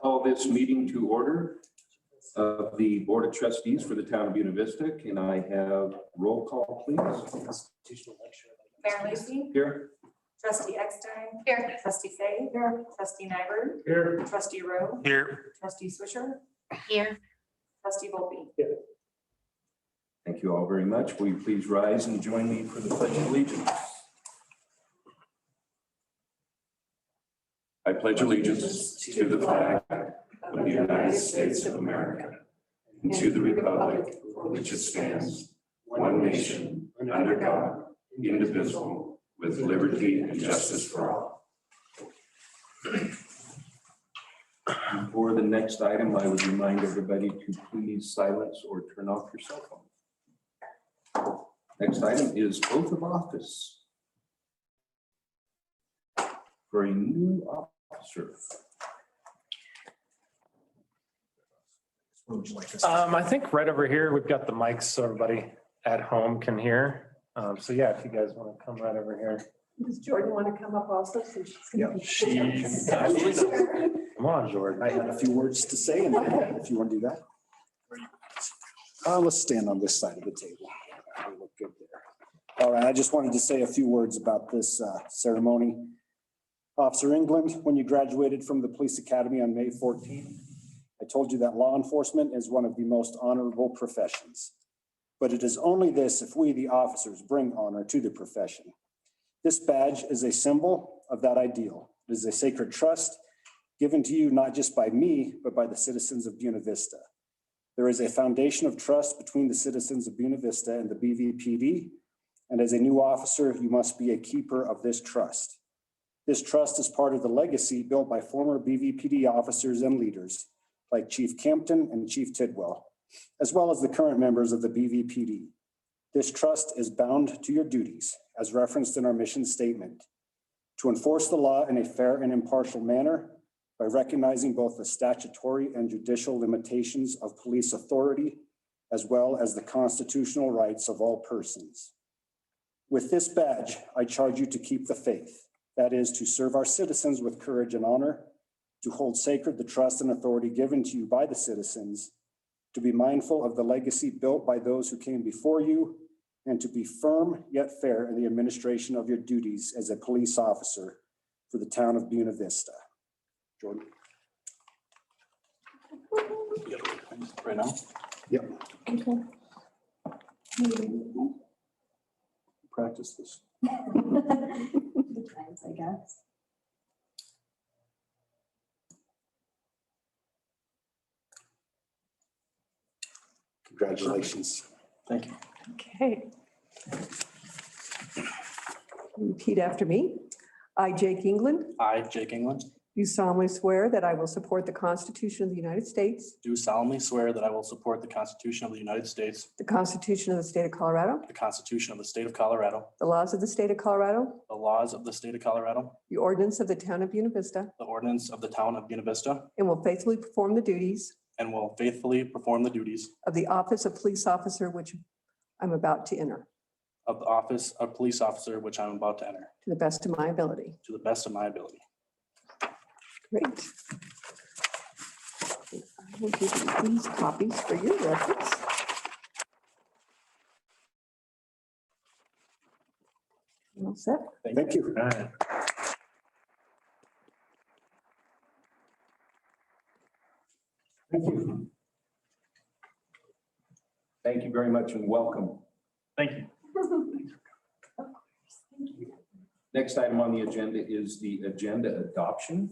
Call this meeting to order of the Board of Trustees for the town of Buena Vista. Can I have roll call, please? Mayor Lacy. Here. Trustee Eckstein. Here. Trustee Fay. Here. Trustee Nyberg. Here. Trustee Rowe. Here. Trustee Swisher. Here. Trustee Volpe. Thank you all very much. Will you please rise and join me for the Pledge of Allegiance? I pledge allegiance to the flag of the United States of America and to the republic for which it stands, one nation, under God, indivisible, with liberty and justice for all. For the next item, I would remind everybody to please silence or turn off your cell phone. Next item is oath of office for a new officer. I think right over here, we've got the mics so everybody at home can hear. So yeah, if you guys want to come right over here. Does Jordan want to come up also? So she's Yeah, going to she's Come on, Jordan. I had a few words to say, and if you want to do that. Let's stand on this side of the table. We look good there. All right, I just wanted to say a few words about this ceremony. Officer Englund, when you graduated from the police academy on May 14th, I told you that law enforcement is one of the most honorable professions. But it is only this if we, the officers, bring honor to the profession. This badge is a symbol of that ideal. It is a sacred trust given to you not just by me, but by the citizens of Buena Vista. There is a foundation of trust between the citizens of Buena Vista and the BVPD, and as a new officer, you must be a keeper of this trust. This trust is part of the legacy built by former BVPD officers and leaders like Chief Campton and Chief Tidwell, as well as the current members of the BVPD. This trust is bound to your duties, as referenced in our mission statement, to enforce the law in a fair and impartial manner by recognizing both the statutory and judicial limitations of police authority, as well as the constitutional rights of all persons. With this badge, I charge you to keep the faith. That is, to serve our citizens with courage and honor, to hold sacred the trust and authority given to you by the citizens, to be mindful of the legacy built by those who came before you, and to be firm yet fair in the administration of your duties as a police officer for the town of Buena Vista. Jordan. Right now? Yep. Okay. Practice this. Depends, I guess. Congratulations. Thank you. Okay. Repeat after me. I, Jake England, I, Jake Englund, do solemnly swear that I will support the Constitution of the United States, do solemnly swear that I will support the Constitution of the United States, the Constitution of the State of Colorado, the Constitution of the State of Colorado, the laws of the State of Colorado, the laws of the State of Colorado, the ordinance of the town of Buena Vista, the ordinance of the town of Buena Vista, and will faithfully perform the duties and will faithfully perform the duties of the office of police officer, which I'm about to enter, of the office of police officer, which I'm about to enter, to the best of my ability. to the best of my ability. Great. I will give you these copies for your reference. All set? Thank you. All right. Thank you. Thank you very much and welcome. Thank you. Next item on the agenda is the agenda adoption.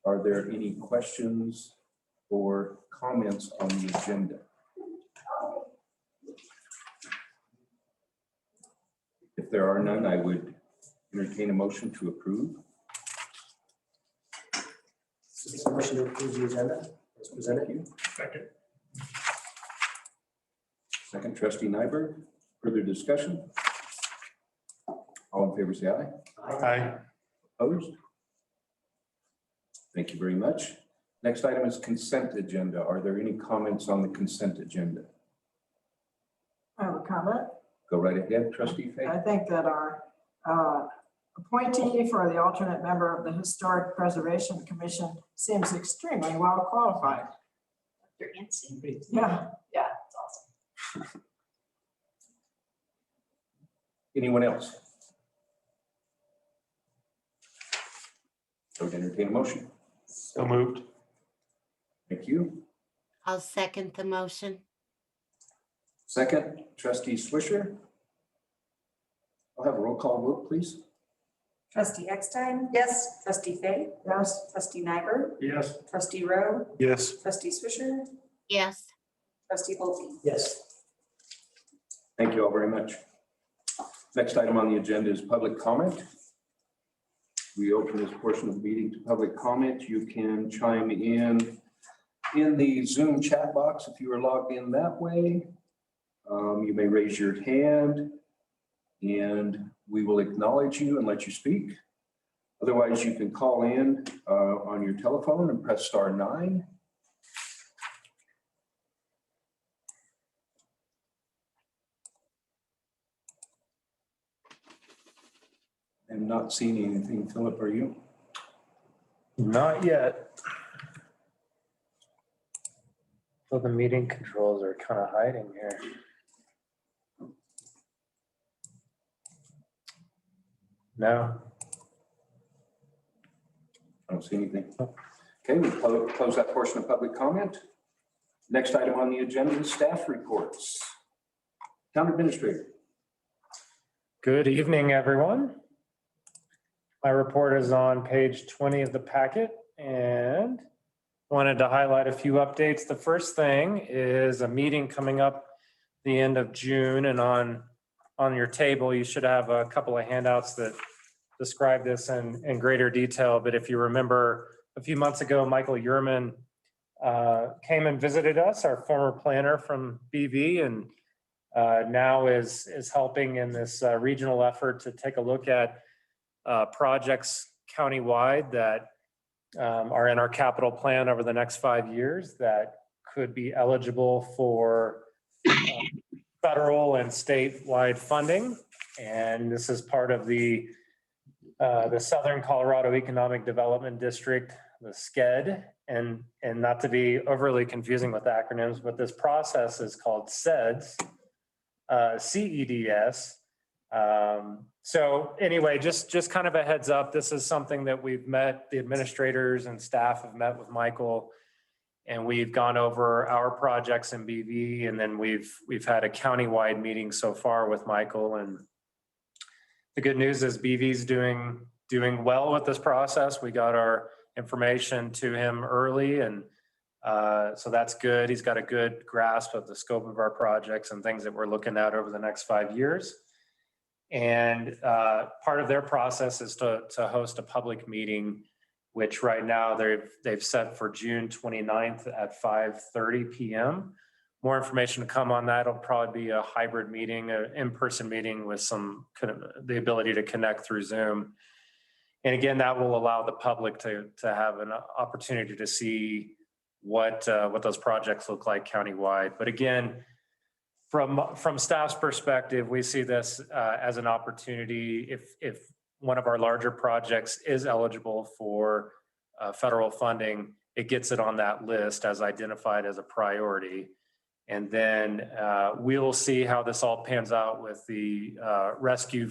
Are there any questions or comments on the agenda? If there are none, I would entertain a motion to approve. Motion to approve the agenda as presented. Second. Second, trustee Nyberg. Further discussion? All in favor, say aye. Aye. Opposed? Thank you very much. Next item is consent agenda. Are there any comments on the consent agenda? I have a comment. Go right ahead, trustee Fay. I think that our appointee for the alternate member of the Historic Preservation Commission seems extremely well qualified. Dr. Yancy. Yeah. Yeah, it's awesome. Anyone else? I would entertain a motion. So moved. Thank you. I'll second the motion. Second, trustee Swisher. I'll have a roll call vote, please. Trustee Eckstein. Yes. Trustee Fay. Yes. Trustee Nyberg. Yes. Trustee Rowe. Yes. Trustee Swisher. Yes. Trustee Bolte. Yes. Thank you all very much. Next item on the agenda is public comment. We open this portion of the meeting to public comment. You can chime in the Zoom chat box if you are logged in that way. You may raise your hand and we will acknowledge you and let you speak. Otherwise, you can call in on your telephone and press *9. I'm not seeing anything. Philip, are you? Not yet. So the meeting controls are kind of hiding here. No. I don't see anything. Okay, we close that portion of public comment. Next item on the agenda is staff reports. Town administrator. Good evening, everyone. My report is on page 20 of the packet and wanted to highlight a few updates. The first thing is a meeting coming up the end of June, and on your table, you should have a couple of handouts that describe this in greater detail. But if you remember a few months ago, Michael Uhrman came and visited us, our former planner from BV, and now is helping in this regional effort to take a look at projects countywide that are in our capital plan over the next 5 years that could be eligible for federal and statewide funding. And this is part of the Southern Colorado Economic Development District, the SCED, and not to be overly confusing with acronyms, but this process is called CEDS, CEDS. So anyway, just kind of a heads up, this is something that we've met, the administrators and staff have met with Michael, and we've gone over our projects in BV, and then we've had a countywide meeting so far with Michael. And the good news is BV's doing well with this process. We got our information to him early, and so that's good. He's got a good grasp of the scope of our projects and things that we're looking at over the next 5 years. And part of their process is to host a public meeting, which right now they've set for June 29th at 5:30 p.m. More information to come on that. It'll probably be a hybrid meeting, an in-person meeting with some kind of the ability to connect through Zoom. And again, that will allow the public to have an opportunity to see what those projects look like countywide. But again, from staff's perspective, we see this as an opportunity. If one of our larger projects is eligible for federal funding, it gets it on that list as identified as a priority. And then we'll see how this all pans out with the rescue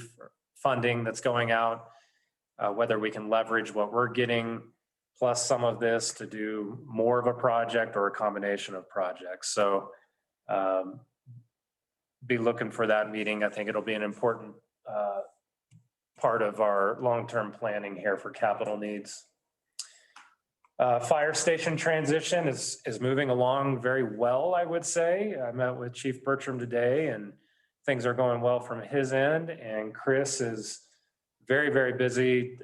funding that's going out, whether we can leverage what we're getting plus some of this to do more of a project or a combination of projects. So be looking for that meeting. I think it'll be an important part of our long-term planning here for capital needs. Fire station transition is moving along very well, I would say. I met with Chief Bertram today and things are going well from his end. And Chris is very, very busy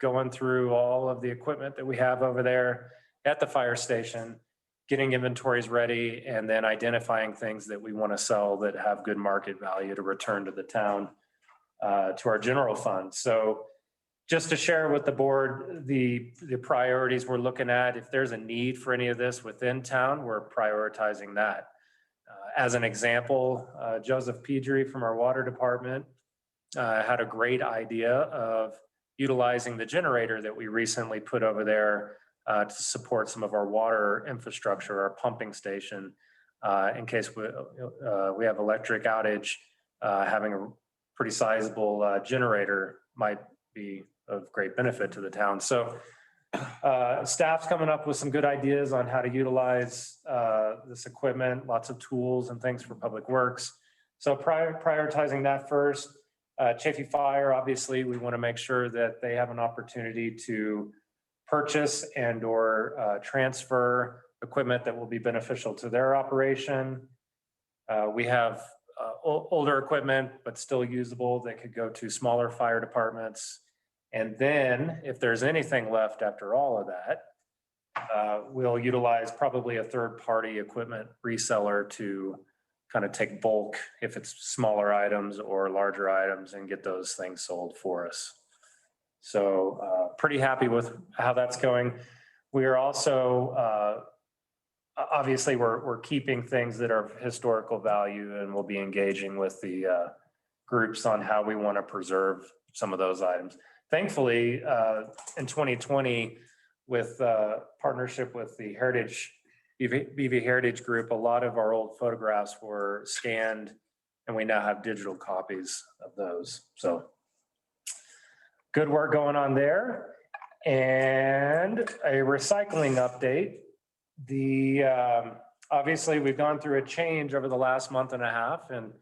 going through all of the equipment that we have over there at the fire station, getting inventories ready, and then identifying things that we want to sell that have good market value to return to the town, to our general fund. So just to share with the board the priorities we're looking at, if there's a need for any of this within town, we're prioritizing that. As an example, Joseph Pedri from our water department had a great idea of utilizing the generator that we recently put over there to support some of our water infrastructure, our pumping station, in case we have electric outage. Having a pretty sizable generator might be of great benefit to the town. So staff's coming up with some good ideas on how to utilize this equipment, lots of tools and things for public works. So prioritizing that first. Chafee Fire, obviously, we want to make sure that they have an opportunity to purchase and or transfer equipment that will be beneficial to their operation. We have older equipment, but still usable, that could go to smaller fire departments. And then if there's anything left after all of that, we'll utilize probably a third-party equipment reseller to kind of take bulk if it's smaller items or larger items and get those things sold for us. So pretty happy with how that's going. We are also, obviously we're keeping things that are of historical value, and we'll be engaging with the groups on how we want to preserve some of those items. Thankfully, in 2020, with partnership with the BV Heritage Group, a lot of our old photographs were scanned, and we now have digital copies of those. So good work going on there. And a recycling update. Obviously, we've gone through a change over the last month and a half, and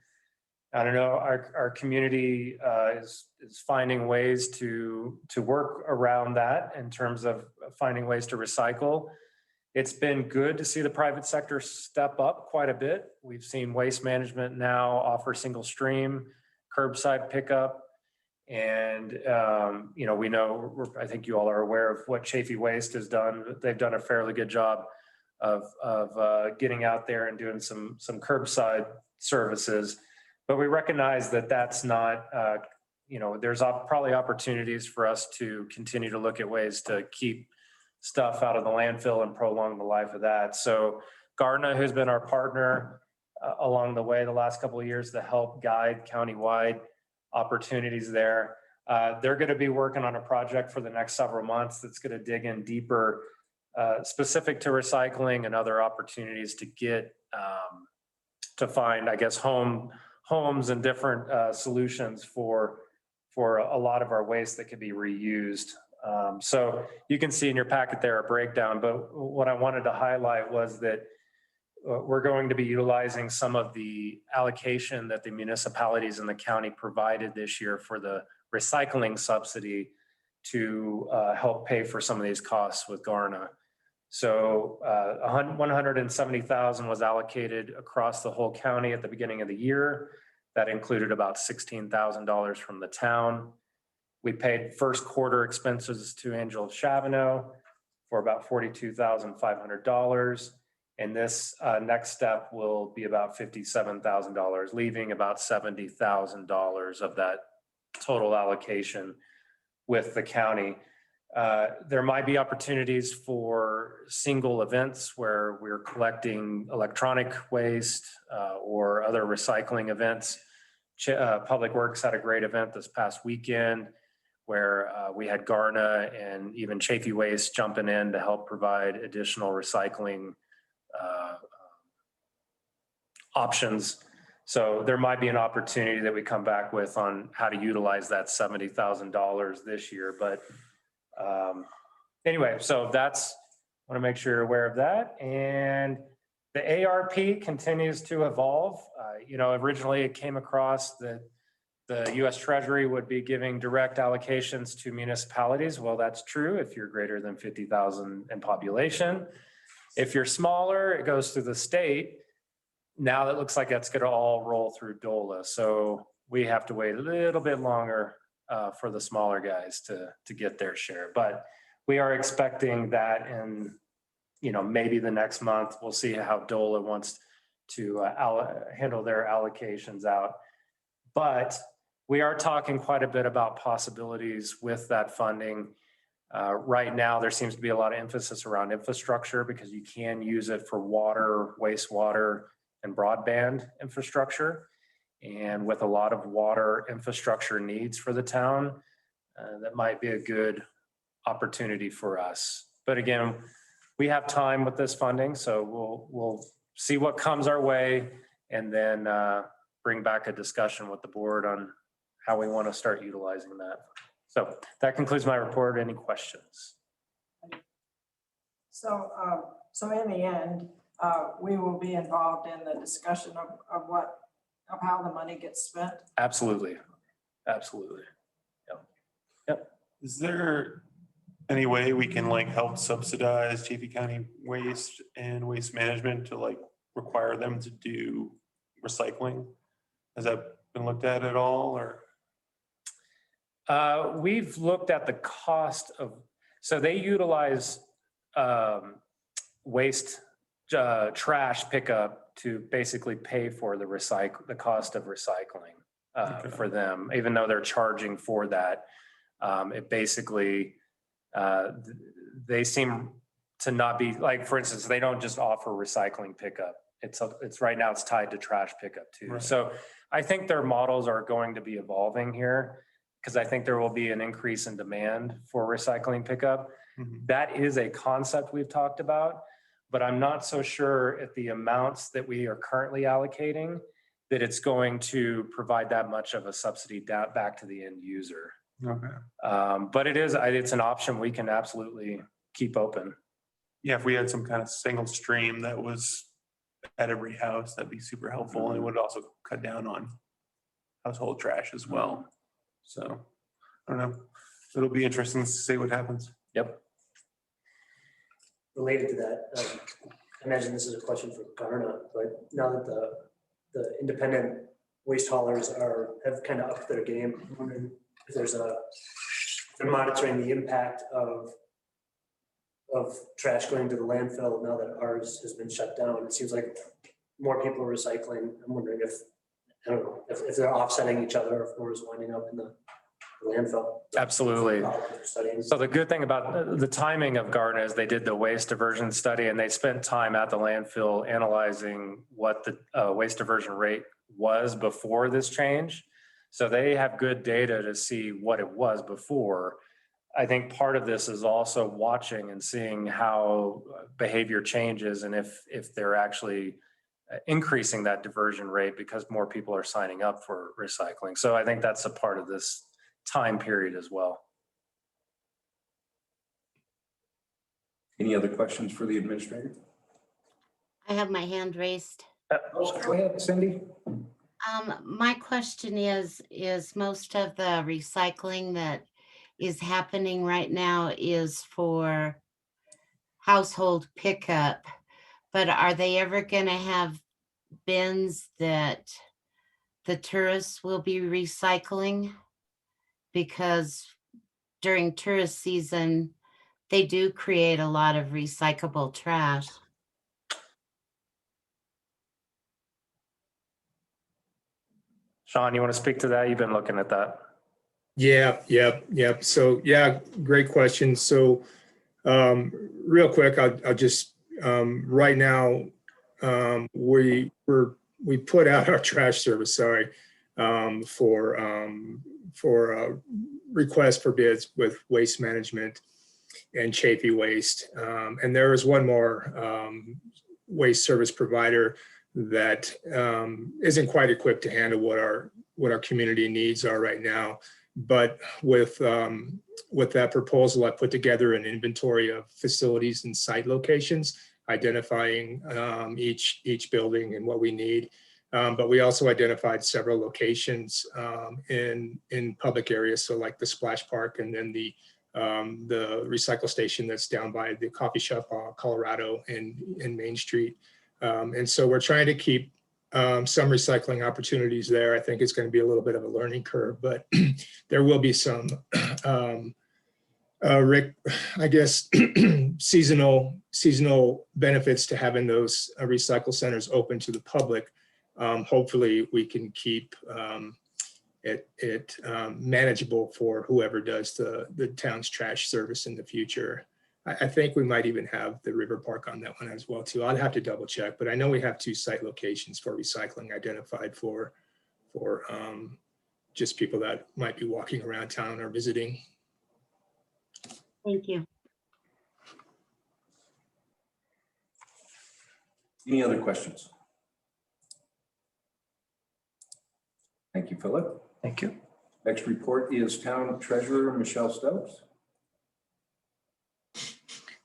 I don't know, our community is finding ways to work around that in terms of finding ways to recycle. It's been good to see the private sector step up quite a bit. We've seen Waste Management now offer single stream, curbside pickup. And, we know, I think you all are aware of what Chafee Waste has done. They've done a fairly good job of getting out there and doing some curbside services. But we recognize that that's not, there's probably opportunities for us to continue to look at ways to keep stuff out of the landfill and prolong the life of that. So Buena, who's been our partner along the way the last couple of years to help guide countywide opportunities there, they're going to be working on a project for the next several months that's going to dig in deeper, specific to recycling and other opportunities to get to find, I guess, homes and different solutions for a lot of our waste that could be reused. So you can see in your packet there a breakdown, but what I wanted to highlight was that we're going to be utilizing some of the allocation that the municipalities in the county provided this year for the recycling subsidy to help pay for some of these costs with Buena. So $170,000 was allocated across the whole county at the beginning of the year. That included about $16,000 from the town. We paid first quarter expenses to Angel Chavino for about $42,500. And this next step will be about $57,000, leaving about $70,000 of that total allocation with the county. There might be opportunities for single events where we're collecting electronic waste or other recycling events. Public Works had a great event this past weekend where we had Buena and even Chafee Waste jumping in to help provide additional recycling options. So there might be an opportunity that we come back with on how to utilize that $70,000 this year. But anyway, so that's, want to make sure you're aware of that. And the ARP continues to evolve. Originally it came across that the U.S. Treasury would be giving direct allocations to municipalities. Well, that's true if you're greater than 50,000 in population. If you're smaller, it goes through the state. Now it looks like that's going to all roll through DOLA. So we have to wait a little bit longer for the smaller guys to get their share. But we are expecting that in, maybe the next month. We'll see how DOLA wants to handle their allocations out. But we are talking quite a bit about possibilities with that funding. Right now, there seems to be a lot of emphasis around infrastructure because you can use it for water, wastewater, and broadband infrastructure. And with a lot of water infrastructure needs for the town, that might be a good opportunity for us. But again, we have time with this funding, so we'll see what comes our way and then bring back a discussion with the board on how we want to start utilizing that. So that concludes my report. Any questions? So, in the end, we will be involved in the discussion of how the money gets spent. Absolutely. Absolutely. Is there any way we can like help subsidize Chaffey County Waste and Waste Management to like require them to do recycling? Has that been looked at all, or? We've looked at the cost of, so they utilize waste trash pickup to basically pay for the cost of recycling for them, even though they're charging for that. It basically, they seem to not be like, for instance, they don't just offer recycling pickup. It's right now it's tied to trash pickup too. Right. So I think their models are going to be evolving here because I think there will be an increase in demand for recycling pickup. Mhm. That is a concept we've talked about, but I'm not so sure at the amounts that we are currently allocating that it's going to provide that much of a subsidy back to the end user. Okay. But it's an option we can absolutely keep open. Yeah, if we had some kind of single stream that was at every house, that'd be super helpful. And it would also cut down on household trash as well. So, I don't know. It'll be interesting to see what happens. Yep. Related to that, I imagine this is a question for Garna, but now that the independent waste haulers have kind of upped their game, I'm wondering if they're monitoring the impact of trash going to the landfill now that ours has been shut down. It seems like more people are recycling. I'm wondering if they're offsetting each other, if more is winding up in the landfill. Absolutely. So the good thing about the timing of Garna is they did the waste diversion study and they spent time at the landfill analyzing what the waste diversion rate was before this change. So they have good data to see what it was before. I think part of this is also watching and seeing how behavior changes and if they're actually increasing that diversion rate because more people are signing up for recycling. So I think that's a part of this time period as well. Any other questions for the administrator? I have my hand raised. Go ahead, Cindy. My question is most of the recycling that is happening right now is for household pickup, but are they ever going to have bins that the tourists will be recycling? Because during tourist season, they do create a lot of recyclable trash. Sean, you want to speak to that? You've been looking at that. Yeah. So yeah, great question. So real quick, I'll just right now we put out our trash service, for request for bids with Waste Management and Chaffey Waste. And there is one more waste service provider that isn't quite equipped to handle what our community needs are right now. But with that proposal, I put together an inventory of facilities and site locations, identifying each building and what we need. But we also identified several locations in public areas, so like the Splash Park, and then the recycle station that's down by the coffee shop, Colorado, and Main Street. And so we're trying to keep some recycling opportunities there. I think it's going to be a little bit of a learning curve, but there will be some, I guess, seasonal benefits to having those recycle centers open to the public. Hopefully we can keep it manageable for whoever does the town's trash service in the future. I think we might even have the River Park on that one as well too. I'd have to double check, but I know we have 2 site locations for recycling identified for for just people that might be walking around town or visiting. Thank you. Any other questions? Thank you, Philip. Thank you. Next report is Town Treasurer Michelle Stokes.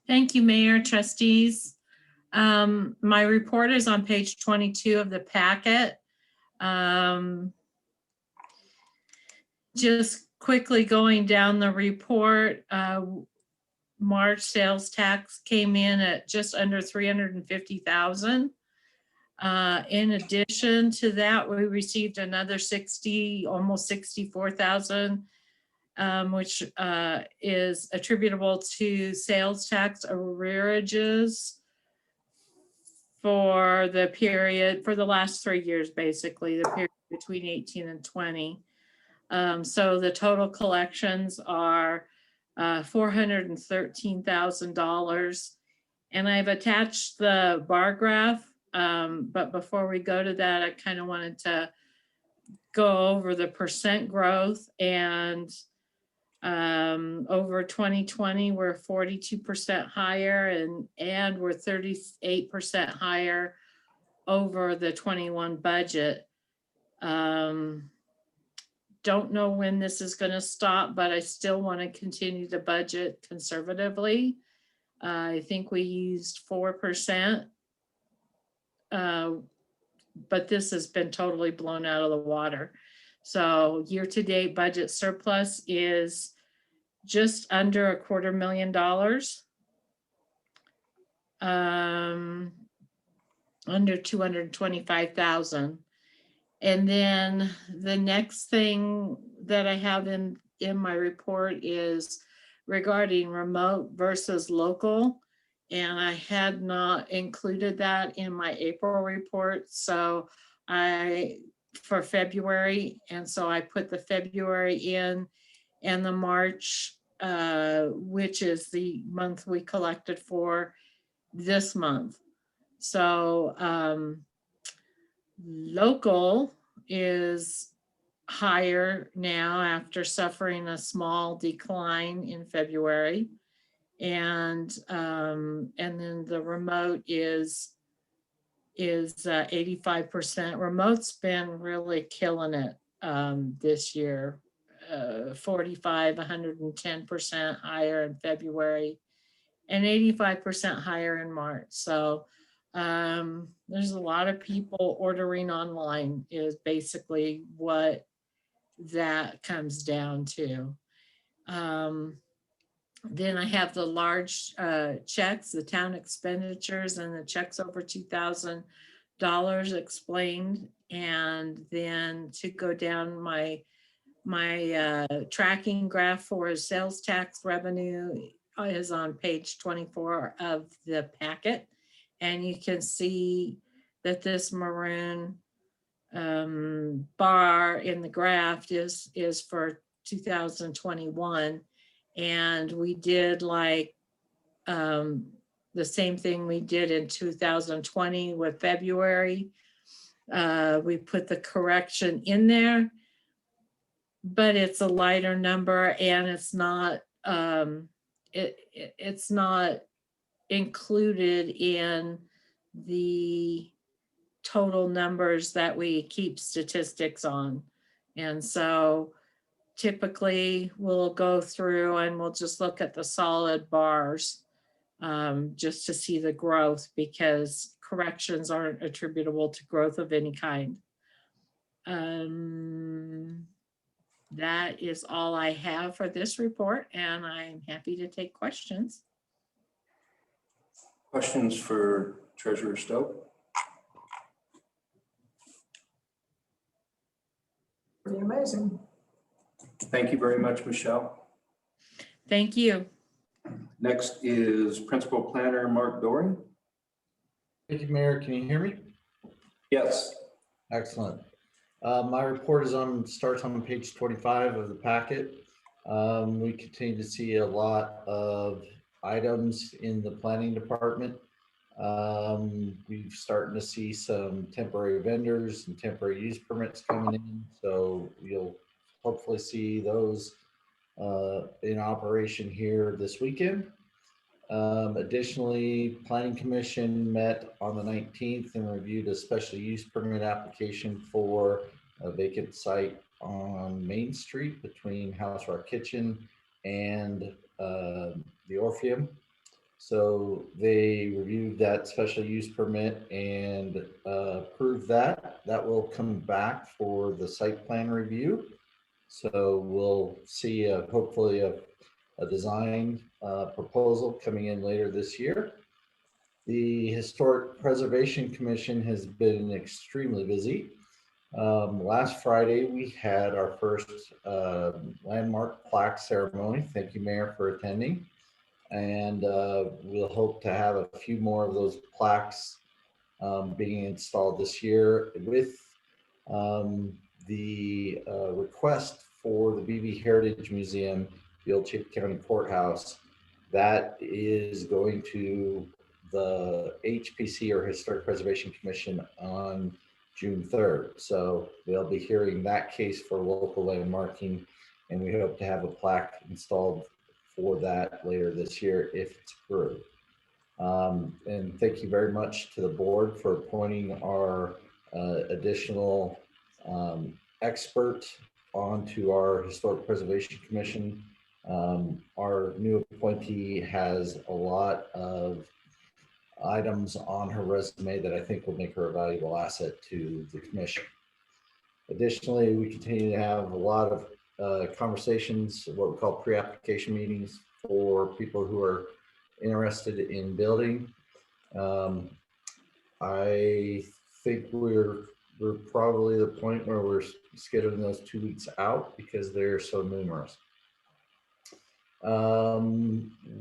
Thank you, Mayor, trustees. My report is on page 22 of the packet. Just quickly going down the report, March sales tax came in at just under 350,000. In addition to that, we received another almost 64,000, which is attributable to sales tax arrearages for the last 3 years, basically, the period between 18 and 20. So the total collections are $413,000. And I've attached the bar graph. But before we go to that, I kind of wanted to go over the percent growth, and over 2020, we're 42% higher and we're 38% higher over the 21 budget. Don't know when this is going to stop, but I still want to continue to budget conservatively. I think we used 4%. But this has been totally blown out of the water. So year-to-date budget surplus is just under $250,000, under 225,000. And then the next thing that I have in my report is regarding remote versus local. And I had not included that in my April report. So for February. And so I put the February in and the March, which is the month we collected for this month. So local is higher now after suffering a small decline in February. And then the remote is 85%. Remote's been really killing it this year. 110% higher in February and 85% higher in March. So there's a lot of people ordering online is basically what that comes down to. Then I have the large checks, the town expenditures, and the checks over $2,000 explained. And then to go down my tracking graph for sales tax revenue is on page 24 of the packet. And you can see that this maroon bar in the graph is for 2021. And we did like the same thing we did in 2020 with February. We put the correction in there, but it's a lighter number and it's not it's not included in the total numbers that we keep statistics on. And so typically we'll go through and we'll just look at the solid bars just to see the growth, because corrections aren't attributable to growth of any kind. That is all I have for this report, and I'm happy to take questions. Questions for Treasurer Stowe? Pretty amazing. Thank you very much, Michelle. Thank you. Next is Principal Planner Mark Doring. Thank you, Mayor. Can you hear me? Yes. Excellent. My report starts on page 25 of the packet. We continue to see a lot of items in the planning department. We've starting to see some temporary vendors and temporary use permits coming in. So you'll hopefully see those in operation here this weekend. Additionally, Planning Commission met on the 19th and reviewed a special use permit application for a vacant site on Main Street between House Rock Kitchen and the Orpheum. So they reviewed that special use permit and approved that. That will come back for the site plan review. So we'll see hopefully a design proposal coming in later this year. The Historic Preservation Commission has been extremely busy. Last Friday, we had our first landmark plaque ceremony. Thank you, Mayor, for attending. And we'll hope to have a few more of those plaques being installed this year with the request for the BB Heritage Museum, the old Chaffey County Courthouse, that is going to the HPC or Historic Preservation Commission on June 3rd. So they'll be hearing that case for local landmarking, and we hope to have a plaque installed for that later this year if it's approved. And thank you very much to the board for appointing our additional expert onto our Historic Preservation Commission. Our new appointee has a lot of items on her resume that I think will make her a valuable asset to the commission. Additionally, we continue to have a lot of conversations, what we call pre-application meetings for people who are interested in building. I think we're probably the point where we're scheduling those 2 weeks out because they're so numerous.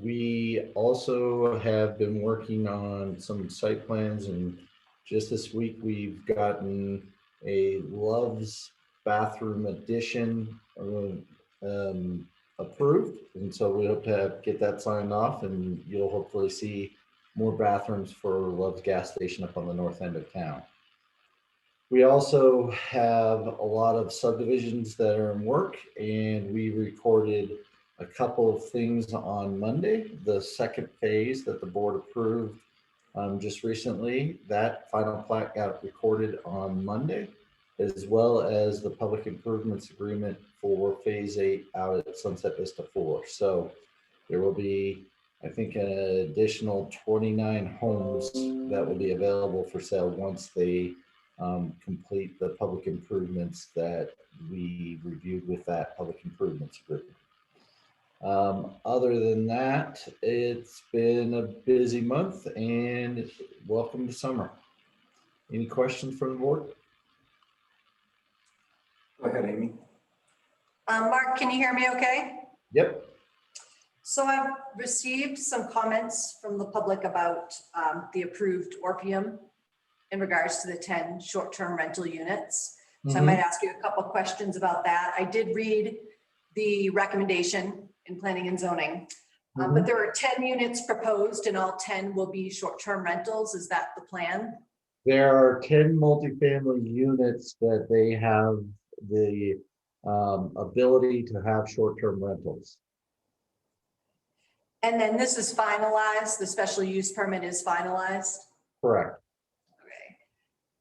We also have been working on some site plans, and just this week we've gotten a Love's bathroom addition approved, and so we hope to get that signed off, and you'll hopefully see more bathrooms for Love's gas station up on the north end of town. We also have a lot of subdivisions that are in work, and we recorded a couple of things on Monday. The second phase that the board approved just recently, that final plat got recorded on Monday, as well as the public improvements agreement for phase 8 out at Sunset Vista 4. So there will be, I think, an additional 29 homes that will be available for sale once they complete the public improvements that we reviewed with that public improvements agreement. Other than that, it's been a busy month, and welcome to summer. Any questions from the board? Go ahead, Amy. Mark, can you hear me okay? Yep. So I've received some comments from the public about the approved Orpheum in regards to the 10 short-term rental units. So I might ask you a couple of questions about that. I did read the recommendation in planning and zoning, but there are 10 units proposed and all 10 will be short-term rentals. Is that the plan? There are 10 multifamily units that they have the ability to have short-term rentals. And then this is finalized, the special use permit is finalized? Correct.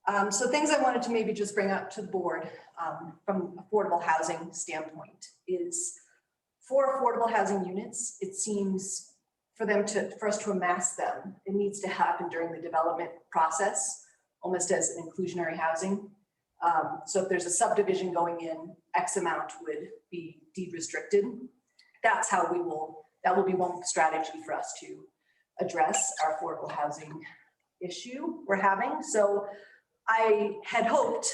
Okay. So things I wanted to maybe just bring up to the board from affordable housing standpoint is for affordable housing units, it seems for us to amass them, it needs to happen during the development process, almost as an inclusionary housing. So if there's a subdivision going in, X amount would be deed restricted. That's how that will be one strategy for us to address our affordable housing issue we're having. So I had hoped,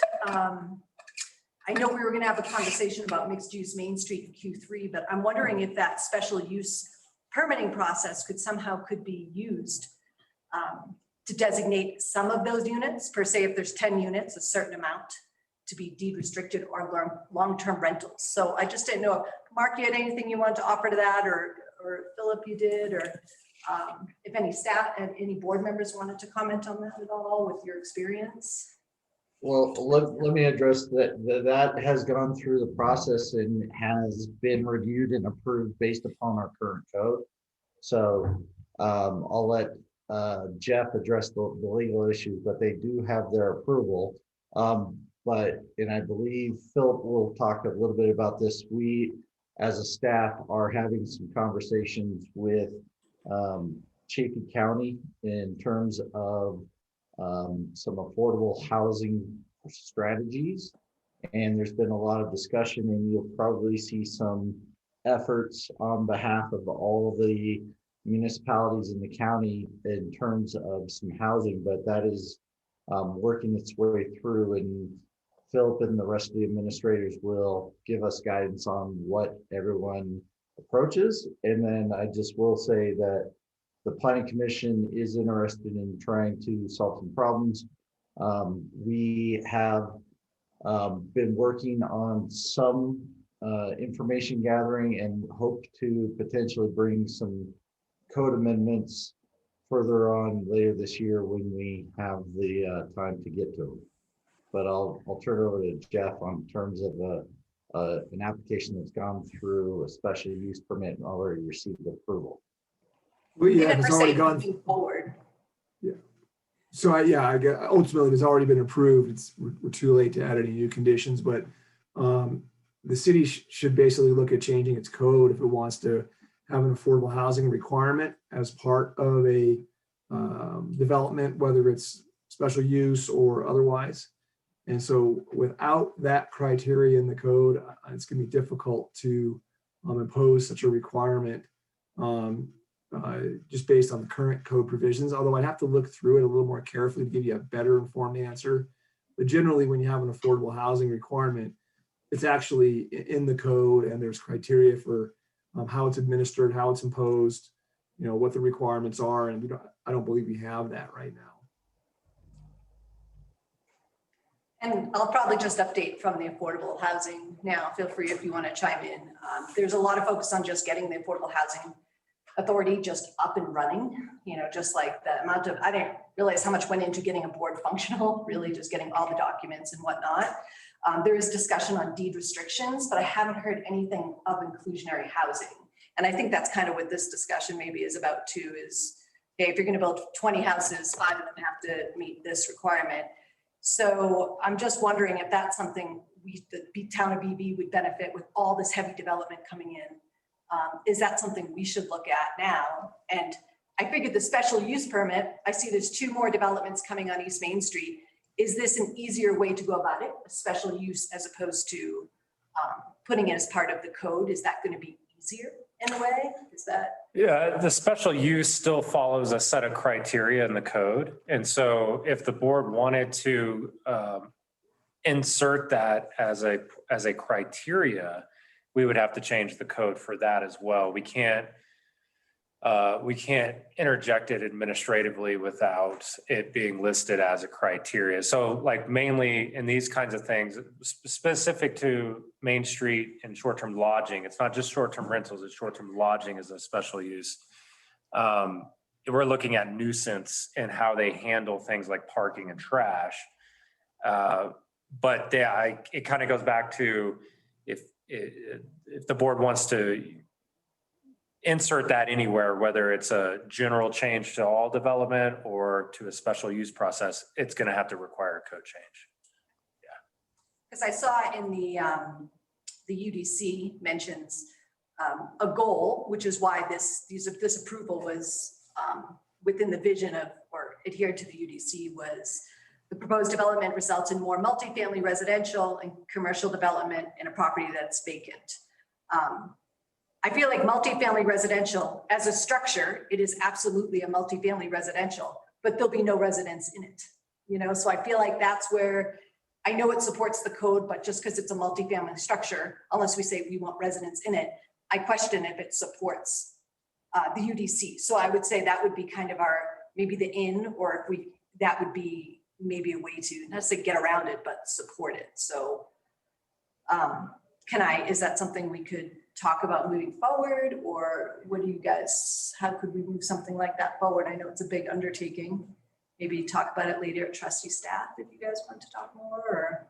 I know we were going to have a conversation about mixed use Main Street in Q3, but I'm wondering if that special use permitting process could be used to designate some of those units, per se, if there's 10 units, a certain amount to be deed restricted or long-term rentals. So I just didn't know, Mark, you had anything you wanted to offer to that, or Philip, you did, or If any staff and any board members wanted to comment on that at all with your experience. Well, let me address that. That has gone through the process and has been reviewed and approved based upon our current code. So I'll let Jeff address the legal issues, but they do have their approval. And I believe Philip will talk a little bit about this. We, as a staff, are having some conversations with Chaffey County in terms of some affordable housing strategies. And there's been a lot of discussion, and you'll probably see some efforts on behalf of all the municipalities in the county in terms of some housing, but that is working its way through, and Philip and the rest of the administrators will give us guidance on what everyone approaches. And then I just will say that the Planning Commission is interested in trying to solve some problems. We have been working on some information gathering and hope to potentially bring some code amendments further on later this year when we have the time to get to them. But I'll turn it over to Jeff on terms of an application that's gone through a special use permit and already received approval. Well, yeah, Even it's for already say gone. moving forward. Yeah. So I guess ultimately it's already been approved. We're too late to add any new conditions, but the city should basically look at changing its code if it wants to have an affordable housing requirement as part of a development, whether it's special use or otherwise. And so without that criteria in the code, it's going to be difficult to impose such a requirement just based on the current code provisions, although I'd have to look through it a little more carefully to give you a better informed answer. But generally, when you have an affordable housing requirement, it's actually in the code, and there's criteria for how it's administered, how it's imposed, what the requirements are. And I don't believe we have that right now. And I'll probably just update from the affordable housing now. Feel free if you want to chime in. There's a lot of focus on just getting the Affordable Housing Authority just up and running, just like the amount of, I didn't realize how much went into getting a board functional, really just getting all the documents and whatnot. There is discussion on deed restrictions, but I haven't heard anything of inclusionary housing. And I think that's kind of what this discussion maybe is about too, is, okay, if you're going to build 20 houses, 5 of them have to meet this requirement. So I'm just wondering if that's something the town of BB would benefit with all this heavy development coming in. Is that something we should look at now? And I figured the special use permit, I see there's 2 more developments coming on East Main Street. Is this an easier way to go about it, a special use, as opposed to putting it as part of the code? Is that going to be easier in a way? Is that? Yeah, the special use still follows a set of criteria in the code. And so if the board wanted to insert that as a criteria, we would have to change the code for that as well. We can't interject it administratively without it being listed as a criteria. So like mainly in these kinds of things, specific to Main Street and short-term lodging, it's not just short-term rentals, it's short-term lodging is a special use. We're looking at nuisance and how they handle things like parking and trash. But yeah, it kind of goes back to if the board wants to insert that anywhere, whether it's a general change to all development or to a special use process, it's going to have to require a code change. Yeah. Because I saw in the UDC mentions a goal, which is why this approval was within the vision of, or adhered to the UDC, was the proposed development results in more multifamily residential and commercial development in a property that's vacant. I feel like multifamily residential as a structure, it is absolutely a multifamily residential, but there'll be no residents in it. So I feel like that's where I know it supports the code, but just because it's a multifamily structure, unless we say we want residents in it, I question if it supports the UDC. So I would say that would be kind of maybe the in, or if that would be maybe a way to not say get around it, but support it. So is that something we could talk about moving forward, or what do you guys, how could we move something like that forward? I know it's a big undertaking. Maybe talk about it later at trustee staff if you guys want to talk more, or.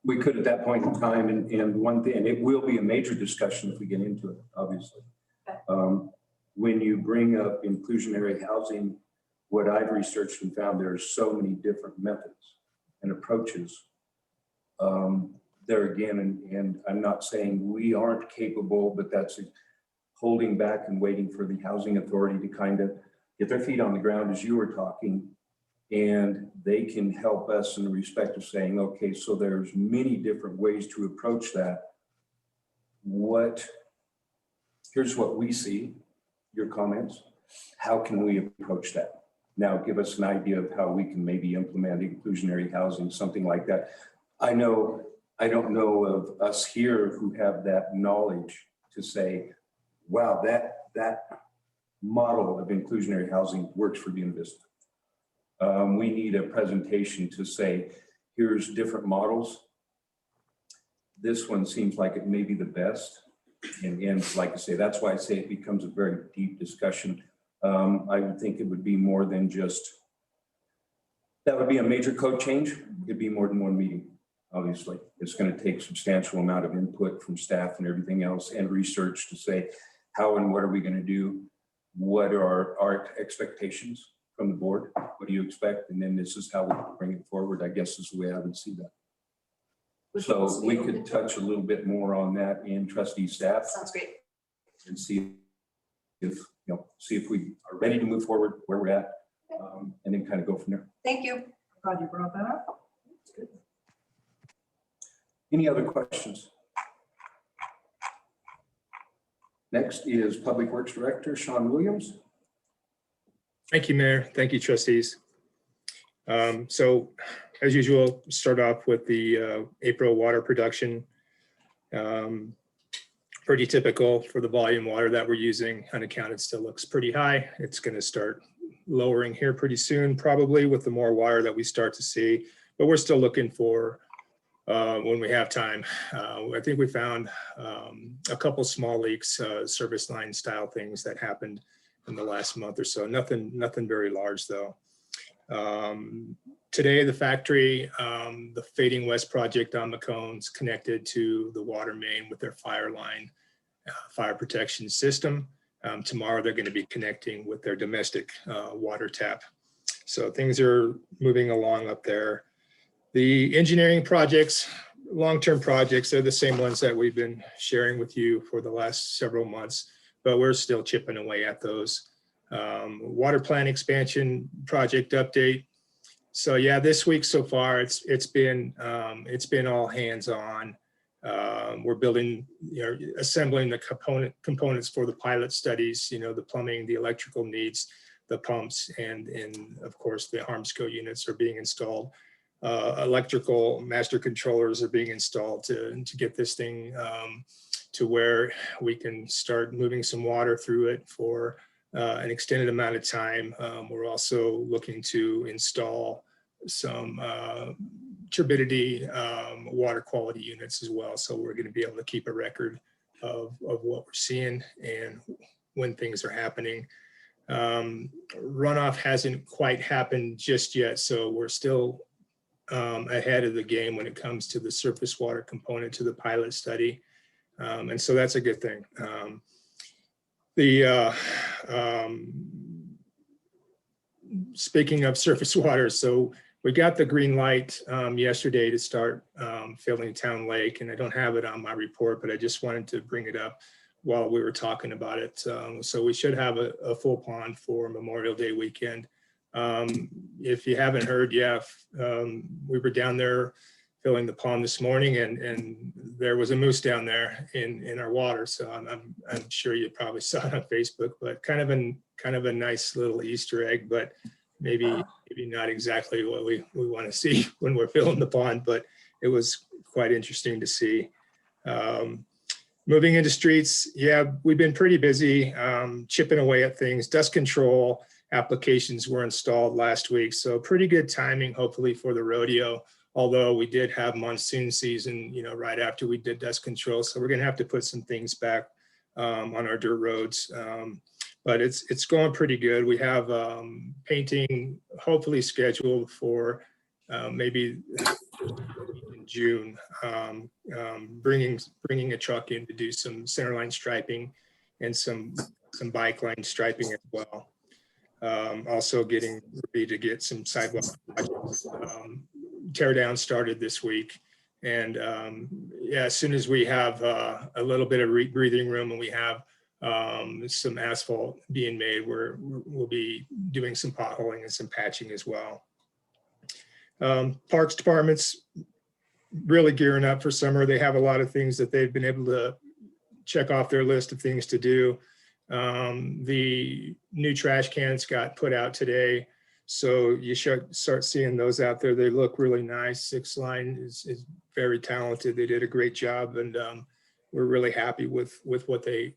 We could at that point in time, and one thing, and it will be a major discussion if we get into it, obviously. Okay. When you bring up inclusionary housing, what I've researched and found, there are so many different methods and approaches. There again, and I'm not saying we aren't capable, but that's holding back and waiting for the housing authority to kind of get their feet on the ground as you were talking. And they can help us in respect of saying, okay, so there's many different ways to approach that. Here's what we see, your comments. How can we approach that? Now give us an idea of how we can maybe implement inclusionary housing, something like that. I don't know of us here who have that knowledge to say, wow, that model of inclusionary housing works for Buena Vista. We need a presentation to say, here's different models. This one seems like it may be the best. And like I say, that's why I say it becomes a very deep discussion. I would think it would be more than just, that would be a major code change. It'd be more than one meeting, obviously. It's going to take substantial amount of input from staff and everything else and research to say how and what are we going to do? What are our expectations from the board? What do you expect? And then this is how we bring it forward, I guess is the way I would see that. So we could touch a little bit more on that in trustee staff. Sounds great. And see if we are ready to move forward where we're at, and then kind of go from there. Thank you. Glad you brought that up. Any other questions? Next is Public Works Director Sean Williams. Thank you, Mayor. Thank you, trustees. So as usual, start off with the April water production. Pretty typical for the volume water that we're using. Unaccounted still looks pretty high. It's going to start lowering here pretty soon, probably with the more water that we start to see. But we're still looking for, when we have time. I think we found a couple small leaks, service line style things that happened in the last month or so. Nothing very large though. Today, the factory, the Fading West project on McCone's connected to the water main with their fire line, fire protection system. Tomorrow, they're going to be connecting with their domestic water tap. So things are moving along up there. The engineering projects, long-term projects, are the same ones that we've been sharing with you for the last several months, but we're still chipping away at those. Water plant expansion project update. So yeah, this week so far, it's been all hands on. We're building, assembling the components for the pilot studies, the plumbing, the electrical needs, the pumps, and of course the Harmsco units are being installed. Electrical master controllers are being installed to get this thing to where we can start moving some water through it for an extended amount of time. We're also looking to install some turbidity water quality units as well. So we're going to be able to keep a record of what we're seeing and when things are happening. Runoff hasn't quite happened just yet, so we're still ahead of the game when it comes to the surface water component to the pilot study. And so that's a good thing. Speaking of surface water, so we got the green light yesterday to start filling Town Lake, and I don't have it on my report, but I just wanted to bring it up while we were talking about it. So we should have a full pond for Memorial Day weekend. If you haven't heard, we were down there filling the pond this morning, and there was a moose down there in our water. So I'm sure you probably saw it on Facebook, but kind of a nice little Easter egg, but maybe not exactly what we want to see when we're filling the pond, but it was quite interesting to see. Moving into streets, we've been pretty busy chipping away at things. Dust control applications were installed last week, so pretty good timing hopefully for the rodeo although we did have monsoon season, right after we did dust control. So we're gonna have to put some things back on our dirt roads. But it's going pretty good. We have painting hopefully scheduled for maybe in June, bringing a truck in to do some centerline striping and some bike lane striping as well. Also getting ready to get some sidewalk projects, tear down started this week. And yeah, as soon as we have a little bit of breathing room and we have some asphalt being made, we'll be doing some potholing and some patching as well. Parks Department's really gearing up for summer. They have a lot of things that they've been able to check off their list of things to do. The new trash cans got put out today, so you should start seeing those out there. They look really nice. Six Line is very talented. They did a great job, and we're really happy with what they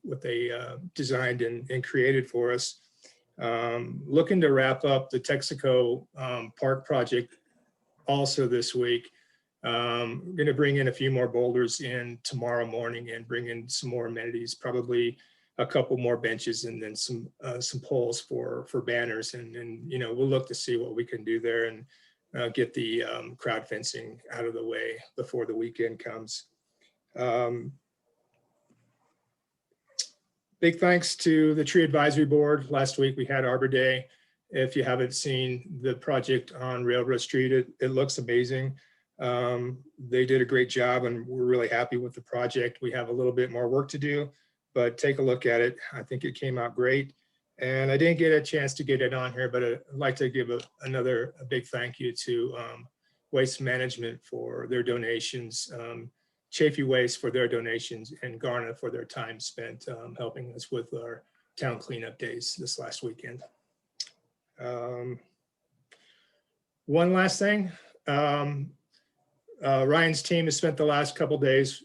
designed and created for us. Looking to wrap up the Texaco Park project also this week. We're going to bring in a few more boulders in tomorrow morning and bring in some more amenities, probably a couple more benches and then some poles for banners. And we'll look to see what we can do there and get the crowd fencing out of the way before the weekend comes. Big thanks to the Tree Advisory Board. Last week we had Arbor Day. If you haven't seen the project on Railroad Street, it looks amazing. They did a great job and we're really happy with the project. We have a little bit more work to do, but take a look at it. I think it came out great. And I didn't get a chance to get it on here, but I'd like to give another big thank you to Waste Management for their donations, Chafee Waste for their donations, and Garna for their time spent helping us with our town cleanup days this last weekend. One last thing. Ryan's team has spent the last couple days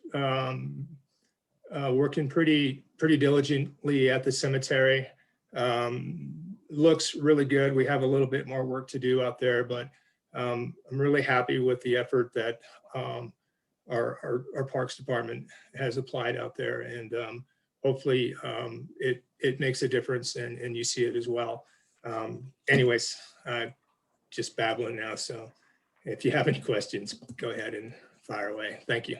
working pretty diligently at the cemetery. Looks really good. We have a little bit more work to do out there, but I'm really happy with the effort that our Parks Department has applied out there, and hopefully it makes a difference and you see it as well. Anyways, just babbling now, so if you have any questions, go ahead and fire away. Thank you.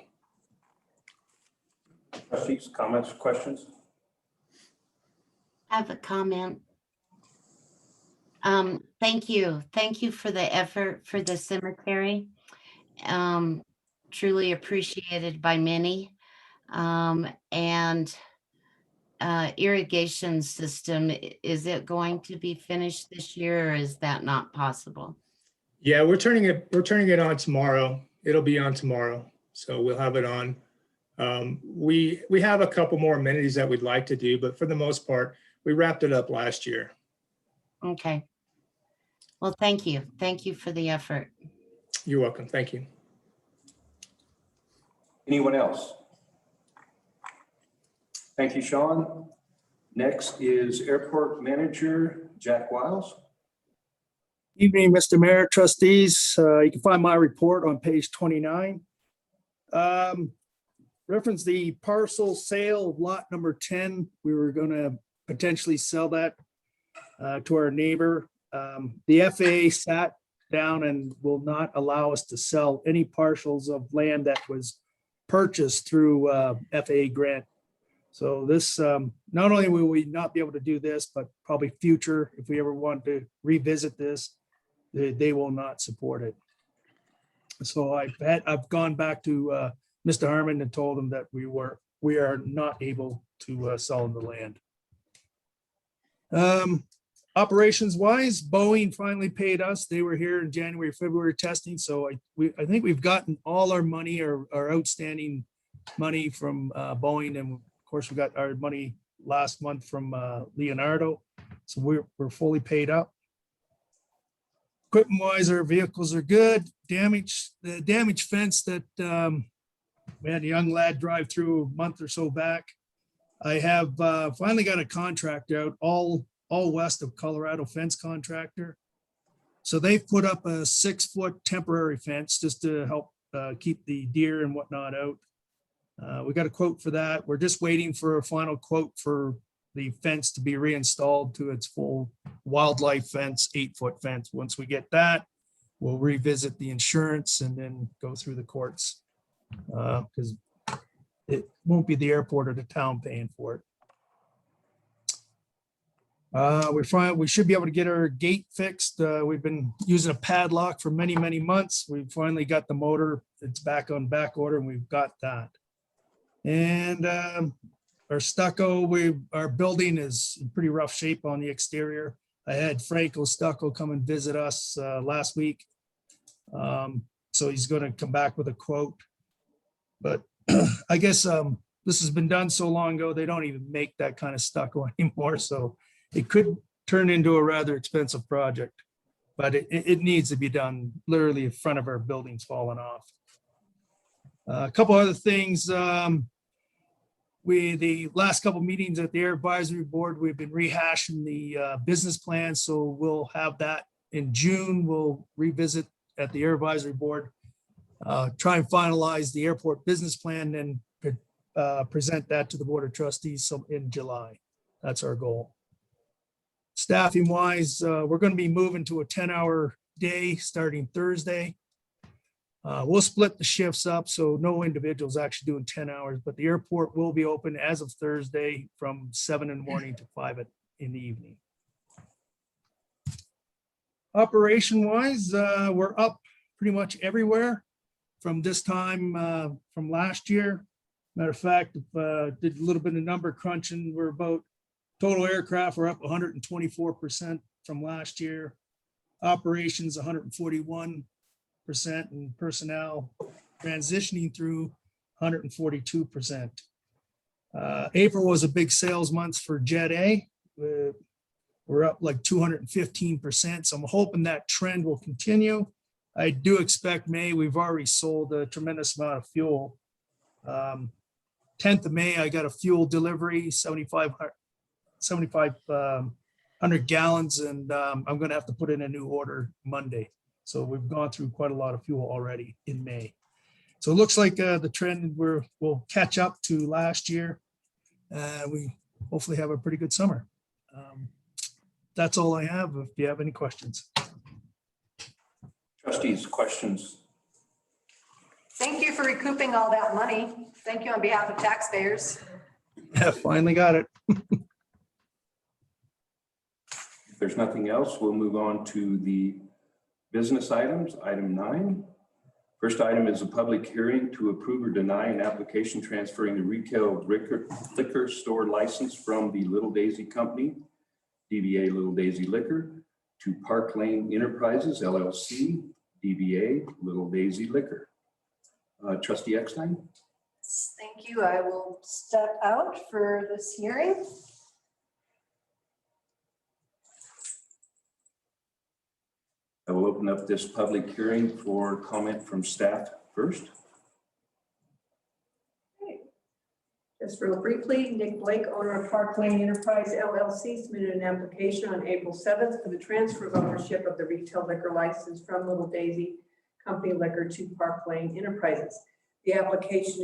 Trustees, comments, questions? I have a comment. Thank you. Thank you for the effort for the cemetery. Truly appreciated by many. And irrigation system, is it going to be finished this year, or is that not possible? Yeah, we're turning it on tomorrow. It'll be on tomorrow, so we'll have it on. We have a couple more amenities that we'd like to do, but for the most part, we wrapped it up last year. Okay. Well, thank you. Thank you for the effort. You're welcome. Thank you. Anyone else? Thank you, Sean. Next is Airport Manager Jack Wiles. Evening, Mr. Mayor, trustees. You can find my report on page 29. Reference the parcel sale of lot number 10. We were going to potentially sell that to our neighbor. The FAA sat down and will not allow us to sell any parcels of land that was purchased through FAA grant. So this, not only will we not be able to do this, but probably future, if we ever want to revisit this, they will not support it. So I've gone back to Mr. Harmon and told him that we are not able to sell the land. Operations wise, Boeing finally paid us. They were here in January, February testing. So I think we've gotten all our money, our outstanding money from Boeing. And of course we got our money last month from Leonardo. So we're fully paid up. Equipment wise, our vehicles are good. The damaged fence that we had a young lad drive through a month or so back. I have finally got a contract out, all west of Colorado fence contractor. So they've put up a 6-foot temporary fence just to help keep the deer and whatnot out. We got a quote for that. We're just waiting for a final quote for the fence to be reinstalled to its full wildlife fence, 8-foot fence. Once we get that, we'll revisit the insurance and then go through the courts. Because it won't be the airport or the town paying for it. We should be able to get our gate fixed. We've been using a padlock for many, many months. We finally got the motor. It's back on back order and we've got that. And our stucco, our building is in pretty rough shape on the exterior. I had Franco Stucco come and visit us last week. So he's going to come back with a quote. But I guess this has been done so long ago, they don't even make that kind of stucco anymore. So it could turn into a rather expensive project, but it needs to be done. Literally in front of our buildings falling off. A couple other things. The last couple meetings at the Air Advisory Board, we've been rehashing the business plan. So we'll have that in June. We'll revisit at the Air Advisory Board, try and finalize the airport business plan and present that to the Board of Trustees in July. That's our goal. Staffing wise, we're going to be moving to a 10-hour day starting Thursday. We'll split the shifts up, so no individuals actually doing 10 hours, but the airport will be open as of Thursday from 7 in the morning to 5 in the evening. Operation wise, we're up pretty much everywhere from this time from last year. Matter of fact, did a little bit of number crunching. We're about total aircraft, we're up 124% from last year. Operations 141%, and personnel transitioning through 142%. April was a big sales month for Jet A. We're up like 215%. So I'm hoping that trend will continue. I do expect May, we've already sold a tremendous amount of fuel. 10th of May, I got a fuel delivery, 7,500 gallons, and I'm going to have to put in a new order Monday. So we've gone through quite a lot of fuel already in May. So it looks like the trend will catch up to last year. We hopefully have a pretty good summer. That's all I have. If you have any questions. Trustees, questions? Thank you for recouping all that money. Thank you on behalf of taxpayers. Yeah, finally got it. If there's nothing else, we'll move on to the business items. Item 9. First item is a public hearing to approve or deny an application transferring the retail liquor store license from the Little Daisy Company, DBA Little Daisy Liquor, to Park Lane Enterprises, LLC, DBA Little Daisy Liquor. Trustee Eckstein? Thank you. I will step out for this hearing. I will open up this public hearing for comment from staff first. Just real briefly, Nick Blake, owner of Park Lane Enterprise LLC, submitted an application on April 7th for the transfer of ownership of the retail liquor license from Little Daisy Company Liquor to Park Lane Enterprises. The application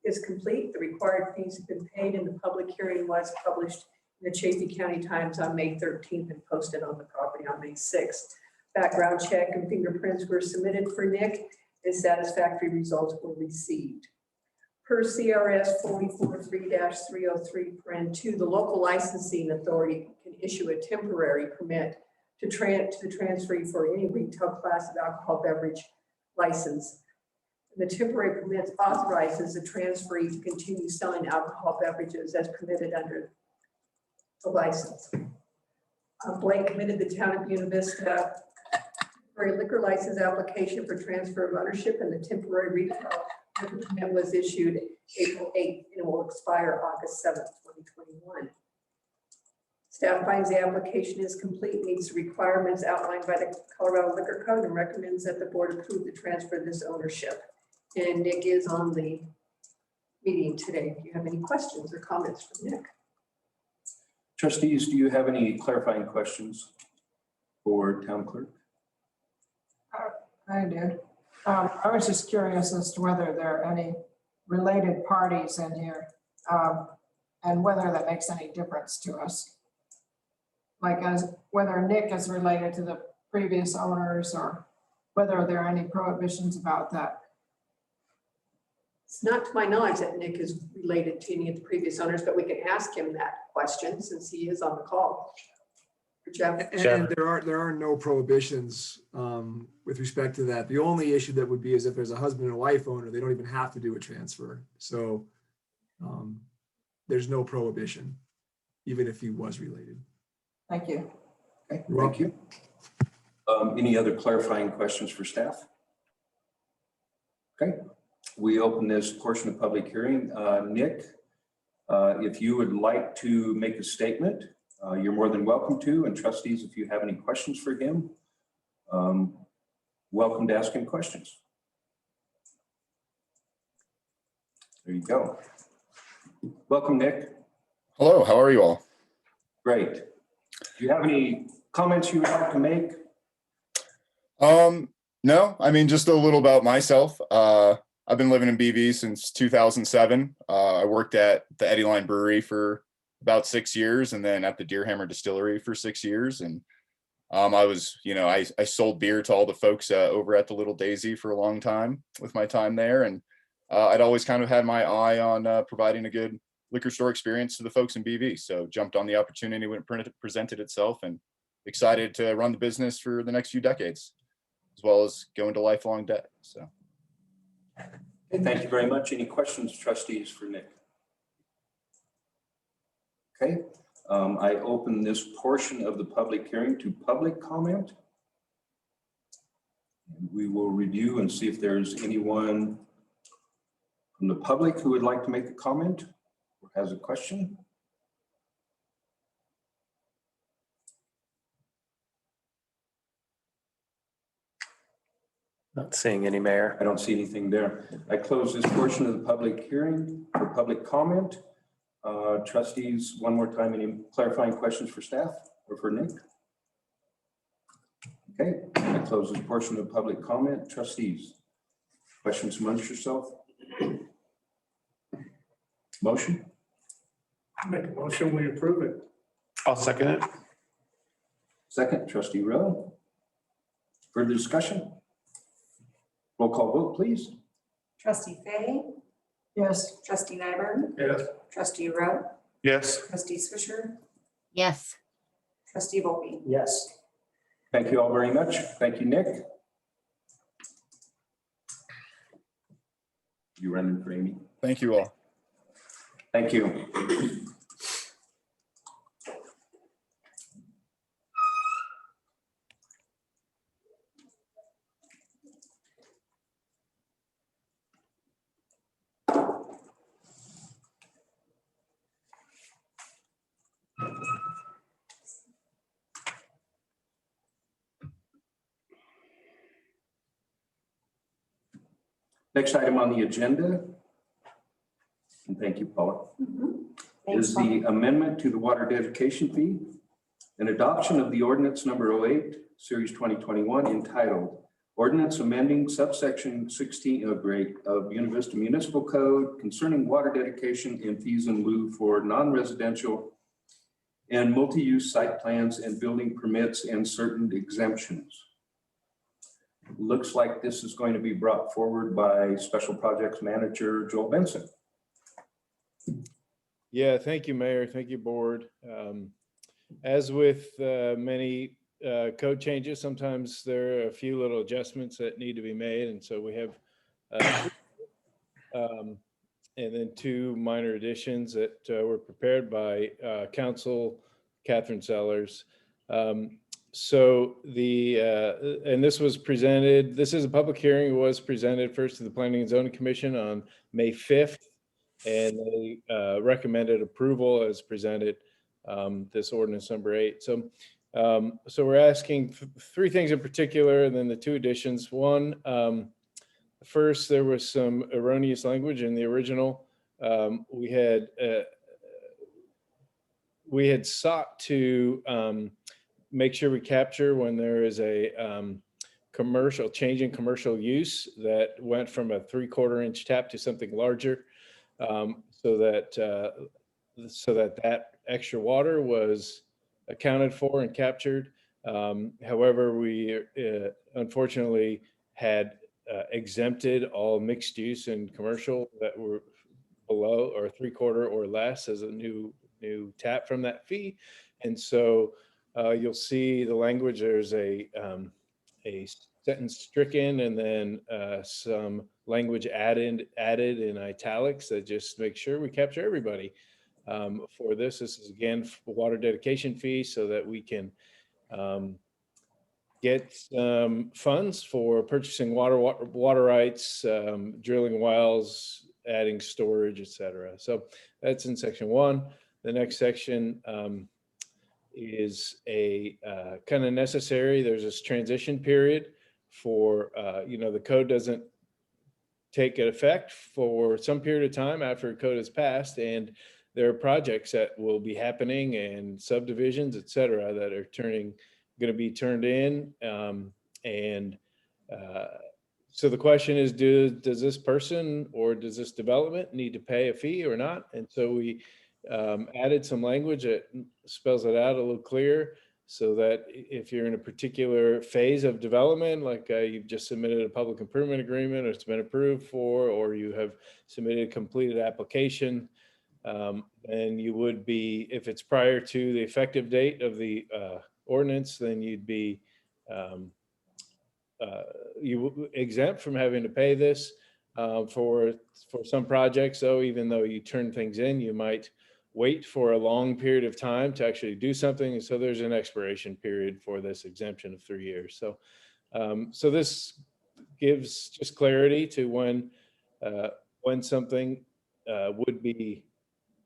is complete. The required fees have been paid, and the public hearing was published in the Chaffey County Times on May 13th and posted on the property on May 6th. Background check and fingerprints were submitted for Nick, and satisfactory results were received. Per CRS 443-303(2), the local licensing authority can issue a temporary permit to the transferee for any retail class of alcohol beverage license. The temporary permit authorizes the transferee to continue selling alcohol beverages as permitted under the license. Blake committed the town of Buena Vista for a liquor license application for transfer of ownership, and the temporary retail permit was issued April 8th and will expire August 7th, 2021. Staff finds the application is complete, meets the requirements outlined by the Colorado Liquor Code, and recommends that the board approve the transfer of this ownership. And Nick is on the meeting today. If you have any questions or comments from Nick. Trustees, do you have any clarifying questions for town clerk? I do. I was just curious as to whether there are any related parties in here, and whether that makes any difference to us. Like as whether Nick is related to the previous owners or whether there are any prohibitions about that. It's not to my knowledge that Nick is related to any of the previous owners, but we can ask him that question since he is on the call. Jeff? And there are no prohibitions with respect to that. The only issue that would be is if there's a husband and wife owner, they don't even have to do a transfer. So there's no prohibition, even if he was related. Thank you. Okay, thank you. Any other clarifying questions for staff? Okay, we open this portion of public hearing. Nick, if you would like to make a statement, you're more than welcome to. And trustees, if you have any questions for him, welcome to ask him questions. There you go. Welcome, Nick. Hello, how are you all? Great. Do you have any comments you would like to make? No, I mean, just a little about myself. I've been living in BV since 2007. I worked at the Eddie Line Brewery for about 6 years and then at the Deerhammer Distillery for 6 years. And I was, I sold beer to all the folks over at the Little Daisy for a long time with my time there. And I'd always kind of had my eye on providing a good liquor store experience to the folks in BV. So jumped on the opportunity when it presented itself and excited to run the business for the next few decades, as well as go into lifelong debt. So. Okay, thank you very much. Any questions, trustees, for Nick? Okay, I open this portion of the public hearing to public comment. And we will review and see if there's anyone from the public who would like to make a comment or has a question. Not seeing any, Mayor. I don't see anything there. I close this portion of the public hearing for public comment. Trustees, one more time, any clarifying questions for staff or for Nick? Okay, I close this portion of public comment. Trustees, questions amongst yourself? Motion? Make a motion, we approve it. I'll second it. Second, trustee Rowe. Further discussion? Roll call vote, please. Trustee Fay, Yes. trustee Nyberg, Yes. trustee Rowe, Yes. trustee Swisher, Yes. trustee Volpe. Yes. Thank you all very much. Thank you, Nick. You running for Amy? Thank you all. Thank you. Next item on the agenda, and thank you, Paula, is the amendment to the water dedication fee and adoption of the ordinance number 08, series 2021, entitled Ordinance Amending Subsection 16 of Buena Vista Municipal Code concerning water dedication and fees in lieu for non-residential and multi-use site plans and building permits and certain exemptions. Looks like this is going to be brought forward by Special Projects Manager Joel Benson. Yeah, thank you, Mayor. Thank you, Board. As with many code changes, sometimes there are a few little adjustments that need to be made. And so we have, and then 2 minor additions that were prepared by Council Catherine Sellers. So and this was presented, this is a public hearing, it was presented first to the Planning and Zoning Commission on May 5th, and they recommended approval as presented, this ordinance number 8. So we're asking 3 things in particular, and then the 2 additions. One, first, there was some erroneous language in the original. We had sought to make sure we capture when there is a changing commercial use that went from a 3/4 inch tap to something larger, so that that extra water was accounted for and captured. However, we unfortunately had exempted all mixed use and commercial that were below or 3/4 or less as a new tap from that fee. And so you'll see the language, there's a sentence stricken and then some language added in italics that just make sure we capture everybody for this. This is again for water dedication fee so that we can get funds for purchasing water rights, drilling wells, adding storage, etc. So that's in section 1. The next section is a kind of necessary. There's this transition period for, the code doesn't take effect for some period of time after a code is passed, and there are projects that will be happening and subdivisions, et cetera, that are going to be turned in. So the question is, does this person or does this development need to pay a fee or not? And so we added some language that spells it out a little clearer, so that if you're in a particular phase of development, like you've just submitted a public improvement agreement or it's been approved for, or you have submitted a completed application, then you would be, if it's prior to the effective date of the ordinance, then you'd be exempt from having to pay this for some projects. So even though you turn things in, you might wait for a long period of time to actually do something. And so there's an expiration period for this exemption of 3 years. So so this gives just clarity to when something would be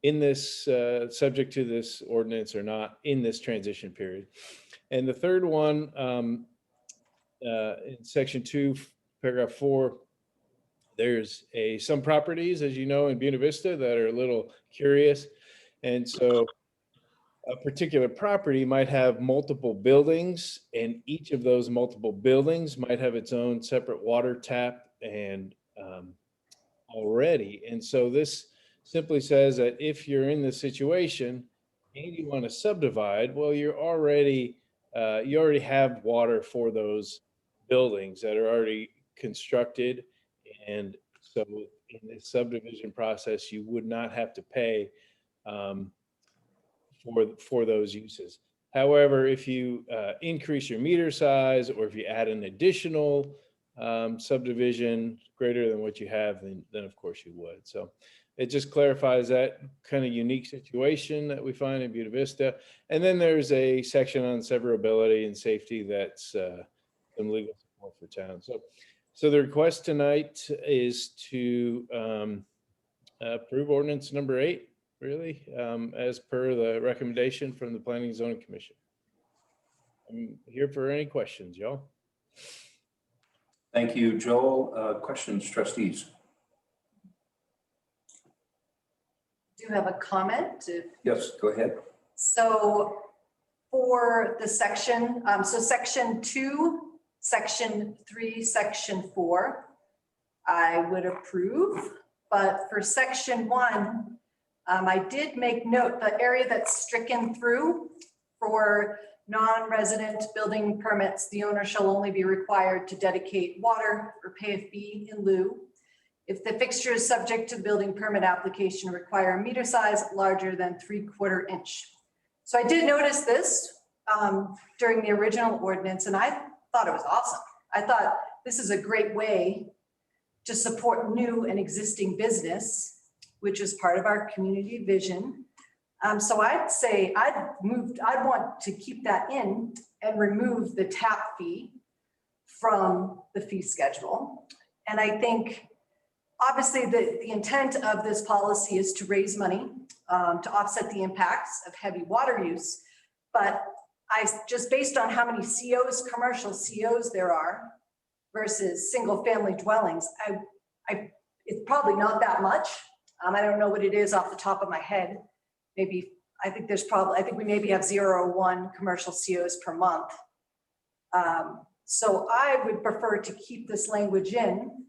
in this subject to this ordinance or not in this transition period. And the third one, in section 2, paragraph 4, there's some properties, as you know, in Buena Vista that are a little curious. And so a particular property might have multiple buildings, and each of those multiple buildings might have its own separate water tap and already. And so this simply says that if you're in this situation and you want to subdivide, well, you already have water for those buildings that are already constructed. And so in the subdivision process, you would not have to pay for those uses. However, if you increase your meter size, or if you add an additional subdivision greater than what you have, then of course you would. So it just clarifies that kind of unique situation that we find in Buena Vista. And then there's a section on severability and safety that's some legal support for town. So the request tonight is to approve ordinance number 8, really, as per the recommendation from the Planning and Zoning Commission. I'm here for any questions, y'all. Thank you, Joel. Questions, trustees? Do you have a comment? Yes, go ahead. So for the section, so section 2, section 3, section 4, I would approve. But for section 1, I did make note, the area that's stricken through for non-resident building permits, the owner shall only be required to dedicate water or pay a fee in lieu if the fixture is subject to the building permit application require a meter size larger than 3/4 inch. So I did notice this during the original ordinance, and I thought it was awesome. I thought this is a great way to support new and existing business, which is part of our community vision. So I'd say I'd want to keep that in and remove the tap fee from the fee schedule. And I think obviously the intent of this policy is to raise money to offset the impacts of heavy water use. But just based on how many COs, commercial COs there are versus single family dwellings, it's probably not that much. I don't know what it is off the top of my head. Maybe, I think we maybe have 0 or 1 commercial COs per month. So I would prefer to keep this language in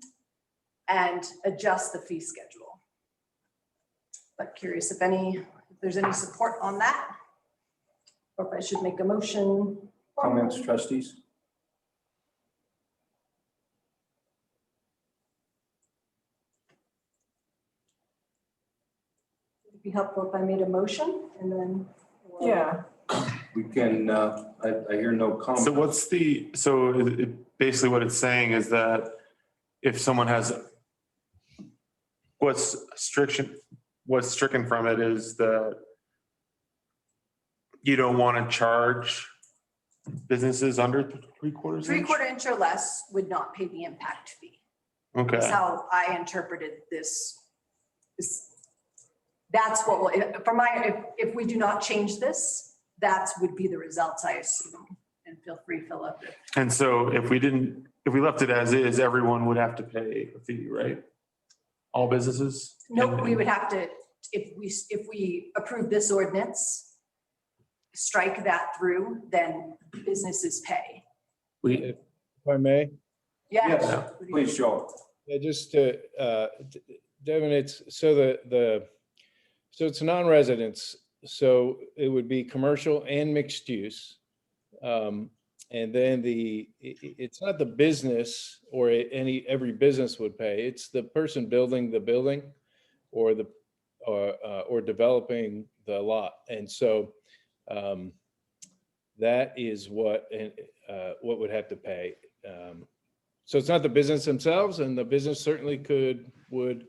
and adjust the fee schedule. But curious if there's any support on that, or if I should make a motion. Comments, trustees? It'd be helpful if I made a motion and then. Yeah, We can, I hear no comment. So what's basically what it's saying is that if someone has, what's stricken from it is that you don't want to charge businesses under 3/4 inch? 3/4 inch or less would not pay the impact fee. That's Okay, how I interpreted this. That's what will, if we do not change this, would be the results, I assume. And feel free, Philip. and so if we left it as is, everyone would have to pay a fee, right? All businesses? Nope, we would have to, if we approve this ordinance, strike that through, then businesses pay. If I may? Yeah. Yes, please, Joel. Yeah, just to, Devin, it's, so so it's non-residents, so it would be commercial and mixed use. And then it's not the business or every business would pay, it's the person building the building or developing the lot. And so that is what would have to pay. So it's not the business themselves, and the business certainly would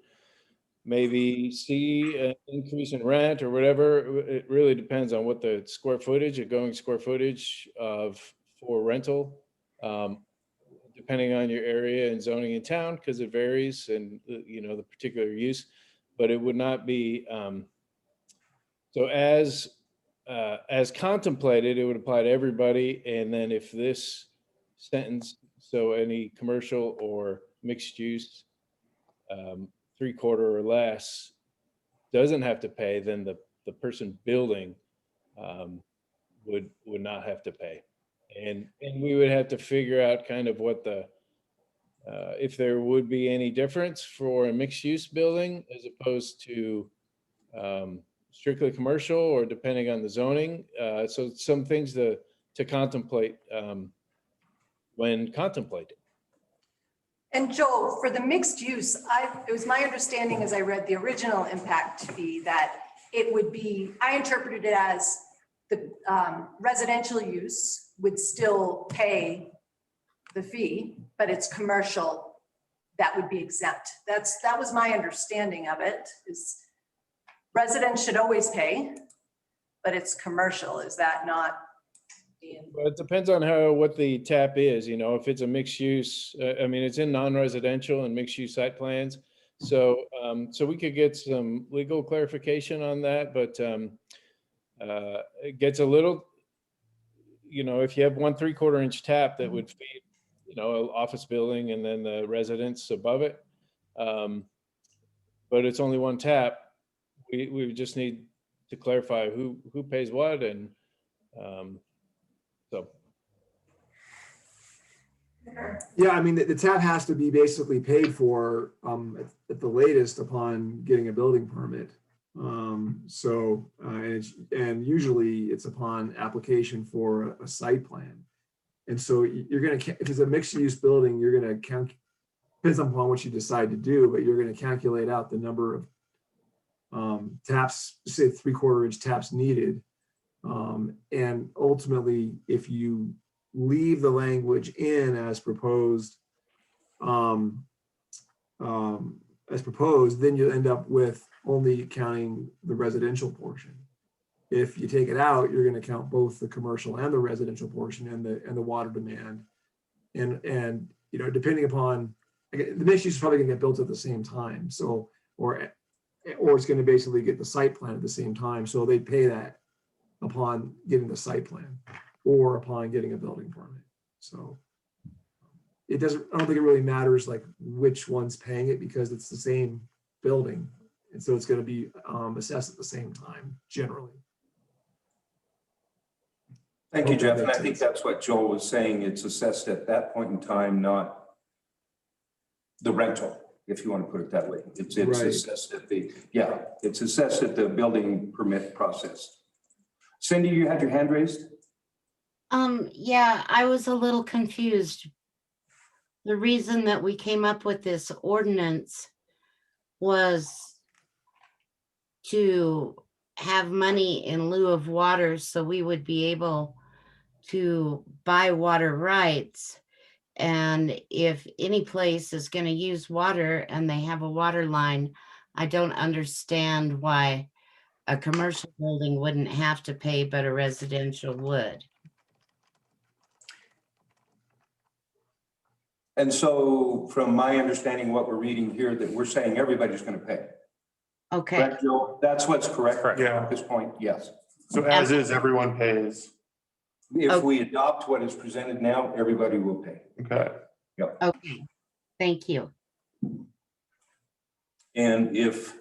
maybe see an increase in rent or whatever. It really depends on what the square footage, going square footage for rental, depending on your area and zoning in town, because it varies and the particular use. But it would not be so as contemplated, it would apply to everybody. And then if this sentence, so any commercial or mixed use, 3/4 or less, doesn't have to pay, then the person building would not have to pay. And we would have to figure out kind of what if there would be any difference for a mixed use building as opposed to strictly commercial, or depending on the zoning. So some things to contemplate when contemplating. And Joel, for the mixed use, it was my understanding as I read the original impact fee that it would be, I interpreted it as the residential use would still pay the fee, but it's commercial that would be exempt. That was my understanding of it, is residents should always pay, but it's commercial. Is that not? Well, it depends on what the tap is, if it's a mixed use, it's in non-residential and mixed use site plans. So, we could get some legal clarification on that, but it gets a little, if you have 1 3/4 inch tap that would feed, an office building and then the residents above it. But it's only one tap. We would just need to clarify who pays what, and so. Yeah, the tap has to be basically paid for at the latest upon getting a building permit. And usually it's upon application for a site plan. And so you're going to, if it's a mixed use building, you're going to count, depends upon what you decide to do, but you're going to calculate out the number of taps, say 3/4 inch taps needed. And ultimately, if you leave the language in as proposed, then you end up with only counting the residential portion. If you take it out, you're going to count both the commercial and the residential portion and the water demand. And depending upon, the mixed use is probably going to get built at the same time. So, or it's going to basically get the site plan at the same time. So they pay that upon getting the site plan or upon getting a building permit. So I don't think it really matters like which one's paying it, because it's the same building. And so it's going to be assessed at the same time generally. Thank you, Jeff. And I think that's what Joel was saying. It's assessed at that point in time, not the rental, if you want to put it that way. It's Right. assessed at it's assessed at the building permit process. Cindy, you had your hand raised? Yeah, I was a little confused. The reason that we came up with this ordinance was to have money in lieu of water, so we would be able to buy water rights. And if any place is going to use water and they have a water line, I don't understand why a commercial building wouldn't have to pay, but a residential would. And so from my understanding, what we're reading here, that we're saying everybody's going to pay. Okay. Correct, Joe? That's what's correct. Yeah. At this point, yes. So as is, everyone pays. If we adopt what is presented now, everybody will pay. Okay. Yep. Okay. Thank you. And if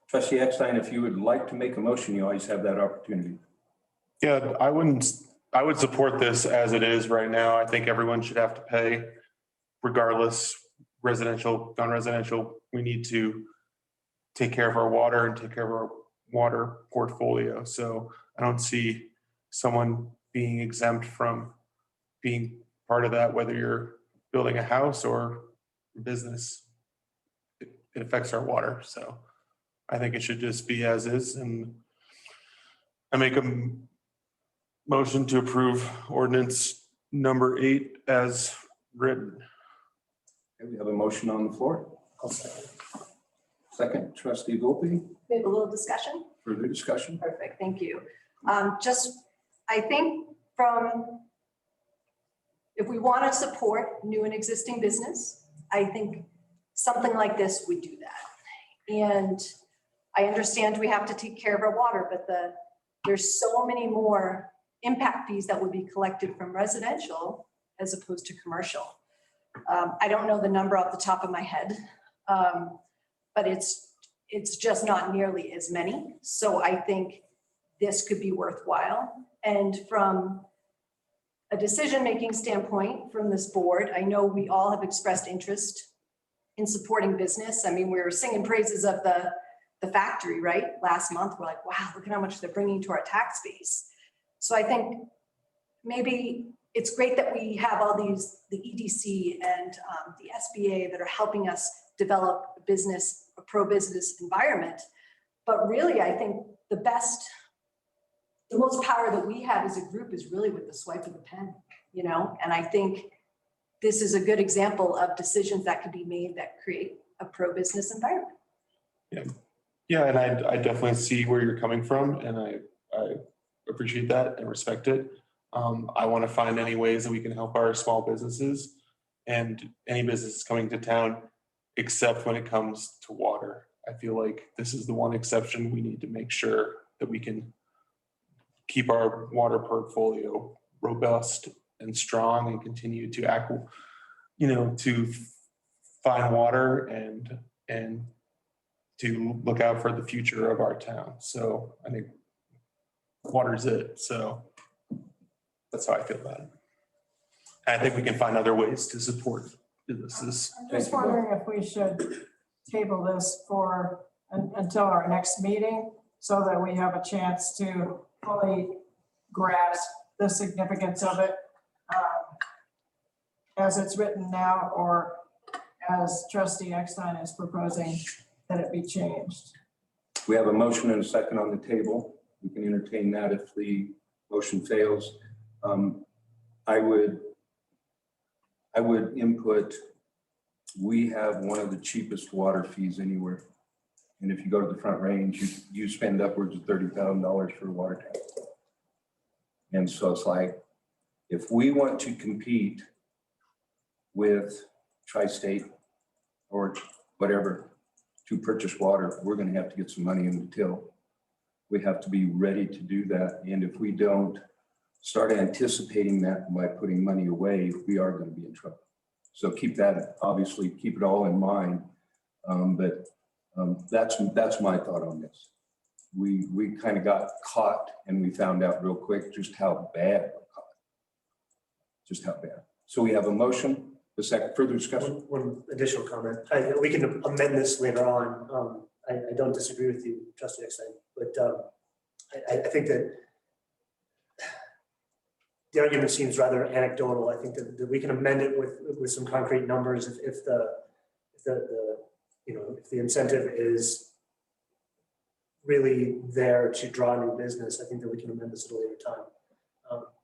Trustee Eckstein, if you would like to make a motion, you always have that opportunity. Yeah, I would support this as it is right now. I think everyone should have to pay regardless, residential, non-residential. We need to take care of our water and take care of our water portfolio. So I don't see someone being exempt from being part of that, whether you're building a house or a business. It affects our water. So I think it should just be as is. And I make a motion to approve ordinance number 8 as written. Okay, we have a motion on the floor. I'll second. Second, Trustee Volpe, We have a little discussion. further discussion? Perfect, thank you. I think if we want to support new and existing business, I think something like this would do that. And I understand we have to take care of our water, but there's so many more impact fees that would be collected from residential as opposed to commercial. I don't know the number off the top of my head, but it's just not nearly as many. So I think this could be worthwhile. And from a decision-making standpoint from this board, I know we all have expressed interest in supporting business. I mean, we were singing praises of the factory, right? Last month, we're like, wow, look at how much they're bringing to our tax base. So I think maybe it's great that we have all these, the EDC and the SBA that are helping us develop a pro-business environment. But really, I think the most power that we have as a group is really with the swipe of the pen, you know? And I think this is a good example of decisions that could be made that create a pro-business environment. Yeah, and I definitely see where you're coming from, and I appreciate that and respect it. I want to find any ways that we can help our small businesses and any businesses coming to town, except when it comes to water. I feel like this is the one exception. We need to make sure that we can keep our water portfolio robust and strong and continue to to find water and to look out for the future of our town. So I think water is it. So that's how I feel about it. And I think we can find other ways to support businesses. I'm just wondering if we should table this until our next meeting so that we have a chance to fully grasp the significance of it as it's written now, or as Trustee Eckstein is proposing that it be changed. We have a motion and a second on the table. We can entertain that if the motion fails. I would input, we have one of the cheapest water fees anywhere. And if you go to the Front Range, you spend upwards of $30,000 for a water tank. And so it's like, if we want to compete with Tri-State or whatever to purchase water, we're going to have to get some money in the till. We have to be ready to do that. And if we don't start anticipating that by putting money away, we are going to be in trouble. So keep that, obviously, keep it all in mind. But that's my thought on this. we kind of got caught and we found out real quick just how bad we're caught. Just how bad. So we have a motion, a second, further discussion. One additional comment. We can amend this later on. I don't disagree with you, Trustee Eckstein, but I think that the argument seems rather anecdotal. I think that we can amend it with some concrete numbers if the incentive is really there to draw new business. I think that we can amend this at a later time. But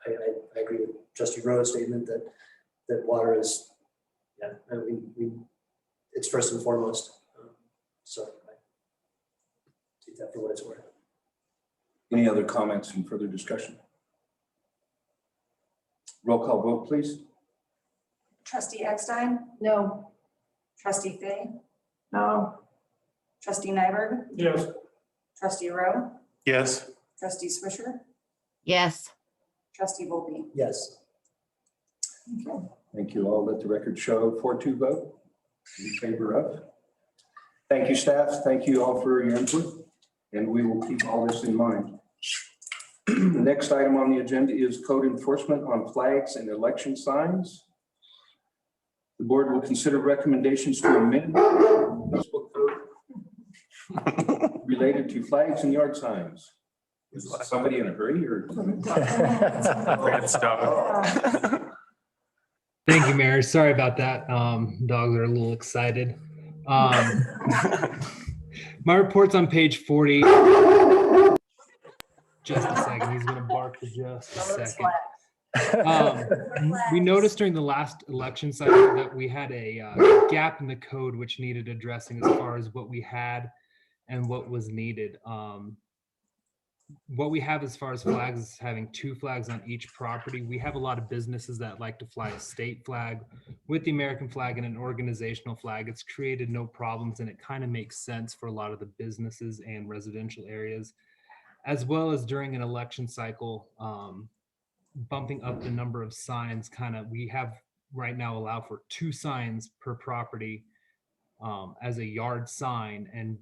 I agree with Trustee Rowe's statement that water is, it's first and foremost. So I take that for what it's worth. Any other comments and further discussion? Roll call vote, please. Trustee Eckstein? No. Trustee Fay? No. Trustee Nyberg? Yes. Trustee Rowe? Yes. Trustee Swisher? Yes. Trustee Volpe? Yes. Okay. Thank you all. Let the record show 4-2 vote in favor of. Thank you, staff. Thank you all for your input, and we will keep all this in mind. The next item on the agenda is code enforcement on flags and election signs. The board will consider recommendations to amend the municipal code related to flags and yard signs. Is somebody in a hurry or? Thank you, Mayor. Sorry about that. Dogs are a little excited. My report's on page 40. Just a second. He's going to bark for just a second. We noticed during the last election cycle that we had a gap in the code which needed addressing as far as what we had and what was needed. What we have as far as flags is having 2 flags on each property. We have a lot of businesses that like to fly a state flag with the American flag and an organizational flag. It's created no problems, and it kind of makes sense for a lot of the businesses and residential areas, as well as during an election cycle, bumping up the number of signs. We have right now allow for 2 signs per property as a yard sign, and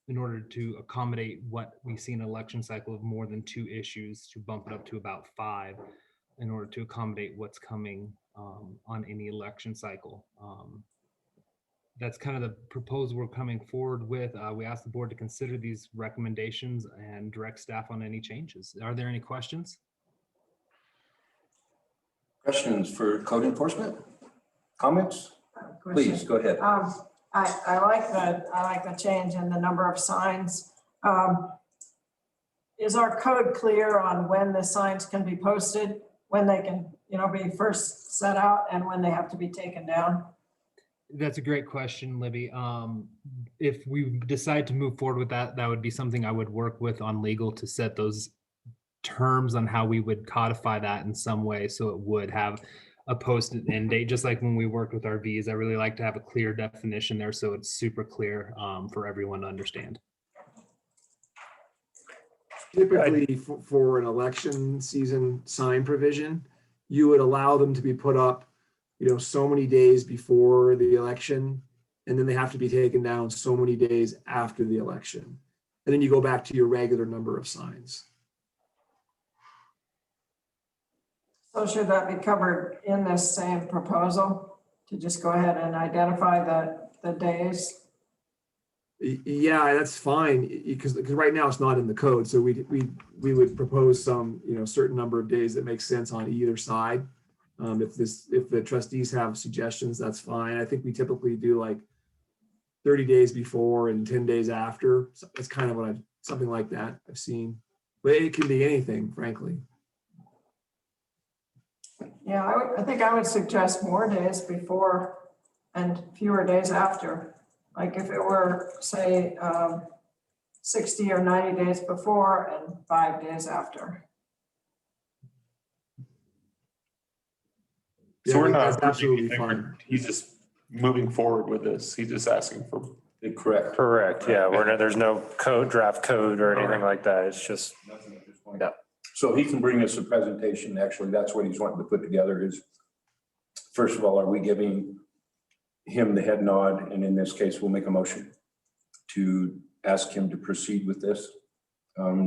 in order to accommodate what we see in an election cycle of more than 2 issues, to bump it up to about 5 in order to accommodate what's coming on any election cycle. That's kind of the proposal we're coming forward with. We asked the board to consider these recommendations and direct staff on any changes. Are there any questions? Questions for code enforcement? Comments? Please go ahead. I like the change in the number of signs. Is our code clear on when the signs can be posted, when they can, be first set out, and when they have to be taken down? That's a great question, Libby. If we decide to move forward with that, that would be something I would work with on legal to set those terms on how we would codify that in some way, so it would have a posted end date, just like when we worked with RVs. I really like to have a clear definition there, so it's super clear for everyone to understand. Typically, for an election season sign provision, you would allow them to be put up, so many days before the election, and then they have to be taken down so many days after the election. And then you go back to your regular number of signs. So should that be covered in this same proposal, to just go ahead and identify the days? Yeah, that's fine, because right now it's not in the code. So we would propose some, certain number of days that makes sense on either side. If the trustees have suggestions, that's fine. I think we typically do like 30 days before and 10 days after. So that's kind of something like that I've seen, but it can be anything, frankly. Yeah, I think I would suggest more days before and fewer days after. Like if it were, say, 60 or 90 days before and 5 days after. So we're not, that's absolutely fine. He's just moving forward with this. He's just asking for. Correct. Correct. Yeah, there's no draft code or anything like that. It's just. Nothing at this point. Yeah. So he can bring us a presentation. Actually, that's what he's wanting to put together is, first of all, are we giving him the head nod? And in this case, we'll make a motion to ask him to proceed with this.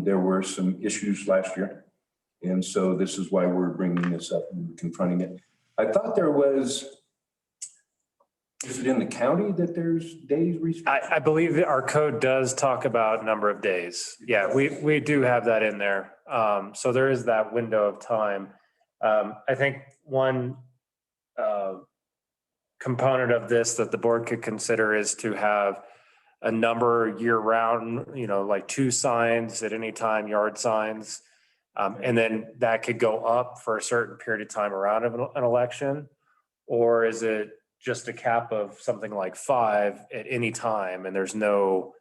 There were some issues last year. And so this is why we're bringing this up and confronting it. I thought there was, is it in the county that there's days restriction? I believe that our code does talk about number of days. Yeah, we do have that in there. So there is that window of time. I think one component of this that the board could consider is to have a number year round, like 2 signs at any time, yard signs. And then that could go up for a certain period of time around an election. Or is it just a cap of something like 5 at any time and there's no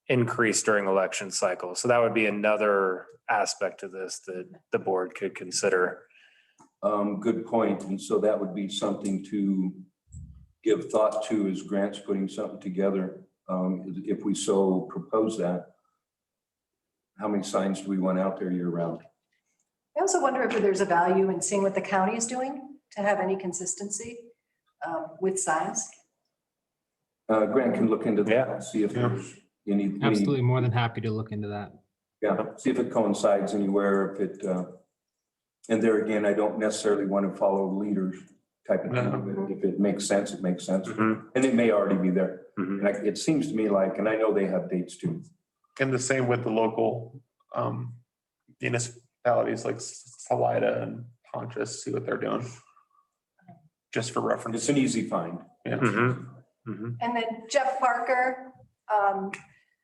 increase during election cycle? So that would be another aspect of this that the board could consider. Good point. And so that would be something to give thought to as Grant's putting something together. If we so propose that, how many signs do we want out there year round? I also wonder if there's a value in seeing what the county is doing to have any consistency with signs. Grant can look into that and see if there's any. Absolutely, more than happy to look into that. Yeah, see if it coincides anywhere, if it, and there again, I don't necessarily want to follow leaders type of thing, but if it makes sense, it makes sense. And it may already be there. And it seems to me like, and I know they have dates too. And the same with the local municipalities like Salida and Ponchas, see what they're doing. Just for reference. It's an easy find. Yeah. And then Jeff Parker,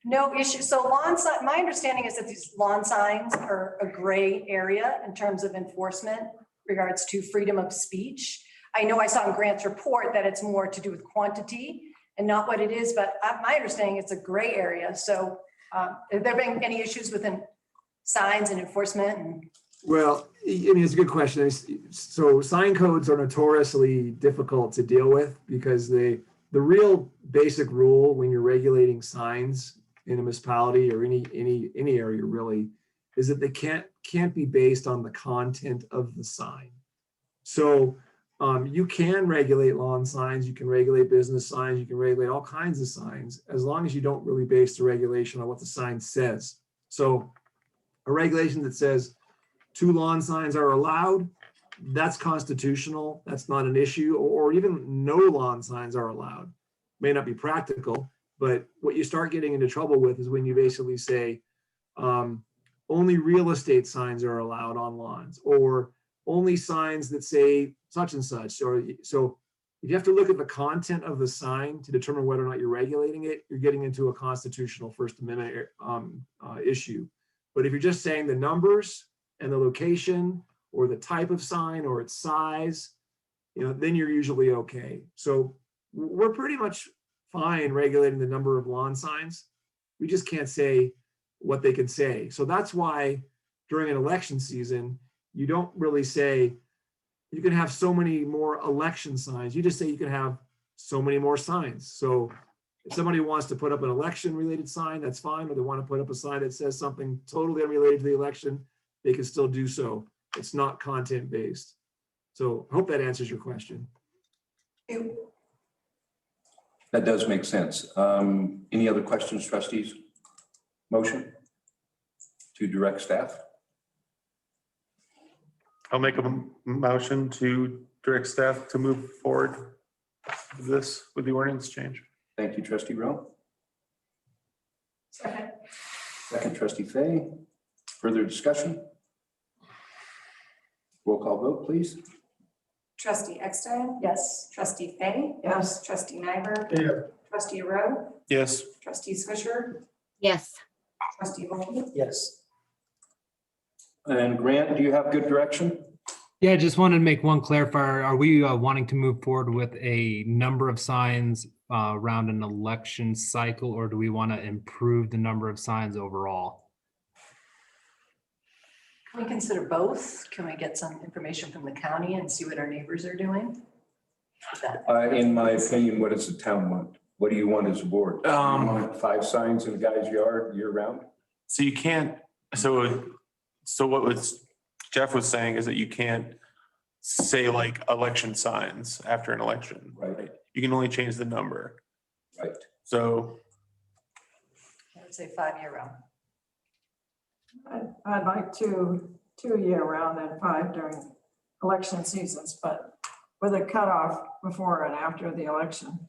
no issue. So lawn sign, my understanding is that these lawn signs are a gray area in terms of enforcement regards to freedom of speech. I know I saw in Grant's report that it's more to do with quantity and not what it is, but my understanding it's a gray area. So have there been any issues within signs and enforcement? Well, I mean, it's a good question. So sign codes are notoriously difficult to deal with because the real basic rule when you're regulating signs in a municipality or any area really is that they can't be based on the content of the sign. So you can regulate lawn signs, you can regulate business signs, you can regulate all kinds of signs as long as you don't really base the regulation on what the sign says. So a regulation that says 2 lawn signs are allowed, that's constitutional, that's not an issue, or even no lawn signs are allowed. May not be practical, but what you start getting into trouble with is when you basically say only real estate signs are allowed on lawns, or only signs that say such and such. Or so if you have to look at the content of the sign to determine whether or not you're regulating it, you're getting into a constitutional First Amendment issue. But if you're just saying the numbers and the location or the type of sign or its size, then you're usually okay. So we're pretty much fine regulating the number of lawn signs. We just can't say what they can say. So that's why during an election season, you don't really say you can have so many more election signs. You just say you can have so many more signs. So if somebody wants to put up an election related sign, that's fine. Or they want to put up a sign that says something totally unrelated to the election, they can still do so. It's not content based. So I hope that answers your question. That does make sense. Any other questions, trustees? Motion to direct staff? I'll make a motion to direct staff to move forward with this, with the ordinance change. Thank you, trustee Rowe. Second. Second, trustee Fay. Further discussion? Roll call vote, please. Trustee Eckstein? Yes. Trustee Fay? Yes. Trustee Nyberg? Yeah. Trustee Rowe? Yes. Trustee Swisher? Yes. Trustee Volkey? Yes. And Grant, do you have good direction? Yeah, just wanted to make one clarifier. Are we wanting to move forward with a number of signs around an election cycle, or do we want to improve the number of signs overall? Can we consider both? Can we get some information from the county and see what our neighbors are doing? In my opinion, what does the town want? What do you want as a board? You want 5 signs in a guy's yard year round? So you can't, so what Jeff was saying is that you can't say like election signs after an election. Right. You can only change the number. Right. So would say 5 year round. I'd like two year round and 5 during election seasons, but with a cutoff before and after the election,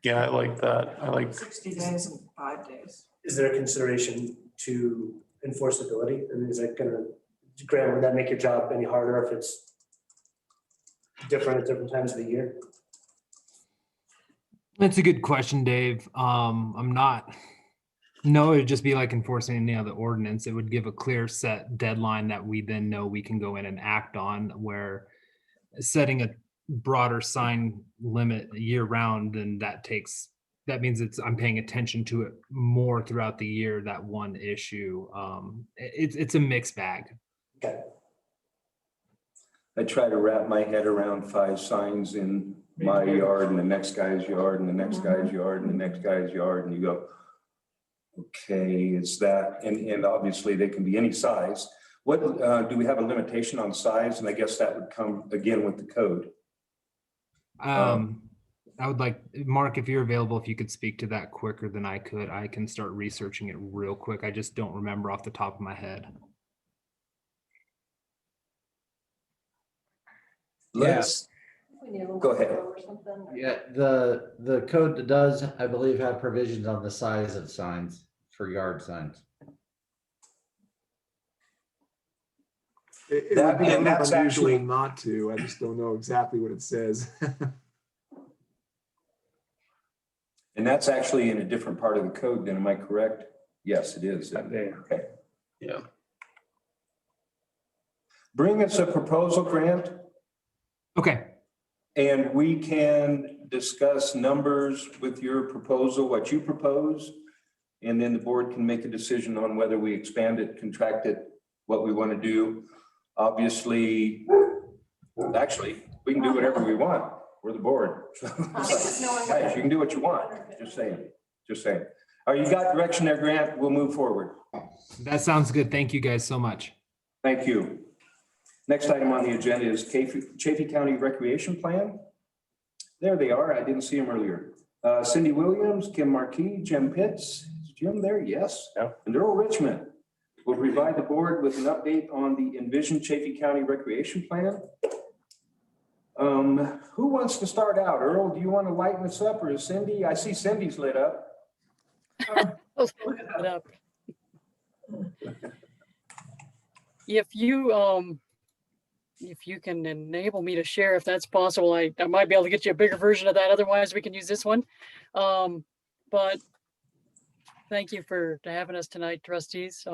Yeah, I like that. I like, 60 days and 5 days. Is there a consideration to enforceability? And is that gonna, Graham, would that make your job any harder if it's different at different times of the year? That's a good question, Dave. No, it'd just be like enforcing any other ordinance. It would give a clear set deadline that we then know we can go in and act on, where setting a broader sign limit year round, and that means I'm paying attention to it more throughout the year, that one issue. It's a mixed bag. Okay. I try to wrap my head around 5 signs in my yard and the next guy's yard and the next guy's yard and the next guy's yard, and you go, okay, is that, and obviously they can be any size. What, do we have a limitation on size? And I guess that would come again with the code. I would like, Mark, if you're available, if you could speak to that quicker than I could, I can start researching it real quick. I just don't remember off the top of my head. Let's, go ahead. Yeah, the code does, I believe, have provisions on the size of signs for yard signs. It would be a little unusual not to. I just don't know exactly what it says. And that's actually in a different part of the code then, am I correct? Yes, it is. Okay. yeah. Bring us a proposal, Grant, Okay. and we can discuss numbers with your proposal, what you propose, and then the board can make a decision on whether we expand it, contract it, what we want to do. Actually, we can do whatever we want. We're the board. Guys, you can do what you want. Just saying. All right, you got direction there, Grant. We'll move forward. That sounds good. Thank you guys so much. Thank you. Next item on the agenda is Chaffey County Recreation Plan. There they are. I didn't see them earlier. Cindy Williams, Kim Markey, Jim Pitts. Is Jim there? Yes. Yeah. And Earl Richmond will provide the board with an update on the envisioned Chaffey County Recreation Plan. Who wants to start out? Earl, do you want to lighten us up, or is Cindy? I see Cindy's lit up. Lit up. If you can enable me to share, if that's possible, I might be able to get you a bigger version of that. Otherwise, we can use this one. But thank you for having us tonight, trustees.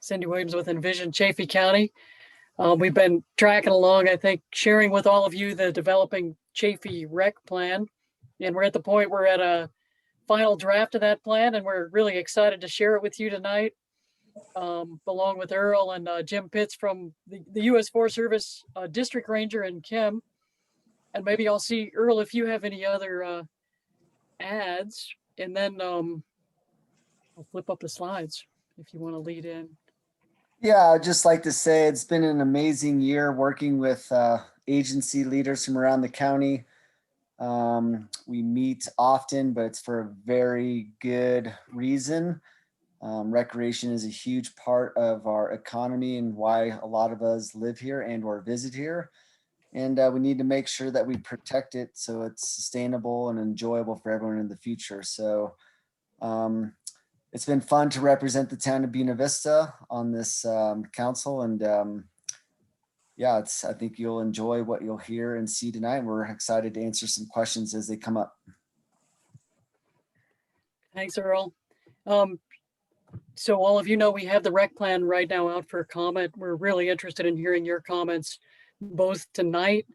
Cindy Williams with Envision Chaffey County. We've been tracking along, I think, sharing with all of you the developing Chaffey rec plan. And we're at the point, we're at a final draft of that plan, and we're really excited to share it with you tonight, along with Earl and Jim Pitts from the U.S. Forest Service District Ranger, and Kim. And maybe I'll see, Earl, if you have any other ads, and then I'll flip up the slides if you want to lead in. Yeah, I'd just like to say it's been an amazing year working with agency leaders from around the county. We meet often, but it's for a very good reason. Recreation is a huge part of our economy and why a lot of us live here and or visit here. And we need to make sure that we protect it so it's sustainable and enjoyable for everyone in the future. So it's been fun to represent the town of Buena Vista on this council. And yeah, I think you'll enjoy what you'll hear and see tonight. We're excited to answer some questions as they come up. Thanks, Earl. So all of you know, we have the rec plan right now out for comment. We're really interested in hearing your comments, both tonight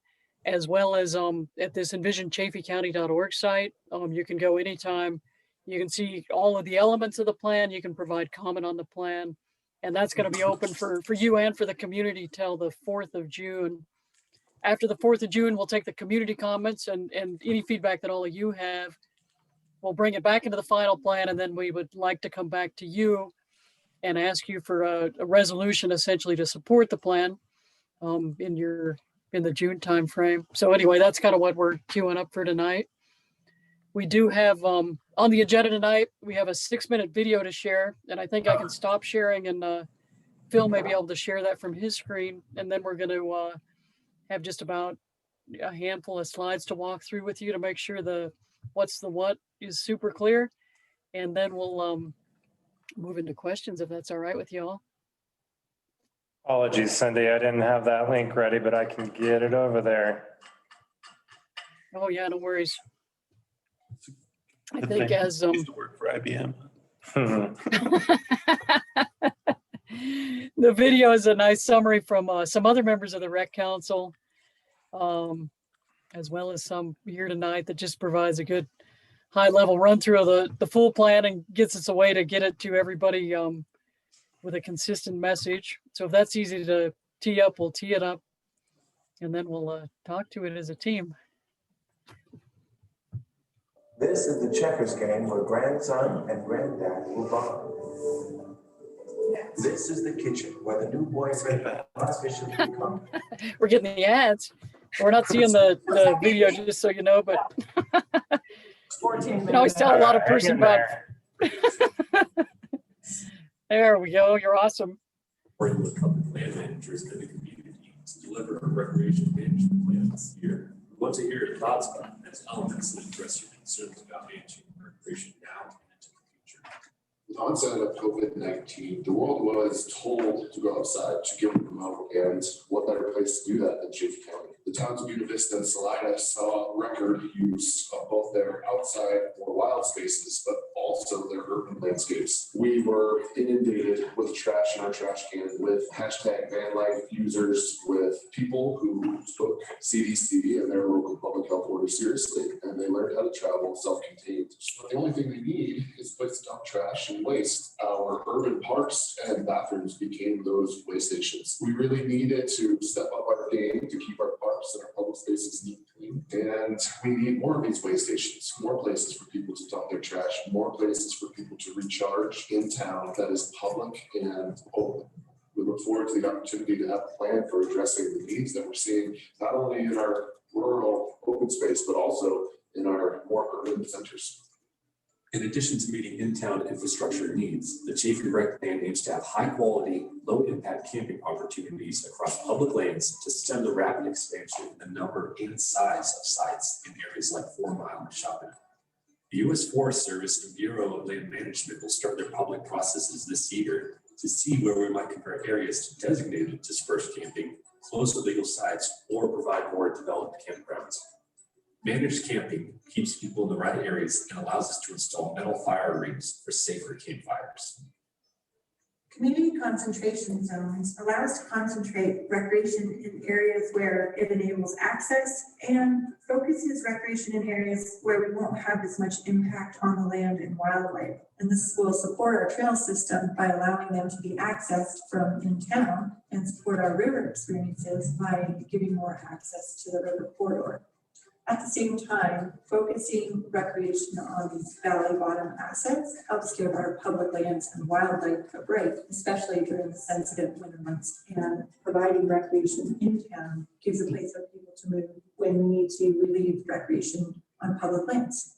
as well as at this envisionchaffeycounty.org site. You can go anytime. You can see all of the elements of the plan. You can provide comment on the plan. And that's going to be open for you and for the community till the 4th of June. After the 4th of June, we'll take the community comments and any feedback that all of you have. We'll bring it back into the final plan, and then we would like to come back to you and ask you for a resolution essentially to support the plan in the June timeframe. So anyway, that's kind of what we're queuing up for tonight. We do have, on the agenda tonight, we have a 6-minute video to share, and I think I can stop sharing and Phil may be able to share that from his screen. And then we're going to have just about a handful of slides to walk through with you to make sure the what's the what is super clear. And then we'll move into questions if that's all right with you all. Apologies, Cindy, I didn't have that link ready, but I can get it over there. Oh yeah, no worries. I think as Used to work for IBM. the video is a nice summary from some other members of the Rec Council, as well as some here tonight, that just provides a good high-level run-through of the full plan and gets us a way to get it to everybody with a consistent message. So if that's easy to tee up, we'll tee it up, and then we'll talk to it as a team. This is the checkers game where grandson and granddad will bond. This is the kitchen where the new boyfriend officially become. We're getting the ads. We're not seeing the video, just so you know, but 14 minutes. you can always tell a lot of person about. There we go. You're awesome. Working with public land managers in the community to deliver a recreation management plan this year. We want to hear your thoughts about these elements that address your concerns about managing recreation now and into the future. With the onset of COVID-19, the world was told to go outside to get remote, and what better place to do that than Chaffee County? The towns of Buena Vista and Salida saw record use of both their outside or wild spaces, but also their urban landscapes. We were inundated with trash in our trash can, with hashtag van life users, with people who took CDC and their local public health orders seriously, and they learned how to travel self-contained. So the only thing they need is a place to dump trash and waste. Our urban parks and bathrooms became those waste stations. We really needed to step up our game to keep our parks and our public spaces neat and clean. And we need more of these waste stations, more places for people to dump their trash, more places for people to recharge in town that is public and open. We look forward to the opportunity to have a plan for addressing the needs that we're seeing, not only in our rural open space, but also in our more urban centers. In addition to meeting in-town infrastructure needs, the Chaffee Rec Plan aims to have high-quality, low-impact camping opportunities across public lands to stem the rapid expansion in the number and size of sites in areas like 4 Mile and Shopping. The U.S. Forest Service and Bureau of Land Management will start their public processes this year to see where we might convert areas to designated dispersed camping, close illegal sites, or provide more developed campgrounds. Managed camping keeps people in the right areas and allows us to install metal fire rings for safer campfires. Community concentration zones allow us to concentrate recreation in areas where it enables access and focuses recreation in areas where we won't have as much impact on the land and wildlife. And this will support our trail system by allowing them to be accessed from in town and support our river experiences by giving more access to the river corridor. At the same time, focusing recreation on these valley bottom assets helps give our public lands and wildlife a break, especially during the sensitive winter months. And providing recreation in town gives a place for people to move when we need to relieve recreation on public lands.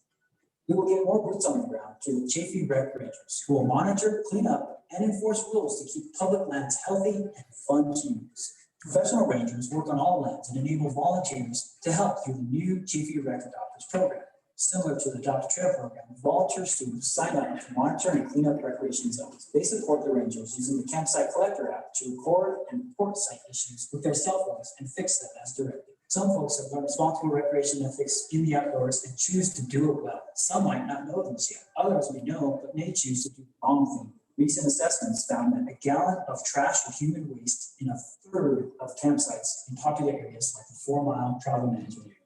We will get more boots on the ground through the Chaffee Rec Rangers, who will monitor, clean up, and enforce rules to keep public lands healthy and fun to use. Professional rangers work on all lands and enable volunteers to help through the new Chaffee Rec Adopters program. Similar to the Adopt a Trail program, volunteer students sign up to monitor and clean up recreation zones. They support the rangers using the Campsite Collector app to record and report site issues with their cell phones and fix them as directed. Some folks have learned responsible recreation ethics in the outdoors and choose to do it well. Some might not know this yet. Others may know, but may choose to do the wrong thing. Recent assessments found that a gallon of trash or human waste in a third of campsites in popular areas like the 4 Mile travel management area.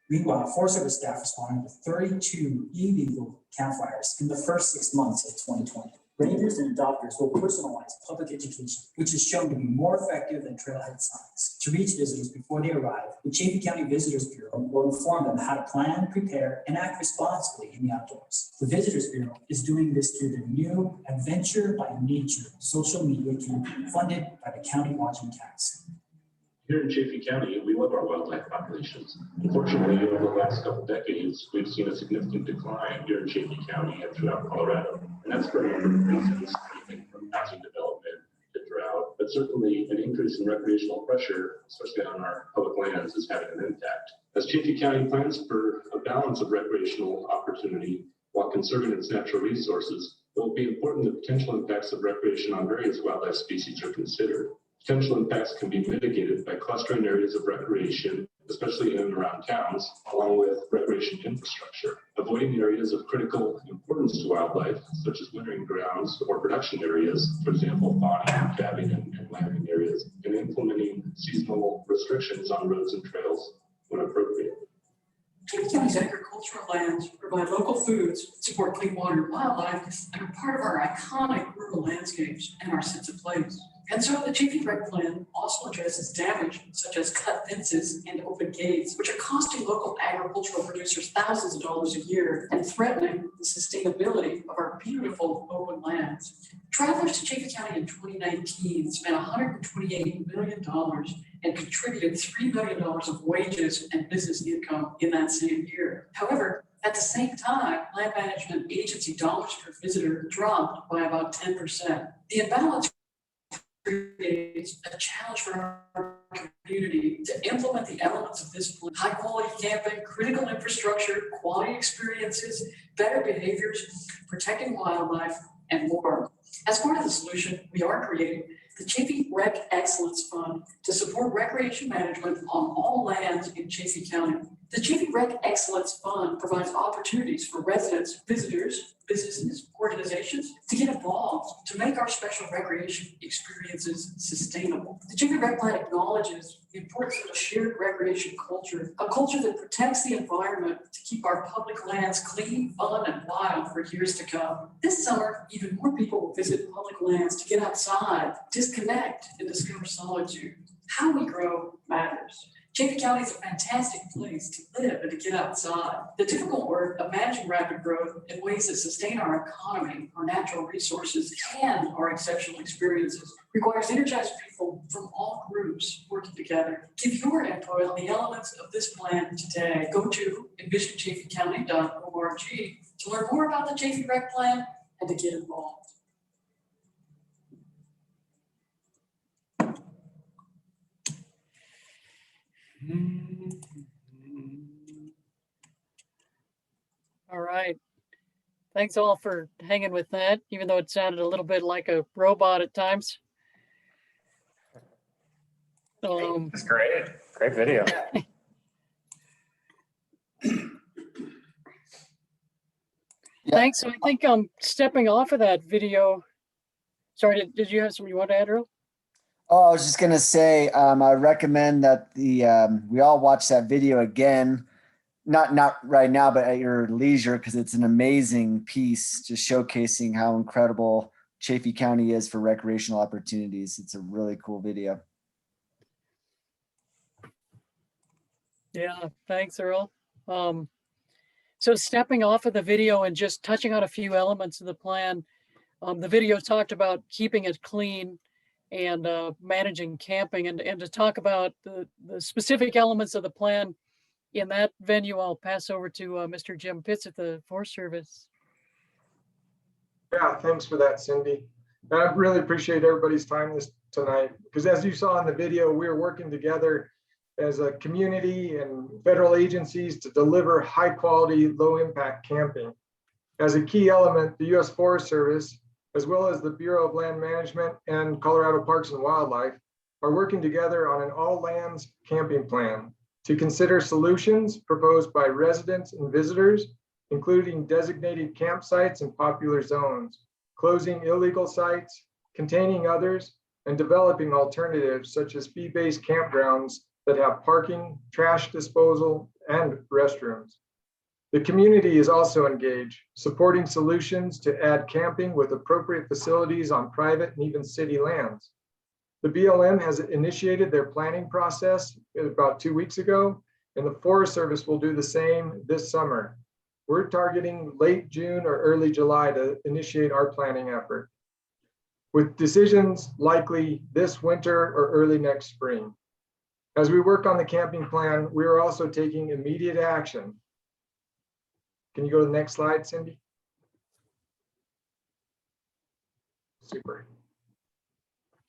Meanwhile, Forest Service staff responded to 32 illegal campfires in the first 6 months of 2020. Rangers and adopters will personalize public education, which is shown to be more effective than trailhead signs. To reach visitors before they arrive, the Chaffee County Visitors Bureau will inform them how to plan, prepare, and act responsibly in the outdoors. The Visitors Bureau is doing this through the new Adventure by Nature social media campaign funded by the County Lodging Tax. Here in Chaffey County, we love our wildlife populations. Unfortunately, over the last couple decades, we've seen a significant decline here in Chaffey County and throughout Colorado. And that's for a number of reasons, everything from housing development to drought, but certainly an increase in recreational pressure, especially on our public lands, is having an impact. As Chaffey County plans for a balance of recreational opportunity while conserving its natural resources, it will be important that potential impacts of recreation on various wildlife species are considered. Potential impacts can be mitigated by clustering areas of recreation, especially in and around towns, along with recreation infrastructure. Avoiding areas of critical importance to wildlife, such as wintering grounds or production areas, for example, fawning, calving, and lambing areas, and implementing seasonal restrictions on roads and trails when appropriate. Chaffey County's agricultural lands provide local foods, support clean water and wildlife, and are part of our iconic rural landscapes and our sense of place. And so the Chaffey Rec Plan also addresses damage such as cut fences and open gates, which are costing local agricultural producers thousands of dollars a year and threatening the sustainability of our beautiful open lands. Travelers to Chaffey County in 2019 spent $128 million and contributed $3 million of wages and business income in that same year. However, at the same time, land management agency dollars per visitor dropped by about 10%. The imbalance creates a challenge for our community to implement the elements of this plan: high quality camping, critical infrastructure, quality experiences, better behaviors, protecting wildlife, and more. As part of the solution, we are creating the Chaffey Rec Excellence Fund to support recreation management on all lands in Chaffey County. The Chaffey Rec Excellence Fund provides opportunities for residents, visitors, businesses, organizations to get involved to make our special recreation experiences sustainable. The Chaffey Rec Plan acknowledges the importance of a shared recreation culture, a culture that protects the environment to keep our public lands clean, fun, and wild for years to come. This summer, even more people will visit public lands to get outside, disconnect, and discover solitude. How we grow matters. Chaffey County is a fantastic place to live and to get outside. The difficult work of managing rapid growth in ways that sustain our economy, our natural resources, and our exceptional experiences requires energized people from all groups working together. Give your input on the elements of this plan today. Go to envisionchaffeycounty.org to learn more about the Chaffey Rec Plan and to get involved. All right. Thanks all for hanging with that, even though it sounded a little bit like a robot at times. It's great. Great video. Thanks. So I think I'm stepping off of that video. Sorry, did you have something you want to add, Earl? Oh, I was just gonna say, I recommend that we all watch that video again. Not right now, but at your leisure, because it's an amazing piece, just showcasing how incredible Chaffey County is for recreational opportunities. It's a really cool video. Yeah, thanks, Earl. So stepping off of the video and just touching on a few elements of the plan, the video talked about keeping it clean and managing camping, and to talk about the specific elements of the plan in that venue, I'll pass over to Mr. Jim Pitts at the Forest Service. Yeah, thanks for that, Cindy. I really appreciate everybody's time tonight, because as you saw in the video, we're working together as a community and federal agencies to deliver high quality, low impact camping. As a key element, the U.S. Forest Service, as well as the Bureau of Land Management and Colorado Parks and Wildlife, are working together on an all lands camping plan to consider solutions proposed by residents and visitors, including designated campsites in popular zones, closing illegal sites, containing others, and developing alternatives such as fee-based campgrounds that have parking, trash disposal, and restrooms. The community is also engaged, supporting solutions to add camping with appropriate facilities on private and even city lands. The BLM has initiated their planning process about 2 weeks ago, and the Forest Service will do the same this summer. We're targeting late June or early July to initiate our planning effort, with decisions likely this winter or early next spring. As we work on the camping plan, we are also taking immediate action. Can you go to the next slide, Cindy? Super.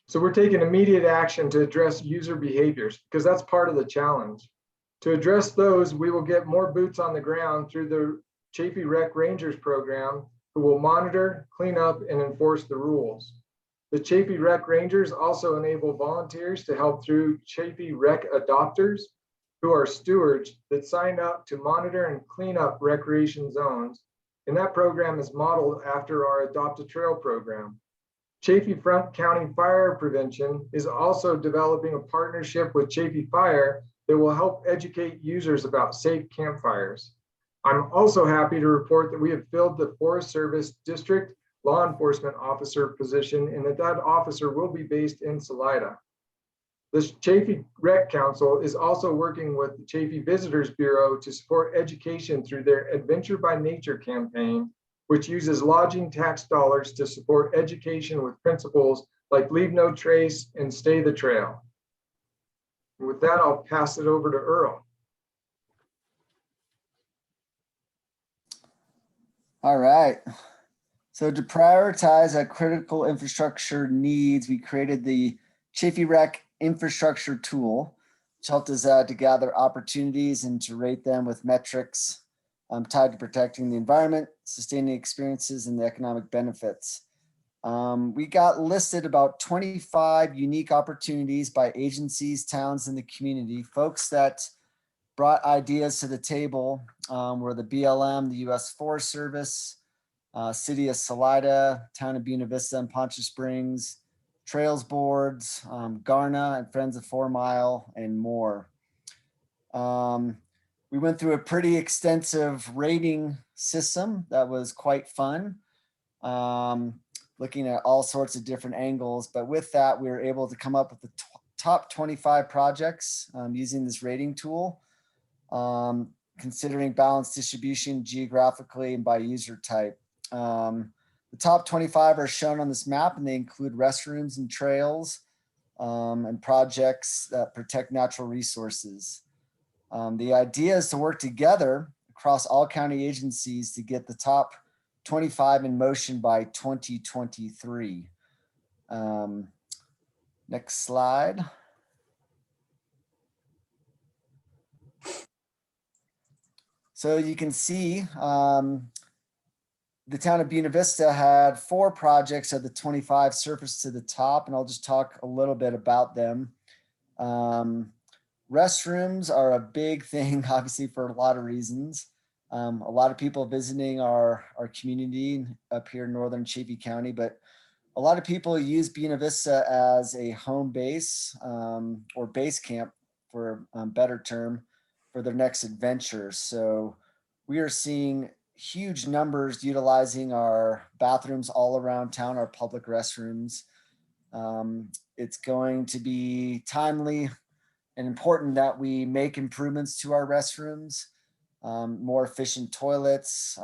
So we're taking immediate action to address user behaviors because that's part of the challenge. To address those, we will get more boots on the ground through the Chafee Rec Rangers program, who will monitor, clean up, and enforce the rules. The Chafee Rec Rangers also enable volunteers to help through Chafee Rec Adopters, who are stewards that sign up to monitor and clean up recreation zones. And that program is modeled after our Adopt a Trail program. Chafee Front County Fire Prevention is also developing a partnership with Chafee Fire that will help educate users about safe campfires. I'm also happy to report that we have filled the Forest Service District Law Enforcement Officer position and that officer will be based in Salida. The Chafee Rec Council is also working with the Chafee Visitors Bureau to support education through their Adventure by Nature campaign, which uses lodging tax dollars to support education with principles like leave no trace and stay the trail. And with that, I'll pass it over to Earl. All right. So to prioritize our critical infrastructure needs, we created the Chafee Rec infrastructure tool, which helped us to gather opportunities and to rate them with metrics tied to protecting the environment, sustaining experiences, and the economic benefits. We got listed about 25 unique opportunities by agencies, towns, and the community. Folks that brought ideas to the table were the BLM, the U.S. Forest Service, City of Salida, Town of Buena Vista and Poncha Springs, Trails Boards, Garna and Friends of 4 Mile, and more. We went through a pretty extensive rating system that was quite fun, looking at all sorts of different angles. But with that, we were able to come up with the top 25 projects using this rating tool, considering balanced distribution geographically and by user type. The top 25 are shown on this map, and they include restrooms and trails and projects that protect natural resources. The idea is to work together across all county agencies to get the top 25 in motion by 2023. Next slide. So you can see the town of Buena Vista had 4 projects of the 25 surfaced to the top, and I'll just talk a little bit about them. Restrooms are a big thing, obviously, for a lot of reasons. A lot of people visiting our community up here in northern Chafee County, but a lot of people use Buena Vista as a home base or base camp, for a better term, for their next adventure. So we are seeing huge numbers utilizing our bathrooms all around town, our public restrooms. It's going to be timely and important that we make improvements to our restrooms, more efficient toilets,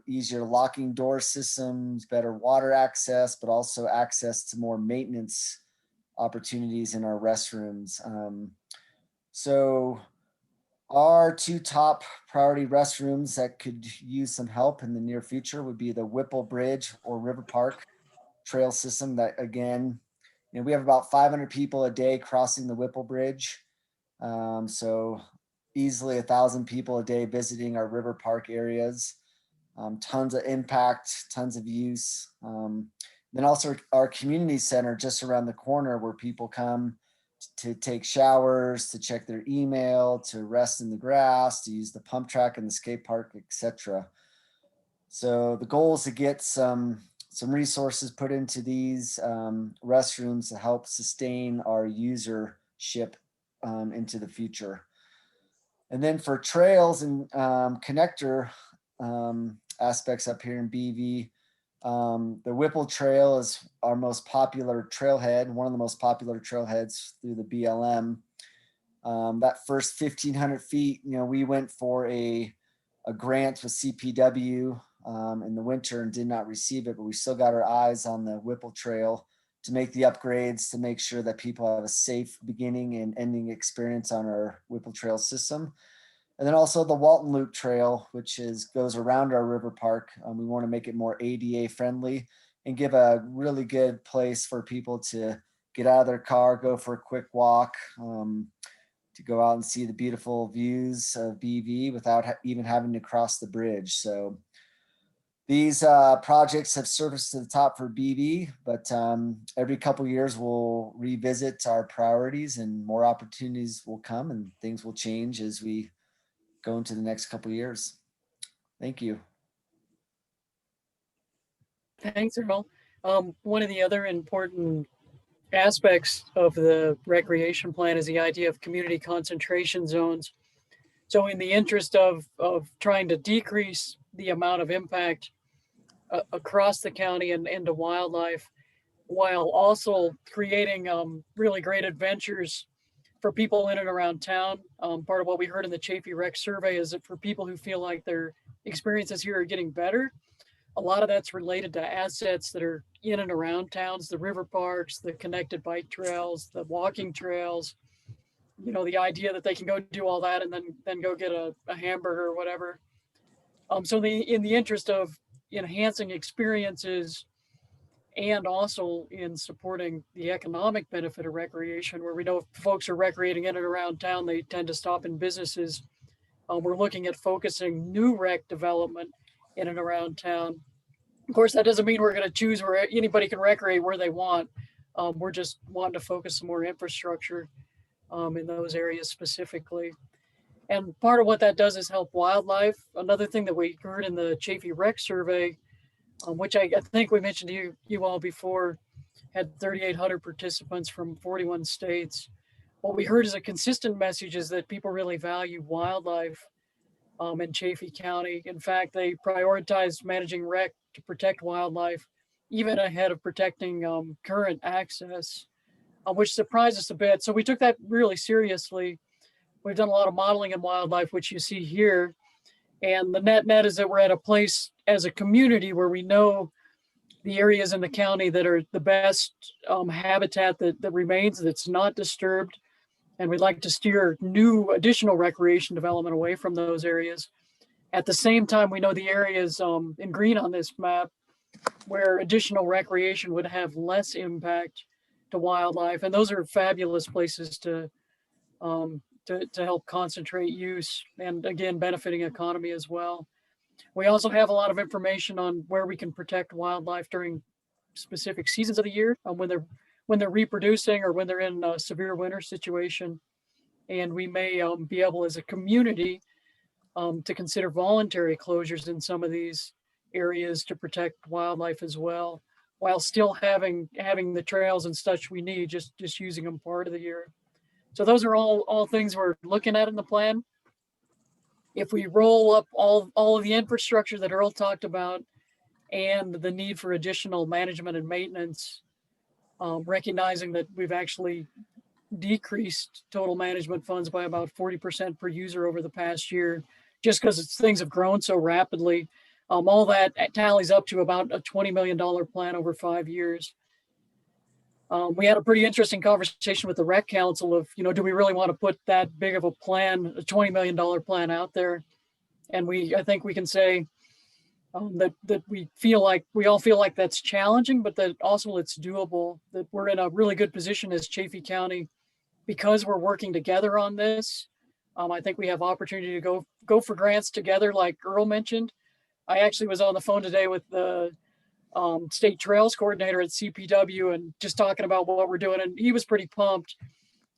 easier locking door systems, better water access, but also access to more maintenance opportunities in our restrooms. So our 2 top priority restrooms that could use some help in the near future would be the Whipple Bridge or River Park trail system that, again, we have about 500 people a day crossing the Whipple Bridge. So easily 1,000 people a day visiting our river park areas. Tons of impact, tons of use. Then also our community center just around the corner where people come to take showers, to check their email, to rest in the grass, to use the pump track in the skate park, etc. So the goal is to get some resources put into these restrooms to help sustain our usership into the future. And then for trails and connector aspects up here in BV, the Whipple Trail is our most popular trailhead, one of the most popular trailheads through the BLM. That first 1,500 feet, we went for a grant with CPW in the winter and did not receive it, but we still got our eyes on the Whipple Trail to make the upgrades to make sure that people have a safe beginning and ending experience on our Whipple Trail system. And then also the Walton Loop Trail, which goes around our river park. We want to make it more ADA friendly and give a really good place for people to get out of their car, go for a quick walk, to go out and see the beautiful views of BV without even having to cross the bridge. So these projects have surfaced to the top for BV, but every couple years we'll revisit our priorities and more opportunities will come and things will change as we go into the next couple years. Thank you. Thanks, Earl. One of the other important aspects of the recreation plan is the idea of community concentration zones. So in the interest of trying to decrease the amount of impact across the county and into wildlife, while also creating really great adventures for people in and around town. Part of what we heard in the Chafee Rec survey is that for people who feel like their experiences here are getting better, a lot of that's related to assets that are in and around towns, the river parks, the connected bike trails, the walking trails, you know, the idea that they can go do all that and then go get a hamburger or whatever. So in the interest of enhancing experiences and also in supporting the economic benefit of recreation, where we know if folks are recreating in and around town, they tend to stop in businesses. We're looking at focusing new rec development in and around town. Of course, that doesn't mean we're going to choose where anybody can recreate where they want. We're just wanting to focus some more infrastructure in those areas specifically. And part of what that does is help wildlife. Another thing that we heard in the Chafee Rec survey, which I think we mentioned to you all before, had 3,800 participants from 41 states. What we heard is a consistent message is that people really value wildlife in Chafee County. In fact, they prioritized managing rec to protect wildlife, even ahead of protecting current access, which surprised us a bit. So we took that really seriously. We've done a lot of modeling in wildlife, which you see here. And the net is that we're at a place as a community where we know the areas in the county that are the best habitat that remains, that's not disturbed. And we'd like to steer new additional recreation development away from those areas. At the same time, we know the areas in green on this map where additional recreation would have less impact to wildlife. And those are fabulous places to help concentrate use and again, benefiting economy as well. We also have a lot of information on where we can protect wildlife during specific seasons of the year, when they're reproducing or when they're in a severe winter situation. And we may be able as a community to consider voluntary closures in some of these areas to protect wildlife as well, while still having the trails and such we need, just using them part of the year. So those are all things we're looking at in the plan. If we roll up all of the infrastructure that Earl talked about and the need for additional management and maintenance, recognizing that we've actually decreased total management funds by about 40% per user over the past year, just because things have grown so rapidly. All that tallies up to about a $20 million plan over 5 years. We had a pretty interesting conversation with the Rec Council of, do we really want to put that big of a plan, a $20 million plan out there? And I think we can say that we all feel like that's challenging, but that also it's doable, that we're in a really good position as Chafee County because we're working together on this. I think we have opportunity to go for grants together, like Earl mentioned. I actually was on the phone today with the state trails coordinator at CPW and just talking about what we're doing. And he was pretty pumped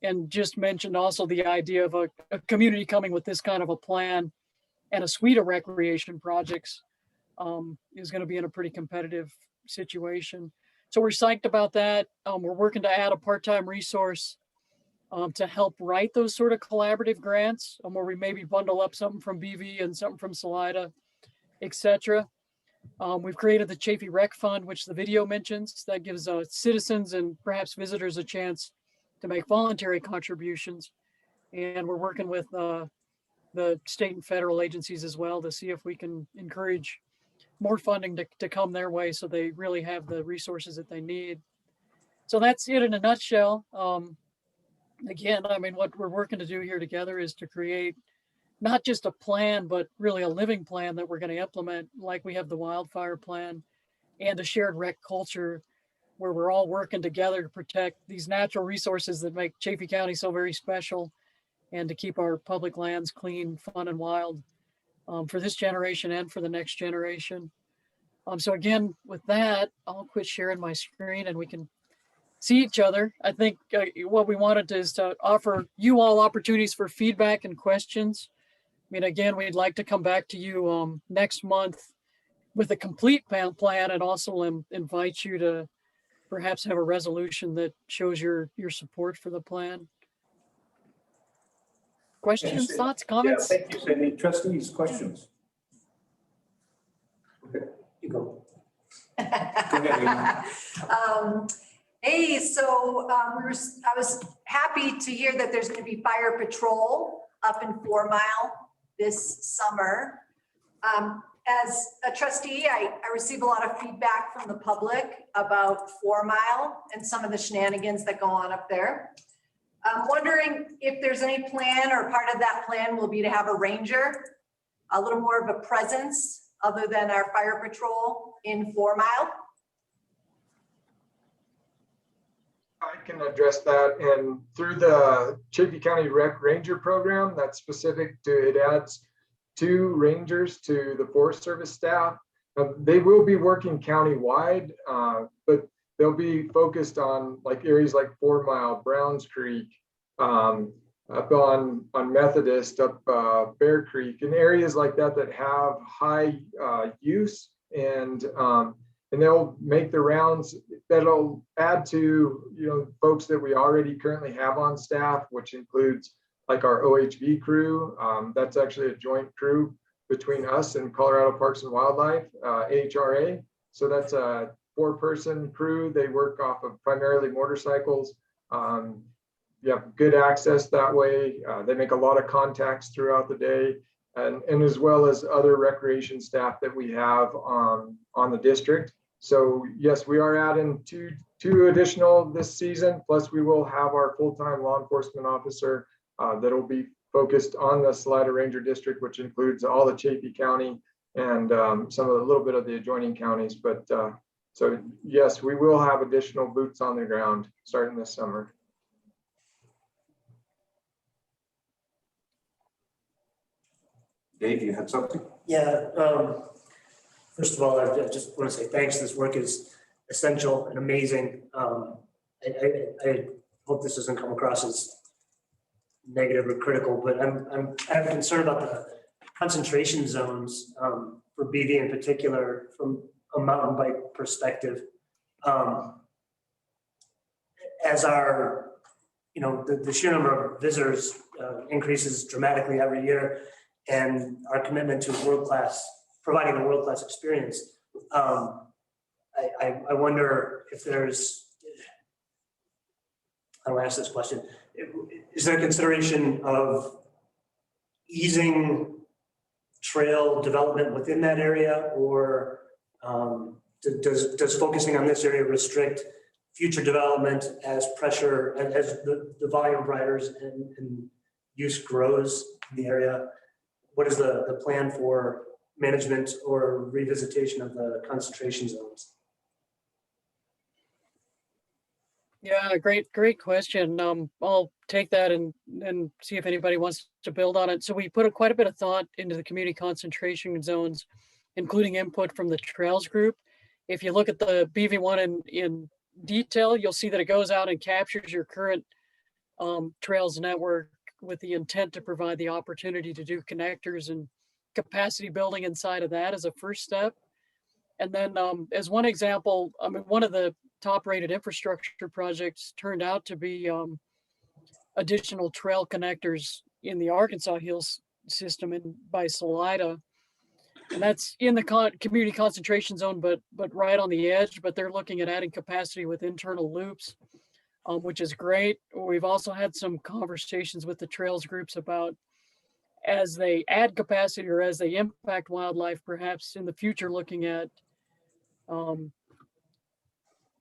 and just mentioned also the idea of a community coming with this kind of a plan and a suite of recreation projects is going to be in a pretty competitive situation. So we're psyched about that. We're working to add a part-time resource to help write those sort of collaborative grants where we maybe bundle up something from BV and something from Salida, etc. We've created the Chafee Rec Fund, which the video mentions, that gives citizens and perhaps visitors a chance to make voluntary contributions. And we're working with the state and federal agencies as well to see if we can encourage more funding to come their way so they really have the resources that they need. So that's it in a nutshell. Again, I mean, what we're working to do here together is to create not just a plan, but really a living plan that we're going to implement, like we have the wildfire plan, and a shared rec culture where we're all working together to protect these natural resources that make Chaffey County so very special, and to keep our public lands clean, fun, and wild for this generation and for the next generation. So again, with that, I'll quit sharing my screen and we can see each other. I think what we wanted is to offer you all opportunities for feedback and questions. I mean, again, we'd like to come back to you next month with a complete plan, and also invite you to perhaps have a resolution that shows your support for the plan. Questions, thoughts, comments? Yeah, thank you, Cindy. Trustees, questions? Okay, you go. Go ahead, Amy. Hey, so I was happy to hear that there's going to be fire patrol up in 4 Mile this summer. As a trustee, I receive a lot of feedback from the public about 4 Mile and some of the shenanigans that go on up there. I'm wondering if there's any plan, or part of that plan will be to have a ranger, a little more of a presence other than our fire patrol in 4 Mile. I can address that, and through the Chaffey County Rec Ranger program, that's specific to, it adds 2 rangers to the Forest Service staff. They will be working countywide, but they'll be focused on like areas like 4 Mile, Browns Creek, up on Methodist, up Bear Creek, and areas like that that have high use, and they'll make the rounds. That'll add to, you know, folks that we already currently have on staff, which includes like our OHV crew. That's actually a joint crew between us and Colorado Parks and Wildlife, AHRA. So that's a 4-person crew. They work off of primarily motorcycles. You have good access that way. They make a lot of contacts throughout the day, and as well as other recreation staff that we have on the district. So yes, we are adding two additional this season, plus we will have our full-time law enforcement officer that'll be focused on the Salida Ranger District, which includes all the Chaffey County and some of a little bit of the adjoining counties. But so yes, we will have additional boots on the ground starting this summer. Dave, you had something? Yeah. First of all, I just want to say thanks. This work is essential and amazing. I hope this doesn't come across as negative or critical, but I'm concerned about the concentration zones for BV in particular from a mountain bike perspective. As our, you know, the sheer number of visitors increases dramatically every year, and our commitment to providing a world-class experience. I wonder if there's, how do I ask this question? Is there a consideration of easing trail development within that area, or does focusing on this area restrict future development as pressure and as the volume of riders and use grows in the area? What is the plan for management or revisitation of the concentration zones? Yeah, great question. I'll take that and see if anybody wants to build on it. So we put quite a bit of thought into the community concentration zones, including input from the trails group. If you look at the BV1 in detail, you'll see that it goes out and captures your current trails network with the intent to provide the opportunity to do connectors and capacity building inside of that as a first step. And then as one example, I mean, one of the top rated infrastructure projects turned out to be additional trail connectors in the Arkansas Hills system by Salida. And that's in the community concentration zone, but right on the edge, but they're looking at adding capacity with internal loops, which is great. We've also had some conversations with the trails groups about, as they add capacity or as they impact wildlife, perhaps in the future, looking at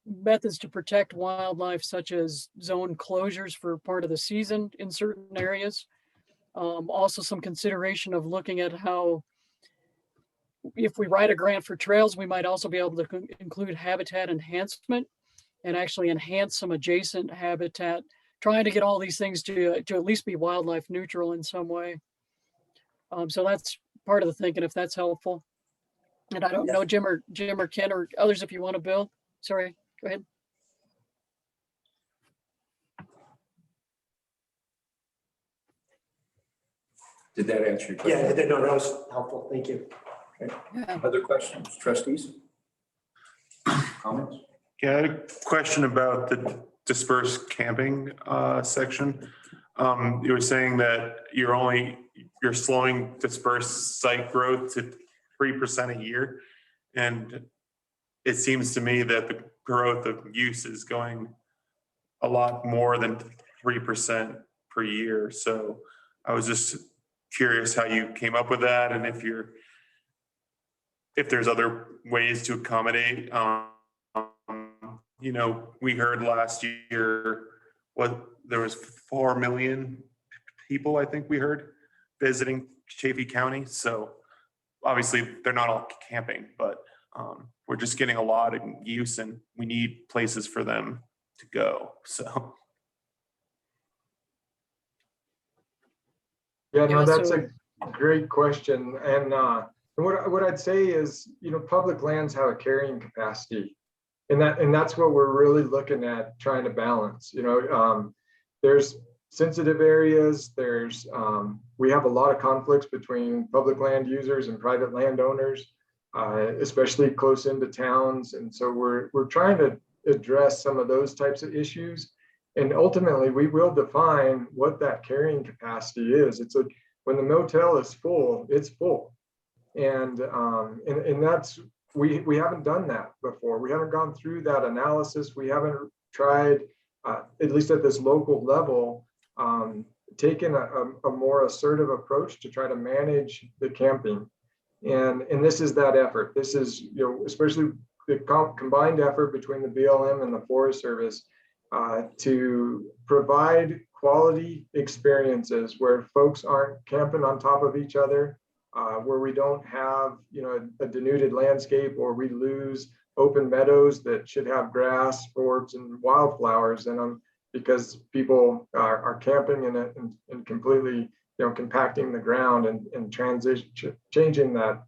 methods to protect wildlife, such as zone closures for part of the season in certain areas. Also some consideration of looking at how, if we write a grant for trails, we might also be able to include habitat enhancement and actually enhance some adjacent habitat, trying to get all these things to at least be wildlife neutral in some way. So that's part of the thinking, if that's helpful. And I don't know, Jim or Ken or others, if you want to, Bill. Sorry, go ahead. Did that answer your question? Yeah, no, that was helpful. Thank you. Okay. Other questions, trustees? Comments? Yeah, I had a question about the dispersed camping section. You were saying that you're slowing dispersed site growth to 3% a year. And it seems to me that the growth of use is going a lot more than 3% per year. So I was just curious how you came up with that, and if there's other ways to accommodate. You know, we heard last year there was 4 million people, I think we heard, visiting Chaffee County. So obviously they're not all camping, but we're just getting a lot of use, and we need places for them to go. So. Yeah, no, that's a great question. And what I'd say is, you know, public lands have a carrying capacity. And that's what we're really looking at trying to balance. You know, there's sensitive areas. We have a lot of conflicts between public land users and private landowners, especially close into towns. And so we're trying to address some of those types of issues. And ultimately, we will define what that carrying capacity is. When the motel is full, it's full, and that's. We haven't done that before. We haven't gone through that analysis. We haven't tried, at least at this local level, taken a more assertive approach to try to manage the camping. And this is that effort. This is, you know, especially the combined effort between the BLM and the Forest Service to provide quality experiences where folks aren't camping on top of each other, where we don't have, you know, a denuded landscape, or we lose open meadows that should have grass, forbs, and wildflowers in them because people are camping in it and completely, you know, compacting the ground and changing that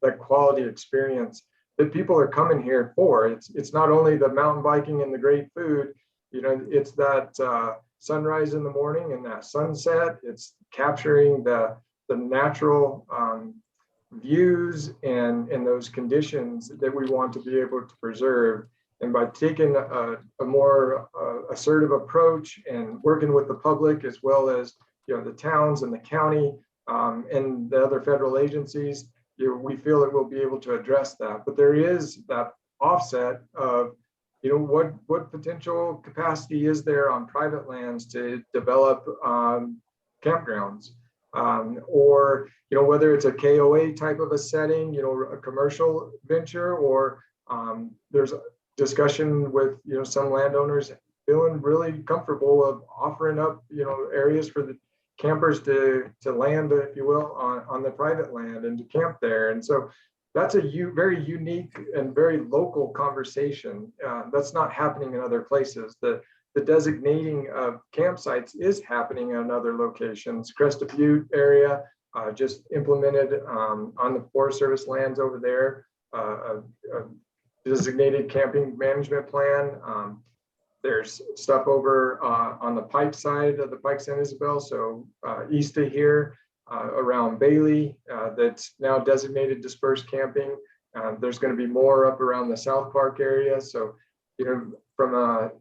that quality experience that people are coming here for. It's not only the mountain biking and the great food, you know, it's that sunrise in the morning and that sunset. It's capturing the natural views and those conditions that we want to be able to preserve. And by taking a more assertive approach and working with the public, as well as, you know, the towns and the county and the other federal agencies, you know, we feel that we'll be able to address that. But there is that offset of, you know, what potential capacity is there on private lands to develop campgrounds. Or, you know, whether it's a KOA type of a setting, you know, a commercial venture, or there's a discussion with, you know, some landowners feeling really comfortable of offering up, you know, areas for the campers to land, if you will, on the private land and to camp there. And so that's a very unique and very local conversation. That's not happening in other places. The designating of campsites is happening in other locations. Crested Butte area just implemented on the Forest Service lands over there a designated camping management plan. There's stuff over on the Pike side of the Pike San Isabel, so east of here around Bailey, that's now designated dispersed camping. There's going to be more up around the South Park area. So, you know, from a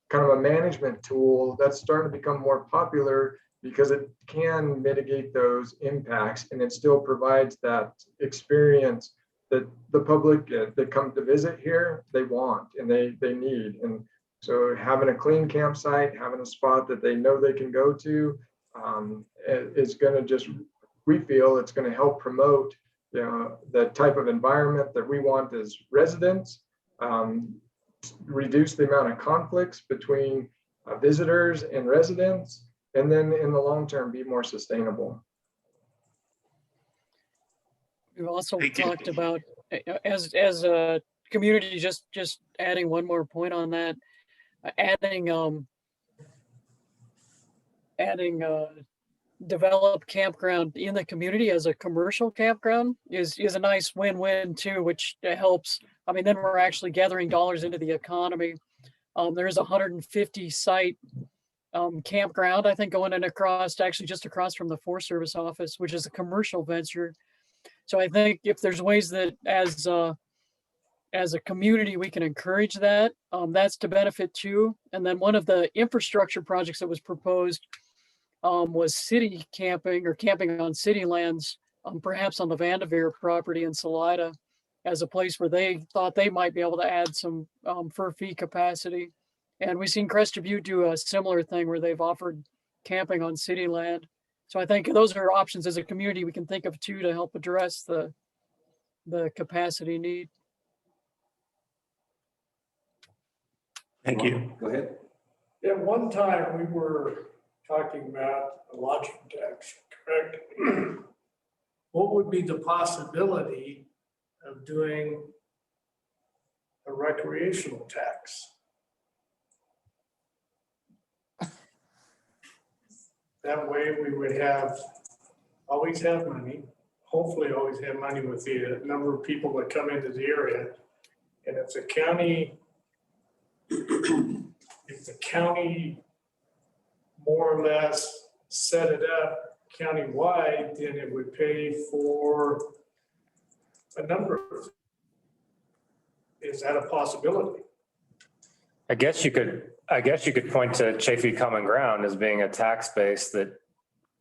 kind of a management tool that's starting to become more popular because it can mitigate those impacts, and it still provides that experience that the public that come to visit here, they want and they need. And so having a clean campsite, having a spot that they know they can go to is going to just, we feel it's going to help promote, you know, the type of environment that we want as residents, reduce the amount of conflicts between visitors and residents, and then in the long term, be more sustainable. We've also talked about, as a community, just adding one more point on that, adding developed campground in the community as a commercial campground is a nice win-win too, which helps. I mean, then we're actually gathering dollars into the economy. There's a 150 site campground, I think, going in across, actually just across from the Forest Service office, which is a commercial venture. So I think if there's ways that as a community, we can encourage that, that's to benefit too. And then one of the infrastructure projects that was proposed was city camping or camping on city lands, perhaps on the Vanderveer property in Salida, as a place where they thought they might be able to add some for fee capacity. And we've seen Crested Butte do a similar thing where they've offered camping on city land. So I think those are options as a community we can think of too to help address the capacity need. Thank you. Go ahead. At one time, we were talking about a lodging tax, correct? What would be the possibility of doing a recreational tax? That way we would always have money, hopefully always have money with the number of people that come into the area. And if the county more or less set it up countywide, then it would pay for a number of. Is that a possibility? I guess you could point to Chafee Common Ground as being a tax base that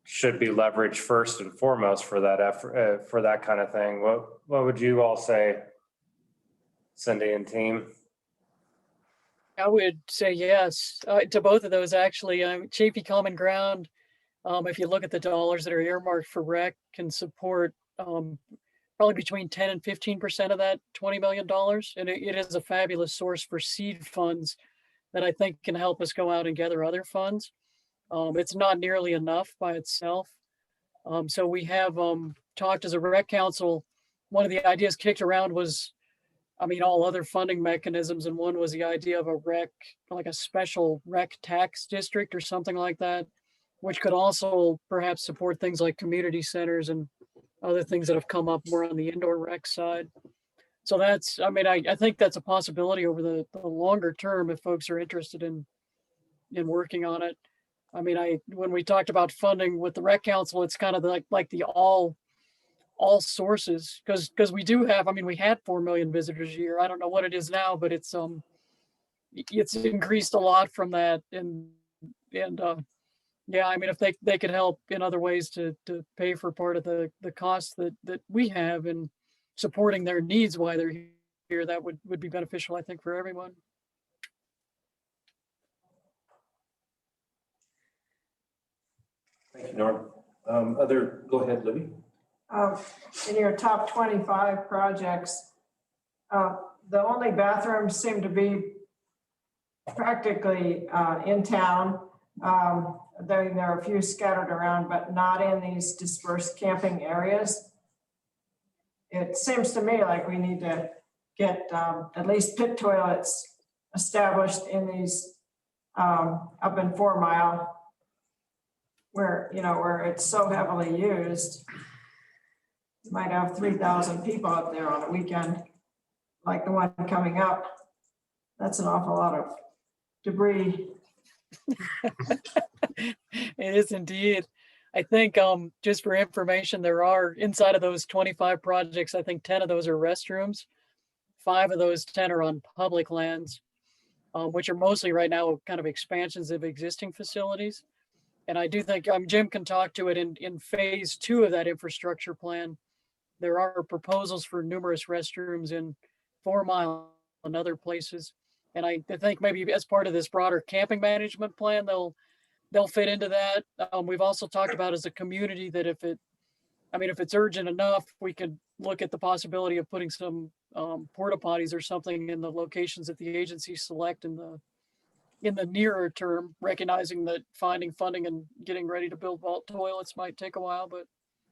should be leveraged first and foremost for that effort, for that kind of thing. What would you all say, Cindy and team? I would say yes to both of those, actually. Chafee Common Ground, if you look at the dollars that are earmarked for rec, can support probably between 10 and 15% of that $20 million. And it is a fabulous source for seed funds that I think can help us go out and gather other funds. It's not nearly enough by itself. So we have talked as a rec council. One of the ideas kicked around was, all other funding mechanisms. And one was the idea of a rec, like a special rec tax district or something like that, which could also perhaps support things like community centers and other things that have come up more on the indoor rec side. So that's, I think that's a possibility over the longer term if folks are interested in working on it. When we talked about funding with the rec council, it's kind of like the all sources, because we do have, we had 4 million visitors a year. I don't know what it is now, but it's increased a lot from that. And if they could help in other ways to pay for part of the costs that we have in supporting their needs while they're here, that would be beneficial, I think, for everyone. Thank you, Norm. Go ahead, Libby. In your top 25 projects, the only bathrooms seem to be practically in town. There are a few scattered around, but not in these dispersed camping areas. It seems to me like we need to get at least pit toilets established in these up in 4 Mile, where it's so heavily used. You might have 3,000 people up there on a weekend, like the one coming up. That's an awful lot of debris. It is indeed. I think just for information, there are inside of those 25 projects, I think 10 of those are restrooms. 5 of those 10 are on public lands, which are mostly right now kind of expansions of existing facilities. And I do think Jim can talk to it in phase 2 of that infrastructure plan. There are proposals for numerous restrooms in 4 Mile and other places. And I think maybe as part of this broader camping management plan, they'll fit into that. We've also talked about as a community that if it, I mean, if it's urgent enough, we could look at the possibility of putting some porta potties or something in the locations that the agencies select in the nearer term, recognizing that finding funding and getting ready to build vault toilets might take a while, but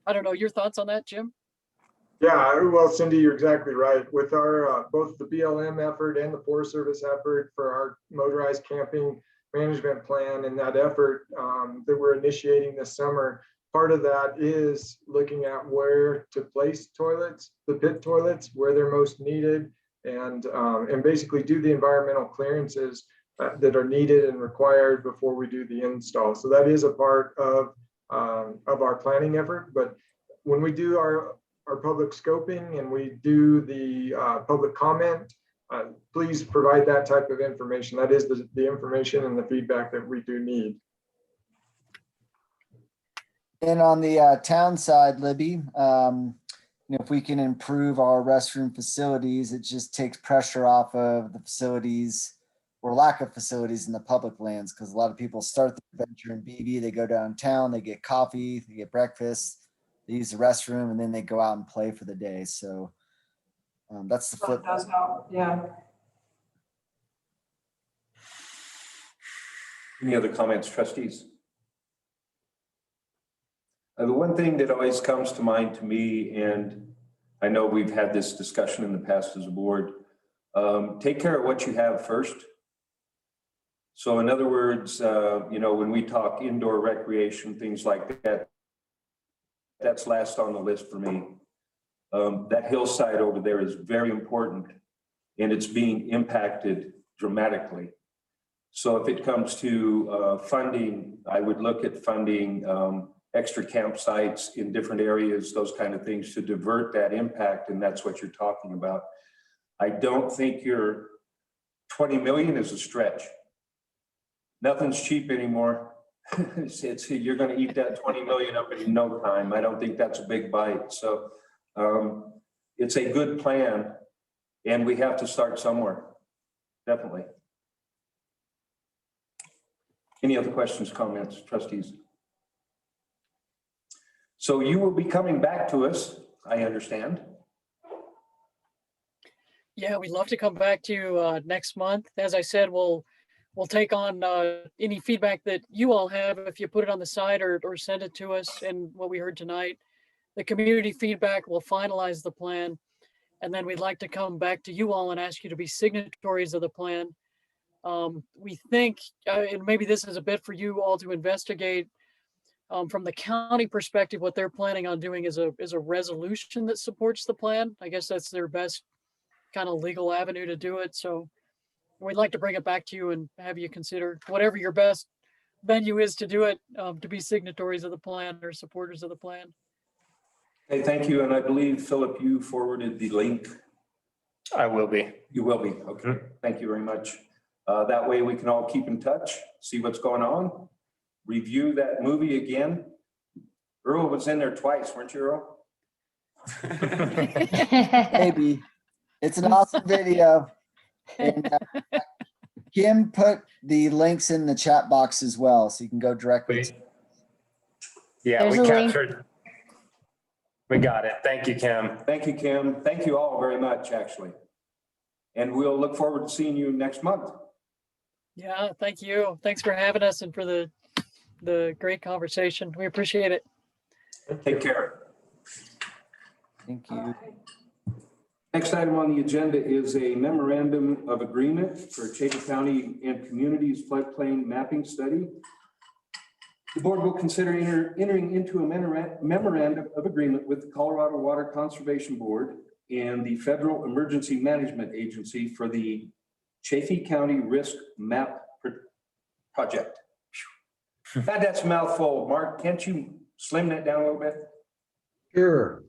I don't know, your thoughts on that, Jim? Yeah, well, Cindy, you're exactly right. With our both the BLM effort and the Forest Service effort for our motorized camping management plan and that effort that we're initiating this summer, part of that is looking at where to place toilets, the pit toilets, where they're most needed, and basically do the environmental clearances that are needed and required before we do the install. So that is a part of our planning effort. But when we do our public scoping and we do the public comment, please provide that type of information. That is the information and the feedback that we do need. And on the town side, Libby, if we can improve our restroom facilities, it just takes pressure off of the facilities or lack of facilities in the public lands, because a lot of people start the adventure in BV, they go downtown, they get coffee, they get breakfast, they use the restroom, and then they go out and play for the day. So that's the flip. That does help, yeah. Any other comments, trustees? The one thing that always comes to mind to me, and I know we've had this discussion in the past as a board, take care of what you have first. So in other words, when we talk indoor recreation, things like that, that's last on the list for me. That hillside over there is very important, and it's being impacted dramatically. So if it comes to funding, I would look at funding extra campsites in different areas, those kind of things to divert that impact, and that's what you're talking about. I don't think your 20 million is a stretch. Nothing's cheap anymore. You're going to eat that 20 million up in no time. I don't think that's a big bite. So it's a good plan, and we have to start somewhere, definitely. Any other questions, comments, trustees? So you will be coming back to us, I understand. Yeah, we'd love to come back to you next month. As I said, we'll take on any feedback that you all have if you put it on the site or send it to us. And what we heard tonight, the community feedback will finalize the plan. And then we'd like to come back to you all and ask you to be signatories of the plan. We think, and maybe this is a bit for you all to investigate, from the county perspective, what they're planning on doing is a resolution that supports the plan. I guess that's their best kind of legal avenue to do it. So we'd like to bring it back to you and have you consider whatever your best venue is to do it, to be signatories of the plan or supporters of the plan. Hey, thank you. And I believe, Philip, you forwarded the link. I will be. You will be. Okay. Thank you very much. That way we can all keep in touch, see what's going on, review that movie again. Earl was in there twice, weren't you, Earl? Maybe. It's an awesome video. And Kim put the links in the chat box as well, so you can go directly. Yeah, we captured. We got it. Thank you, Kim. Thank you, Kim. Thank you all very much, actually. And we'll look forward to seeing you next month. Yeah, thank you. Thanks for having us and for the great conversation. We appreciate it. Take care. Thank you. Next item on the agenda is a memorandum of agreement for Chaffee County and Communities floodplain mapping study. The board will consider entering into a memorandum of agreement with the Colorado Water Conservation Board and the Federal Emergency Management Agency for the Chaffee County Risk Map Project. That's a mouthful. Mark, can't you slim that down a little bit? Sure.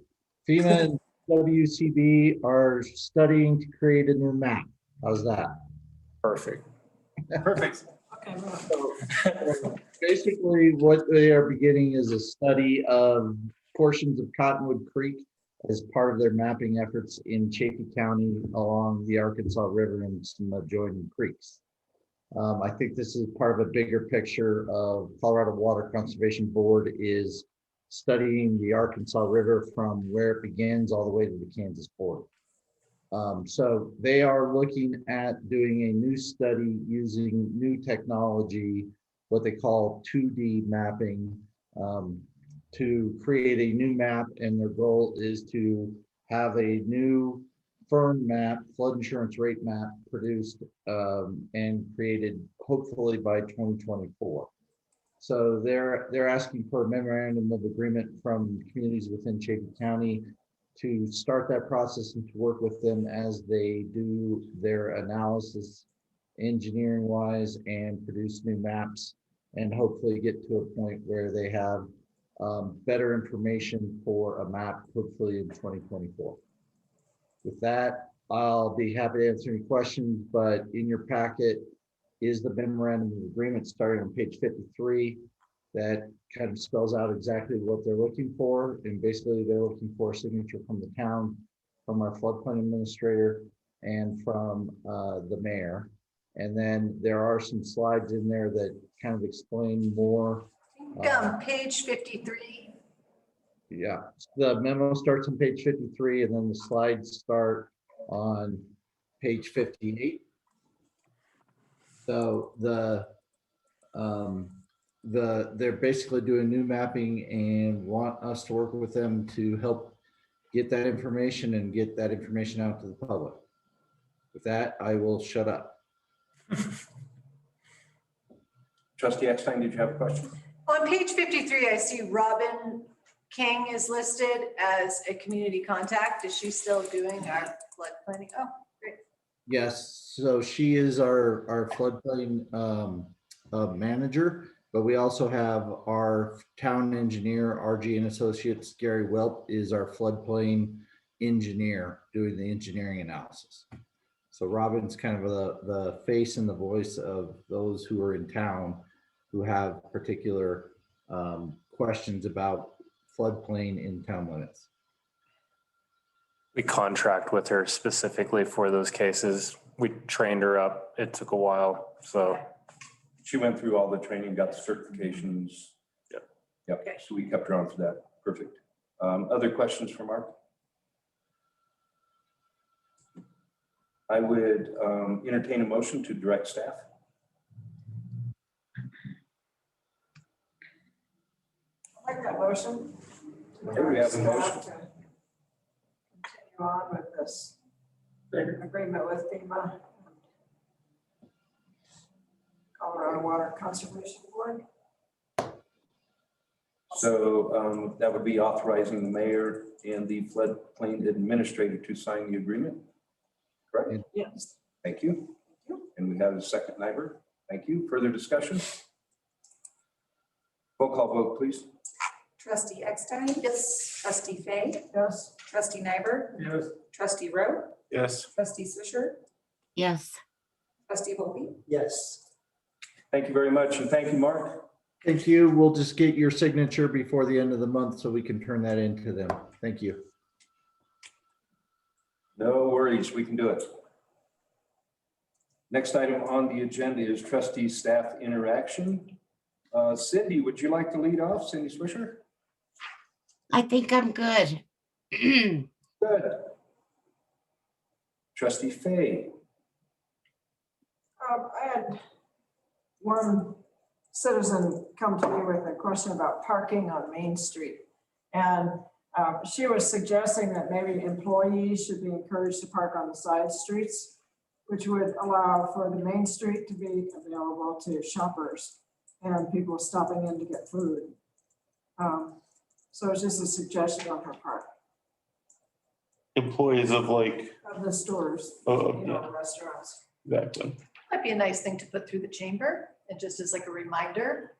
FEMA and WCB are studying to create a new map. How's that? Perfect. Perfect. Okay. So basically what they are beginning is a study of portions of Cottonwood Creek as part of their mapping efforts in Chaffee County along the Arkansas River and some adjoining creeks. I think this is part of a bigger picture of Colorado Water Conservation Board is studying the Arkansas River from where it begins all the way to the Kansas border. So they are looking at doing a new study using new technology, what they call 2D mapping, to create a new map, and their goal is to have a new firm map, flood insurance rate map produced and created hopefully by 2024. So they're asking for a memorandum of agreement from communities within Chaffey County to start that process and to work with them as they do their analysis engineering wise and produce new maps, and hopefully get to a point where they have better information for a map, hopefully in 2024. With that, I'll be happy to answer any questions, but in your packet is the memorandum of agreement starting on page 53 that kind of spells out exactly what they're looking for. And basically they're looking for a signature from the town, from our floodplain administrator, and from the mayor. And then there are some slides in there that kind of explain more. Page 53. Yeah, the memo starts on page 53 and then the slides start on page 58. So they're basically doing new mapping and want us to work with them to help get that information and get that information out to the public. With that, I will shut up. Trustee Eckstein, did you have a question? On page 53, I see Robin King is listed as a community contact. Is she still doing our flood planning? Oh, great. Yes, so she is our floodplain manager, but we also have our town engineer, RG and Associates. Gary Welp is our floodplain engineer doing the engineering analysis. So Robin's kind of the face and the voice of those who are in town who have particular questions about floodplain in town limits. We contract with her specifically for those cases. We trained her up. It took a while, so. She went through all the training, got the certifications. Yep. Yep, okay. So we kept her on for that. Perfect. Other questions for Mark? I would entertain a motion to direct staff. I like that motion. Okay, we have a motion. Continue on with this agreement with FEMA, Colorado Water Conservation Board. So that would be authorizing the mayor and the floodplain administrator to sign the agreement, correct? Yes. Thank you. And we have a second, Nyberg. Thank you. Further discussion? Roll call vote, please. Trustee Eckstein? Yes. Trustee Fay? Yes. Trustee Nyberg? Yes. Trustee Rowe? Yes. Trustee Swisher? Yes. Trustee Volpe? Yes. Thank you very much, and thank you, Mark. Thank you. We'll just get your signature before the end of the month so we can turn that into them. Thank you. No worries, we can do it. Next item on the agenda is trustee staff interaction. Cindy, would you like to lead off? Cindy Swisher? I think I'm good. Good. Trustee Fay? I had one citizen come to me with a question about parking on Main Street. And she was suggesting that maybe employees should be encouraged to park on the side streets, which would allow for the Main Street to be available to shoppers and people stopping in to get food. So it's just a suggestion on her part. Employees of like. Of the stores, Oh, you know, the restaurants. Exactly. Might be a nice thing to put through the chamber and just as like a reminder.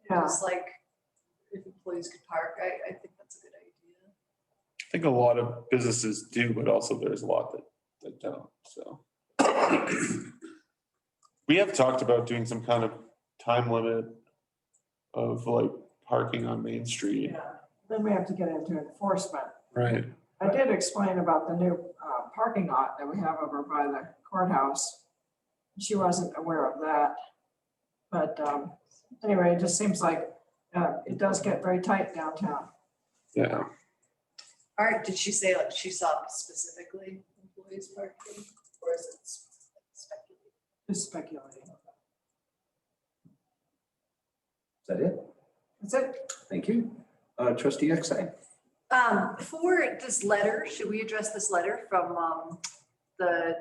Yeah. Just like if employees could park, I think that's a good idea. I think a lot of businesses do, but also there's a lot that don't, so. We have talked about doing some kind of time limit of like parking on Main Street. Yeah, then we have to get into enforcement. Right. I did explain about the new parking lot that we have over by the courthouse. She wasn't aware of that. But anyway, it just seems like it does get very tight downtown. Yeah. All right, did she say like she saw specifically employees parking, or is it speculative? Just speculating. Is that it? That's it. Thank you. Trustee Exide. For this letter, should we address this letter from the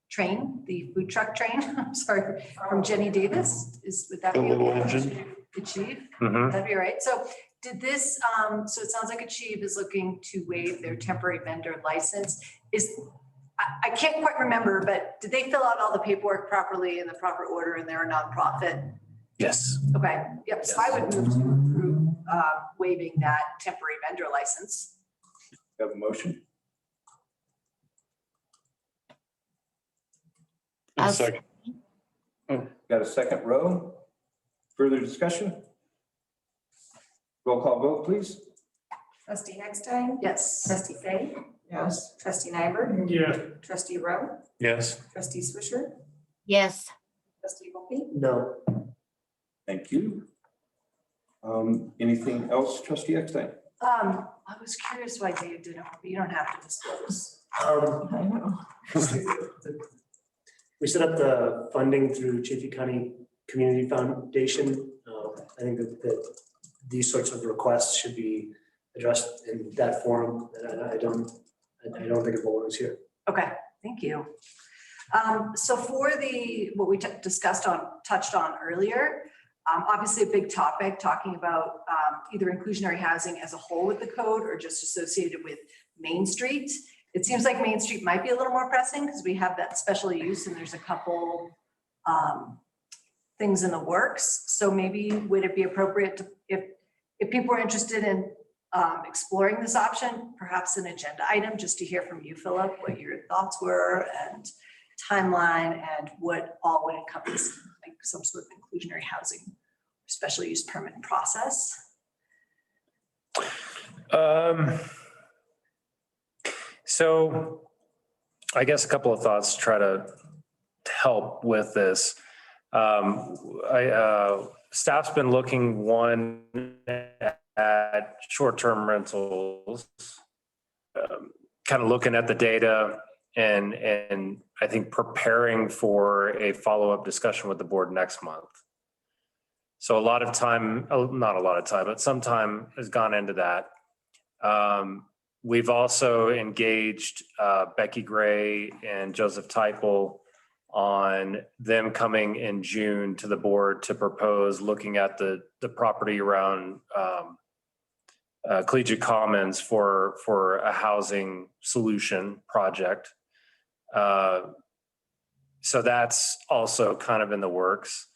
train, the food truck train? I'm sorry, from Jenny Davis. Would that be The little okay? engine. Achieve? Mhm. That'd be right. So did this, so it sounds like Achieve is looking to waive their temporary vendor license. I can't quite remember, but did they fill out all the paperwork properly in the proper order and they're a nonprofit? Yes. Okay, yep, so I would move to approve waiving that temporary vendor license. You have a motion? I'll Second. Got a second row? Further discussion? Roll call vote, please. Trustee Eckstein? Yes. Trustee Fay? Yes. Trustee Nyberg? Yeah. Trustee Rowe? Yes. Trustee Swisher? Yes. Trustee Wilkie? No. Thank you. Anything else, Trustee Eckstein? I was curious why Dave didn't, but you don't have to disclose. I know. We set up the funding through Chaffey County Community Foundation. I think that these sorts of requests should be addressed in that forum, and I don't think it belongs here. Okay, thank you. So for what we touched on earlier, obviously a big topic, talking about either inclusionary housing as a whole with the code or just associated with Main Street. It seems like Main Street might be a little more pressing because we have that special use and there's a couple things in the works. So maybe would it be appropriate to, if people are interested in exploring this option, perhaps an agenda item just to hear from you, Philip, what your thoughts were and timeline and what all would encompass like some sort of inclusionary housing special use permit process? So I guess a couple of thoughts to try to help with this. Staff's been looking at short-term rentals, kind of looking at the data and I think preparing for a follow-up discussion with the board next month. So a lot of time, not a lot of time, but some time has gone into that. We've also engaged Becky Gray and Joseph Teipel on them coming in June to the board to propose looking at the property around Collegiate Commons for a housing solution project. So that's also kind of in the works.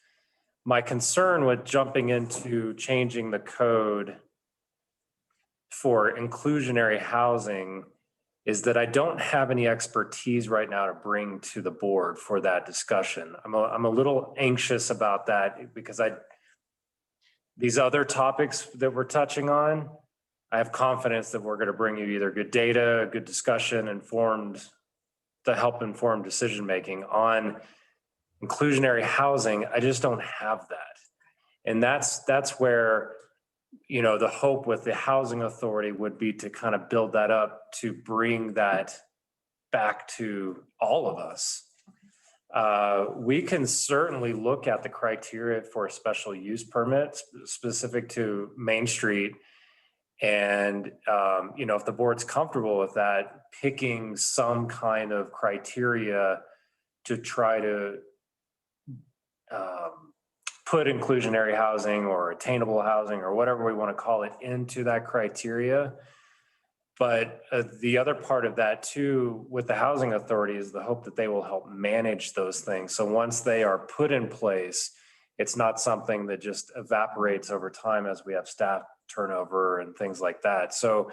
My concern with jumping into changing the code for inclusionary housing is that I don't have any expertise right now to bring to the board for that discussion. I'm a little anxious about that because these other topics that we're touching on, I have confidence that we're going to bring you either good data, good discussion, to help inform decision-making. On inclusionary housing, I just don't have that. And that's where, you know, the hope with the housing authority would be to kind of build that up to bring that back to all of us. We can certainly look at the criteria for a special use permit specific to Main Street. And, you know, if the board's comfortable with that, picking some kind of criteria to try to put inclusionary housing or attainable housing or whatever we want to call it into that criteria. But the other part of that too, with the housing authority, is the hope that they will help manage those things. So once they are put in place, it's not something that just evaporates over time as we have staff turnover and things like that. So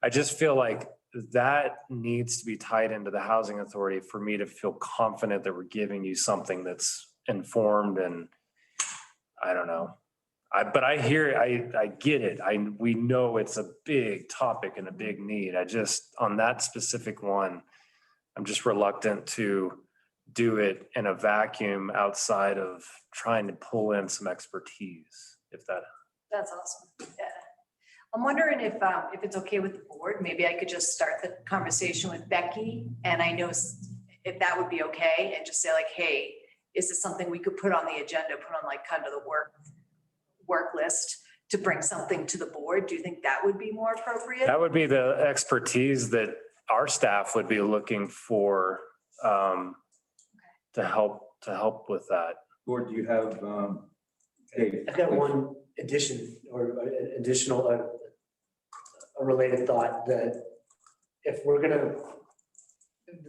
I just feel like that needs to be tied into the housing authority for me to feel confident that we're giving you something that's informed. And I don't know, but I get it. We know it's a big topic and a big need. On that specific one, I'm just reluctant to do it in a vacuum outside of trying to pull in some expertise, if that. That's awesome. Yeah. I'm wondering if it's okay with the board, maybe I could just start the conversation with Becky, and I know if that would be okay, and just say like, hey, is this something we could put on the agenda, put on like kind of the work list to bring something to the board? Do you think that would be more appropriate? That would be the expertise that our staff would be looking for to help with that. Or do you have, Dave? I've got one addition or additional, a related thought that if we're gonna,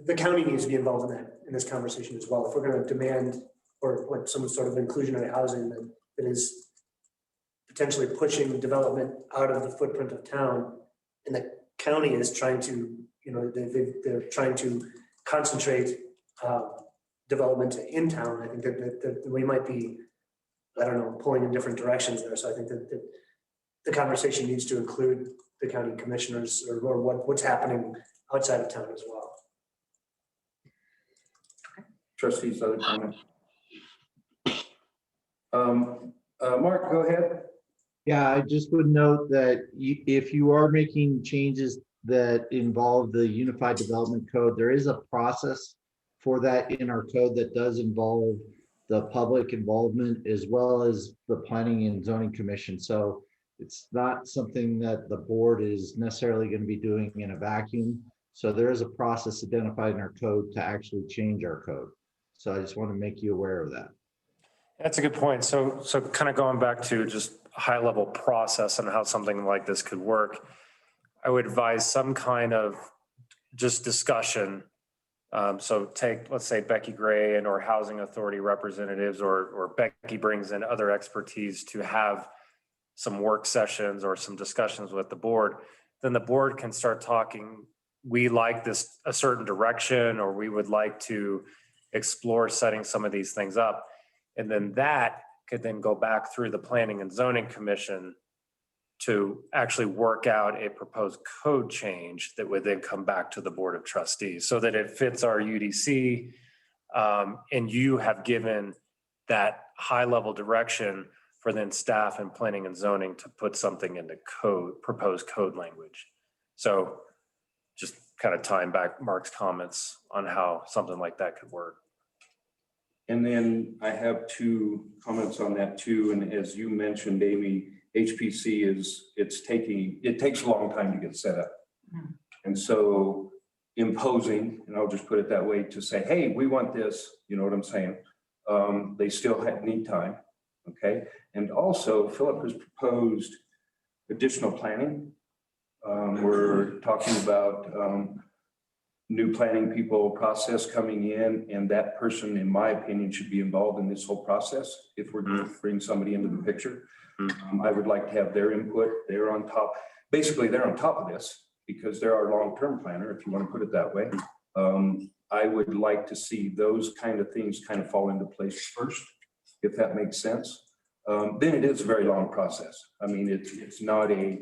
the county needs to be involved in this conversation as well. If we're gonna demand or what some sort of inclusionary housing that is potentially pushing development out of the footprint of town, and the county is trying to, they're trying to concentrate development in town. I think that we might be, I don't know, pulling in different directions there. So I think that the conversation needs to include the county commissioners or what's happening outside of town as well. Trustees, other comments? Mark, go ahead. Yeah, I just would note that if you are making changes that involve the Unified Development Code, there is a process for that in our code that does involve the public involvement as well as the Planning and Zoning Commission. So it's not something that the board is necessarily going to be doing in a vacuum. So there is a process identified in our code to actually change our code. So I just want to make you aware of that. That's a good point. So kind of going back to just high level process and how something like this could work, I would advise some kind of just discussion. So take, let's say Becky Gray and or housing authority representatives, or Becky brings in other expertise to have some work sessions or some discussions with the board. Then the board can start talking, we like this a certain direction, or we would like to explore setting some of these things up. And then that could then go back through the Planning and Zoning Commission to actually work out a proposed code change that would then come back to the Board of Trustees so that it fits our UDC. And you have given that high level direction for then staff and planning and zoning to put something into code, proposed code language. So just kind of tying back Mark's comments on how something like that could work. And then I have 2 comments on that too. And as you mentioned, Amy, HPC it takes a long time to get set up. And so imposing, and I'll just put it that way, to say, hey, we want this, you know what I'm saying? They still need time, okay? And also Philip has proposed additional planning. We're talking about new planning people process coming in, and that person, in my opinion, should be involved in this whole process if we're going to bring somebody into the picture. I would like to have their input. They're on top. Basically, they're on top of this because they're our long-term planner, if you want to put it that way. I would like to see those kind of things kind of fall into place first, if that makes sense. Then it is a very long process. I mean, it's not a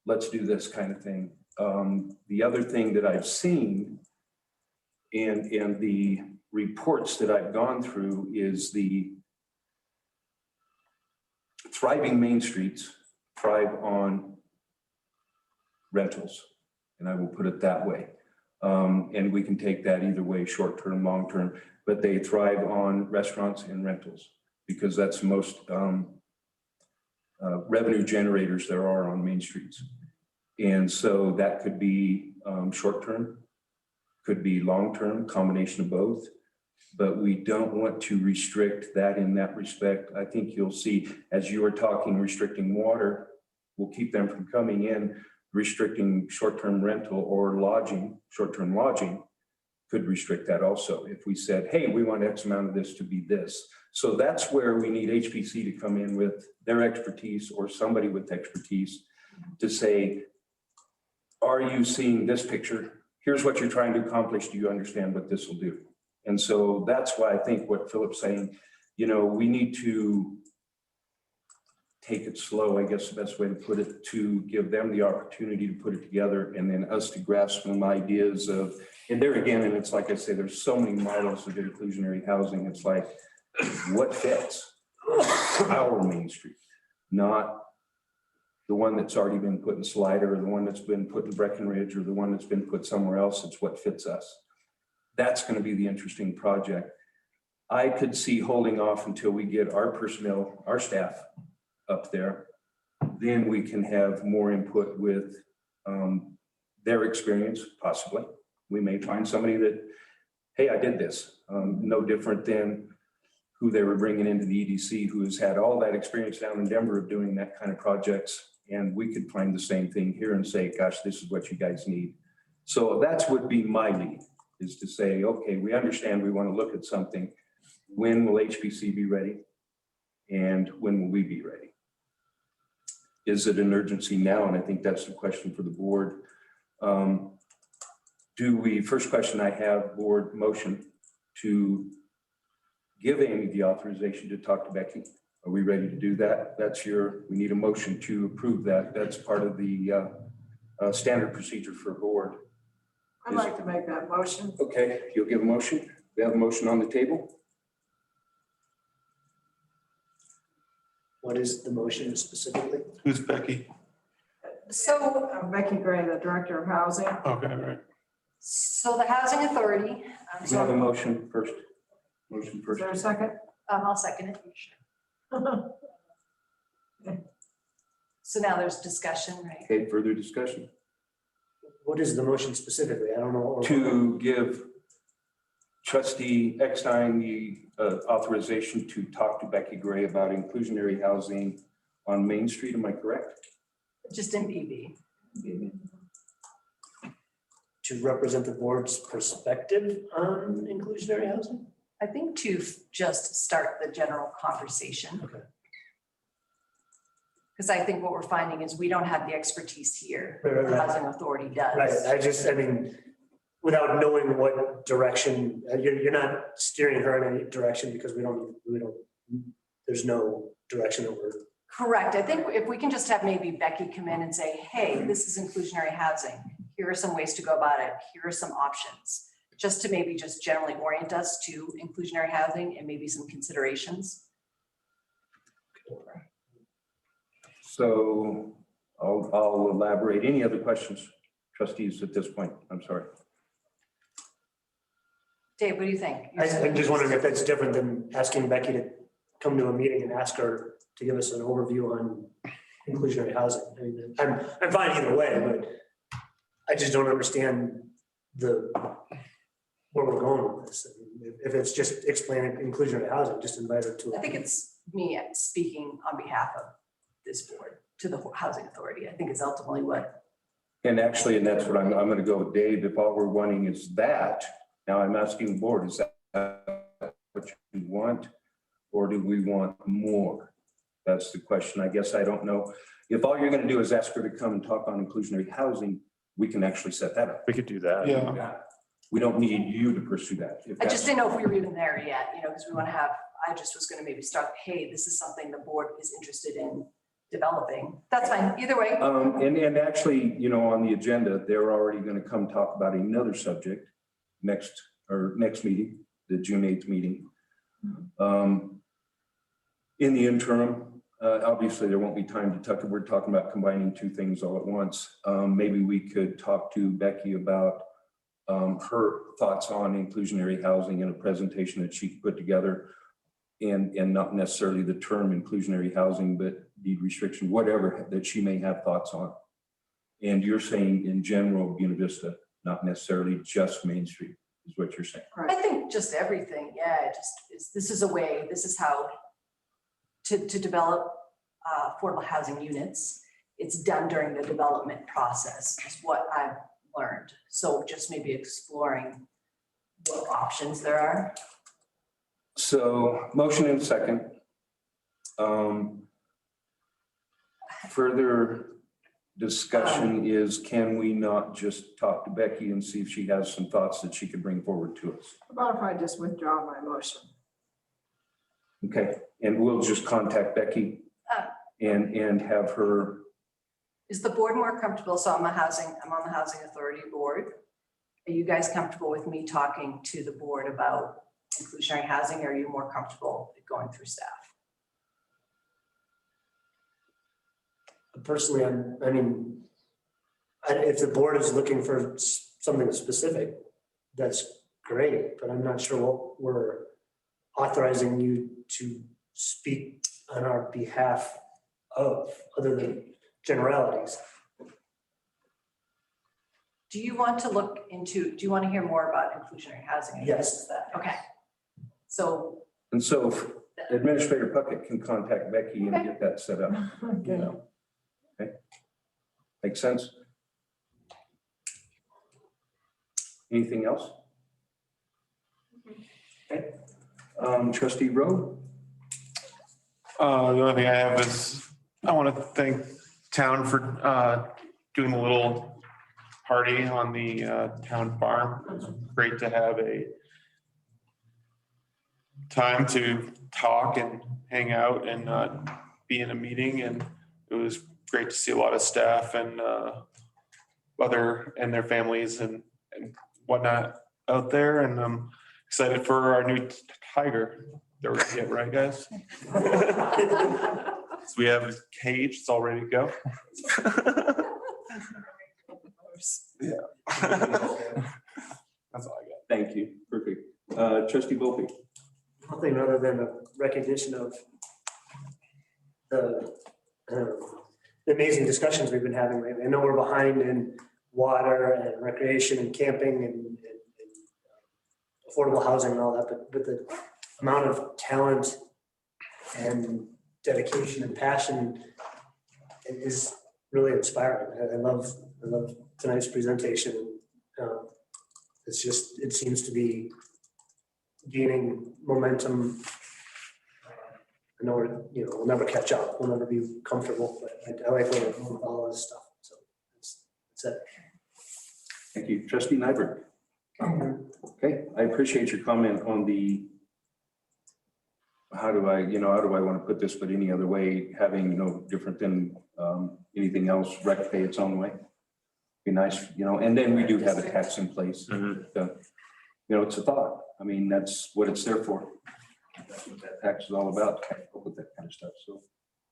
let's do this kind of thing. The other thing that I've seen in the reports that I've gone through is the thriving main streets thrive on rentals, and I will put it that way. And we can take that either way, short-term, long-term, but they thrive on restaurants and rentals because that's the most revenue generators there are on main streets. And so that could be short-term, could be long-term, combination of both. But we don't want to restrict that in that respect. I think you'll see, as you were talking, restricting water will keep them from coming in. Restricting short-term rental or lodging, short-term lodging, could restrict that also. If we said, hey, we want X amount of this to be this. So that's where we need HPC to come in with their expertise or somebody with expertise to say, are you seeing this picture? Here's what you're trying to accomplish. Do you understand what this will do? And so that's why I think what Philip's saying, you know, we need to take it slow, I guess the best way to put it, to give them the opportunity to put it together and then us to grasp some ideas of, and there again, and it's like I say, there's so many models of inclusionary housing. It's like, what fits our Main Street, not the one that's already been put in Slider, or the one that's been put in Breckenridge, or the one that's been put somewhere else. It's what fits us. That's going to be the interesting project. I could see holding off until we get our personnel, our staff up there. Then we can have more input with their experience, possibly. We may find somebody that, hey, I did this. No different than who they were bringing into the EDC, who has had all that experience down in Denver of doing that kind of projects. And we could find the same thing here and say, gosh, this is what you guys need. So that's would be my lead, is to say, okay, we understand we want to look at something. When will HPC be ready? And when will we be ready? Is it an urgency now? And I think that's the question for the board. First question I have, board motion to give Amy the authorization to talk to Becky. Are we ready to do that? We need a motion to approve that. That's part of the standard procedure for a board. I'd like to make that motion. Okay, you'll give a motion. We have a motion on the table. What is the motion specifically? Who's Becky? So Becky Gray, the Director of Housing. Okay, right. So the Housing Authority. We have a motion first. Motion Is first. there a second? I'll second it. So now there's discussion, right? Okay, further discussion. What is the motion specifically? I don't know. To give Trustee Eckstein the authorization to talk to Becky Gray about inclusionary housing on Main Street, am I correct? Just in PB. To represent the board's perspective on inclusionary housing? I think to just start the general conversation. Okay. Because I think what we're finding is we don't have the expertise here. Right. The Housing Authority does. Right, I mean, without knowing what direction, you're not steering her in any direction because we don't, there's no direction that we're. Correct. I think if we can just have maybe Becky come in and say, hey, this is inclusionary housing. Here are some ways to go about it. Here are some options. Just to maybe just generally orient us to inclusionary housing and maybe some considerations. So I'll elaborate. Any other questions, trustees, at this point? I'm sorry. Dave, what do you think? I'm just wondering if that's different than asking Becky to come to a meeting and ask her to give us an overview on inclusionary housing. I mean, I'm fine either way, but I just don't understand where we're going with this. If it's just explaining inclusionary housing, just invite her to. I think it's me speaking on behalf of this board to the Housing Authority. I think it's ultimately what. And actually, and that's what I'm going to go with Dave. If all we're wanting is that, now I'm asking the board, is that what you want? Or do we want more? That's the question. I guess I don't know. If all you're going to do is ask her to come and talk on inclusionary housing, we can actually set that up. We could do that. Yeah. We don't need you to pursue that. I just didn't know if we were even there yet, because we want to have, I just was going to maybe start, hey, this is something the board is interested in developing. That's fine, either way. And actually, on the agenda, they're already going to come talk about another subject next meeting, the June 8th meeting. In the interim, obviously there won't be time to talk. We're talking about combining two things all at once. Maybe we could talk to Becky about her thoughts on inclusionary housing in a presentation that she could put together, and not necessarily the term inclusionary housing, but deed restriction, whatever that she may have thoughts on. And you're saying in general, Buena Vista, not necessarily just Main Street, is what you're saying. I think just everything, yeah, this is a way, this is how to develop affordable housing units. It's done during the development process, is what I've learned. So just maybe exploring what options there are. So motion and second. Further discussion is, can we not just talk to Becky and see if she has some thoughts that she could bring forward to us? How about if I just withdraw my motion? Okay, and we'll just contact Becky and have her. Is the board more comfortable? So I'm on the Housing Authority board. Are you guys comfortable with me talking to the board about inclusionary housing? Or are you more comfortable going through staff? personally, if the board is looking for something specific, that's great, but I'm not sure what we're authorizing you to speak on our behalf of, other than generalities. Do you want to look into, do you want to hear more about inclusionary housing? Yes. Okay. So. And so if Administrator Puckett can contact Becky and get that set up, you know. Okay. Makes sense? Anything else? Okay. Trustee Rowe? The only thing I have is, I want to thank town for doing a little party on the town farm. It's great to have a time to talk and hang out and be in a meeting, and it was great to see a lot of staff and their families and whatnot out there, and I'm excited for our new tiger that we're gonna get, right, guys? So we have a cage, it's all ready to go. Yeah. That's all I got. Thank you. Perfect. Trustee Volpe? Nothing other than a recognition of the amazing discussions we've been having lately. I know we're behind in water and recreation and camping and affordable housing and all that, but the amount of talent and dedication and passion is really inspiring. I love tonight's presentation. It seems to be gaining momentum. I know we'll never catch up. We'll never be comfortable, but I like where we're going with all this stuff. So that's it. Thank you. Trustee Nyberg? Okay, I appreciate your comment on the, how do I want to put this, but any other way, having, different than anything else, rec pay its own way. Be nice, and then we do have a tax in place. It's a thought. I mean, that's what it's there for. That's what that tax is all about, to help with that kind of stuff. So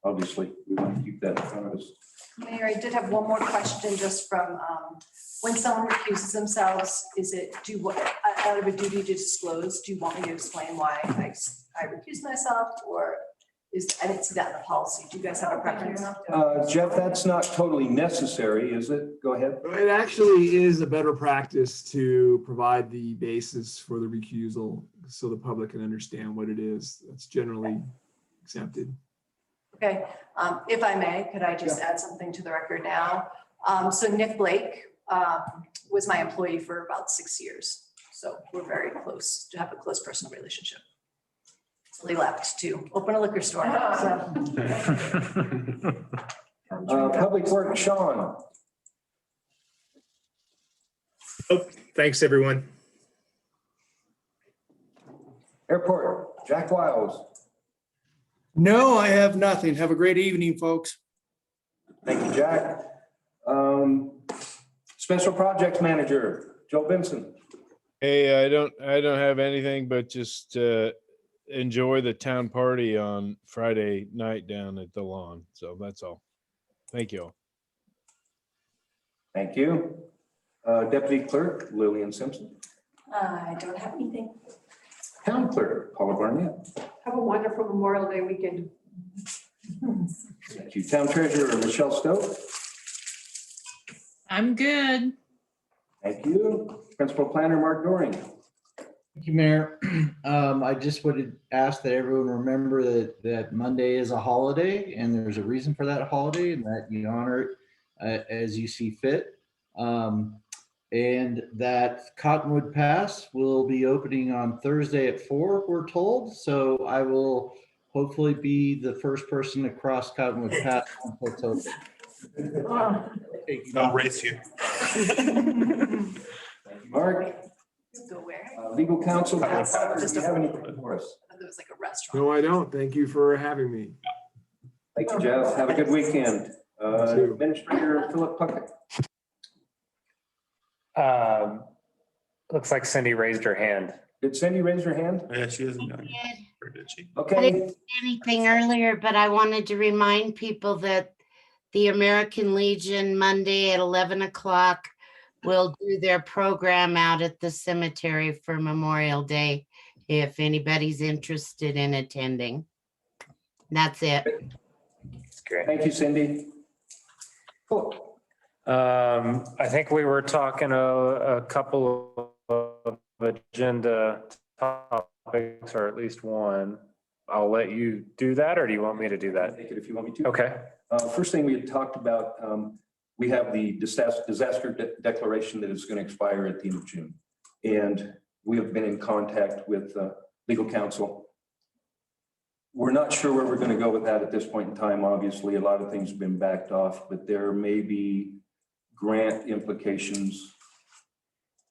obviously, we want to keep that in front of us. Mayor, I did have one more question just from when someone recuses themselves, is it out of a duty to disclose? Do you want me to explain why I recuse myself, or I didn't see that in the policy. Do you guys have a preference? Jeff, that's not totally necessary, is it? Go ahead. It actually is a better practice to provide the basis for the recusal so the public can understand what it is. That's generally accepted. Okay, if I may, could I just add something to the record now? So Nick Blake was my employee for about 6 years. So we're very close, to have a close personal relationship. So he left to open a liquor store. Public Works, Sean. Oh, thanks, everyone. Airport, Jack Wiles. No, I have nothing. Have a great evening, folks. Thank you, Jack. Special Projects Manager, Joe Benson. Hey, I don't have anything, but just enjoy the town party on Friday night down at the lawn. So that's all. Thank you all. Thank you. Deputy Clerk, Lillian Simpson. I don't have anything. Town Clerk, Paula Barnett. Have a wonderful Memorial Day weekend. Thank you. Town Treasurer, Michelle Stowe. I'm good. Thank you. Principal Planner, Mark Doring. Thank you, Mayor. I just would ask that everyone remember that Monday is a holiday, and there's a reason for that holiday, and that you honor it as you see fit. And that Cottonwood Pass will be opening on Thursday at 4, we're told. So I will hopefully be the first person to cross Cottonwood Pass once it's open. I'll race you. Thank you, Mark. Go where? Legal counsel, do you have anything for us? It was like a restaurant. No, I don't. Thank you for having me. Thank you, Jeff. Have a good weekend. Administrator Philip Puckett. Looks like Cindy raised her hand. Did Cindy raise her hand? Yeah, she isn't done. Or did she? I Okay. didn't say anything earlier, but I wanted to remind people that The American Legion, Monday at 11 o'clock, will do their program out at the cemetery for Memorial Day, if anybody's interested in attending. That's it. That's great. Thank you, Cindy. Cool. I think we were talking a couple of agenda topics, or at least one. I'll let you do that, or do you want me to do that? Take it if you want me to. Okay. First thing we had talked about, we have the disaster declaration that is going to expire at the end of June. And we have been in contact with legal counsel. We're not sure where we're going to go with that at this point in time. Obviously, a lot of things have been backed off, but there may be grant implications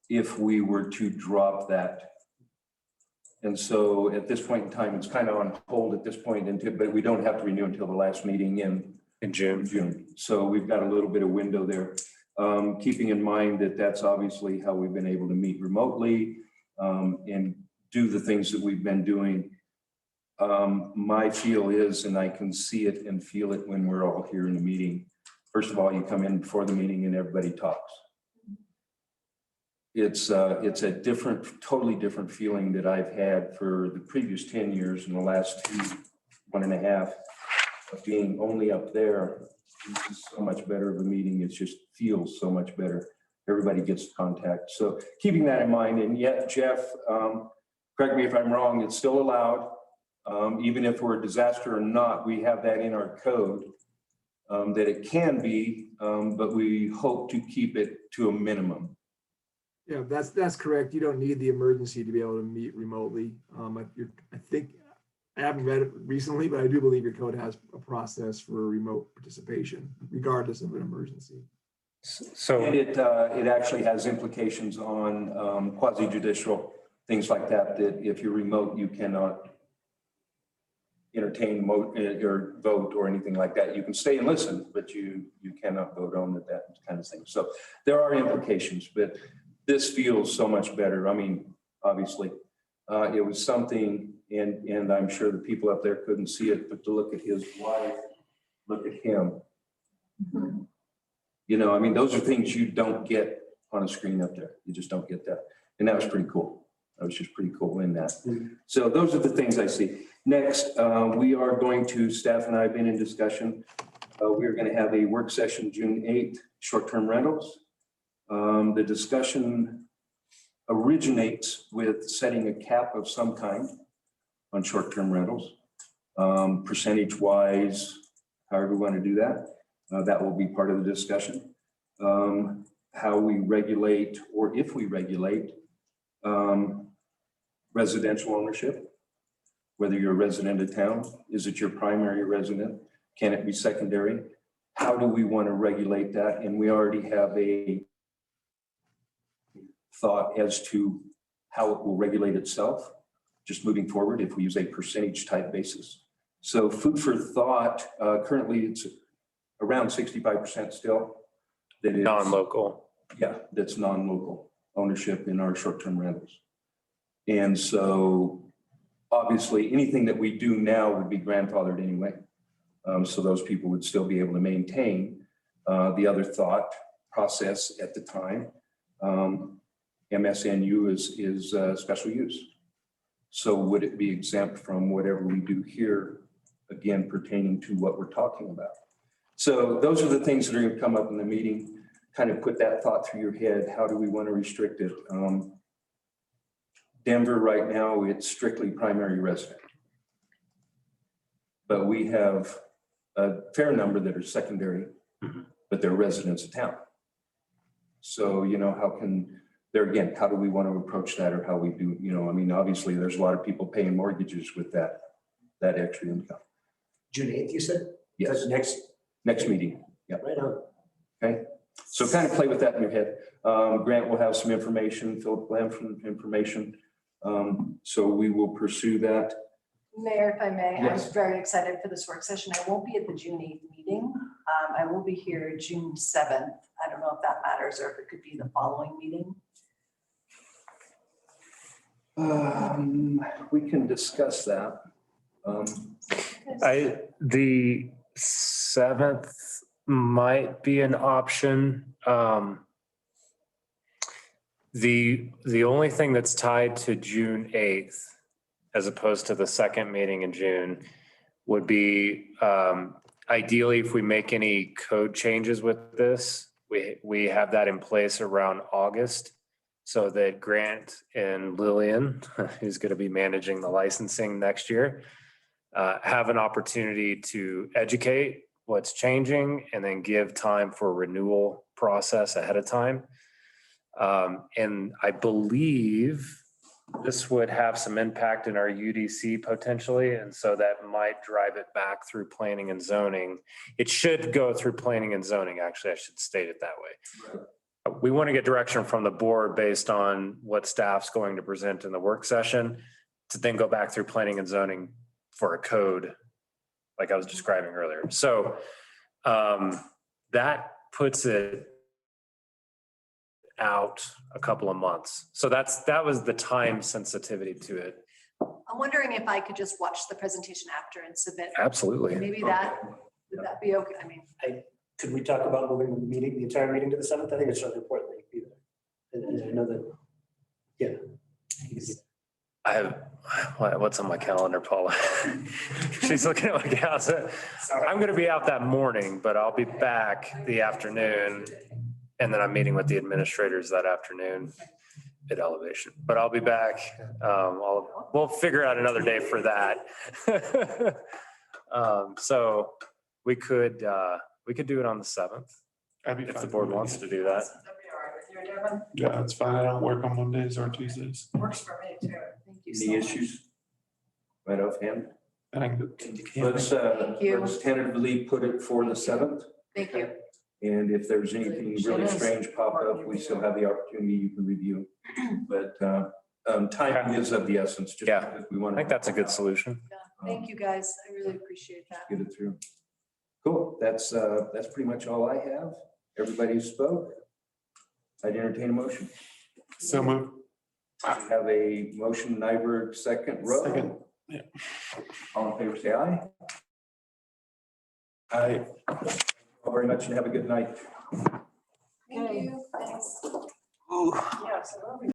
if we were to drop that. And so at this point in time, it's kind of on hold at this point, but we don't have to renew until the last meeting in June. So we've got a little bit of window there. Keeping in mind that that's obviously how we've been able to meet remotely and do the things that we've been doing. My feel is, and I can see it and feel it when we're all here in the meeting. First of all, you come in before the meeting and everybody talks. It's a different, totally different feeling that I've had for the previous 10 years and the last 1.5 of being only up there. This is so much better of a meeting. It just feels so much better. Everybody gets contact. So keeping that in mind, and yet, Jeff, correct me if I'm wrong, it's still allowed. Even if we're a disaster or not, we have that in our code that it can be, but we hope to keep it to a minimum. Yeah, that's correct. You don't need the emergency to be able to meet remotely. I think, I haven't read it recently, but I do believe your code has a process for remote participation, regardless of an emergency. So and it actually has implications on quasi-judicial things like that, that if you're remote, you cannot entertain or vote or anything like that. You can stay and listen, but you cannot vote on that kind of thing. So there are implications, but this feels so much better. I mean, obviously, it was something, and I'm sure the people up there couldn't see it, but to look at his wife, look at him. Mm-hmm. You know, I mean, those are things you don't get on a screen up there. You just don't get that. And that was pretty cool. That was just pretty cool in that. Mm-hmm. So those are the things I see. Next, we are going to, staff and I have been in discussion. We're going to have a work session June 8th, short-term rentals. The discussion originates with setting a cap of some kind on short-term rentals, percentage-wise, however we want to do that. That will be part of the discussion. How we regulate, or if we regulate, residential ownership, whether you're a resident of town, is it your primary resident? Can it be secondary? How do we want to regulate that? And we already have a thought as to how it will regulate itself, just moving forward if we use a percentage type basis. So food for thought, currently it's around 65% still. That is non-local. Yeah, that's non-local ownership in our short-term rentals. And so obviously anything that we do now would be grandfathered anyway. So those people would still be able to maintain the other thought process at the time. MSNU is special use. So would it be exempt from whatever we do here, again, pertaining to what we're talking about? So those are the things that are going to come up in the meeting. Kind of put that thought through your head. How do we want to restrict it? Denver right now, it's strictly primary resident. But we have a fair number that are secondary, but they're residents of town. So, you know, how can, there again, how do we want to approach that, or how we do, you know, I mean, obviously there's a lot of people paying mortgages with that extra income. June 8th, you said? Yes. That's next meeting. Yeah. Right on. Okay. So kind of play with that in your head. Grant will have some information, Philip will have some information. So we will pursue that. Mayor, if I may, Yes. I'm very excited for this work session. I won't be at the June 8th meeting. I will be here June 7th. I don't know if that matters or if it could be the following meeting. We can discuss that. The 7th might be an option. The only thing that's tied to June 8th, as opposed to the second meeting in June, would be ideally if we make any code changes with this, we have that in place around August so that Grant and Lillian, who's going to be managing the licensing next year, have an opportunity to educate what's changing and then give time for renewal process ahead of time. And I believe this would have some impact in our UDC potentially. And so that might drive it back through planning and zoning. It should go through planning and zoning. Actually, I should state it that way. We want to get direction from the board based on what staff's going to present in the work session to then go back through planning and zoning for a code like I was describing earlier. So that puts it out a couple of months. So that was the time sensitivity to it. I'm wondering if I could just watch the presentation after and submit. Absolutely. Maybe would that be okay? I mean, Could we talk about moving the meeting, the entire meeting to the 7th? I think it's really important that you be there. And I know that, yeah. I have, what's on my calendar, Paula? She's looking at my calendar. I'm going to be out that morning, but I'll be back the afternoon. And then I'm meeting with the administrators that afternoon at Elevation, but I'll be back. We'll figure out another day for that. So we could do it on the 7th. If the board wants to do that. Yeah, that's fine. I don't work on Mondays or Tuesdays. works for me too. Thank you so Any much. issues? Right offhand? Thank you. Let's tentatively put it for the 7th. Thank you. And if there's anything really strange pop up, we still have the opportunity you can review. But time is of the essence. Just because we want I think that's a good solution. Thank you, guys. I really appreciate that. Get it through. Cool. That's pretty much all I have. Everybody spoke. I'd entertain a motion. So moved. We have a motion, Nyberg, second row. Second. Yeah. All in favor, say aye. Aye. Thank you very much and have a good night. Thank you. Thanks. Ooh. Yeah, so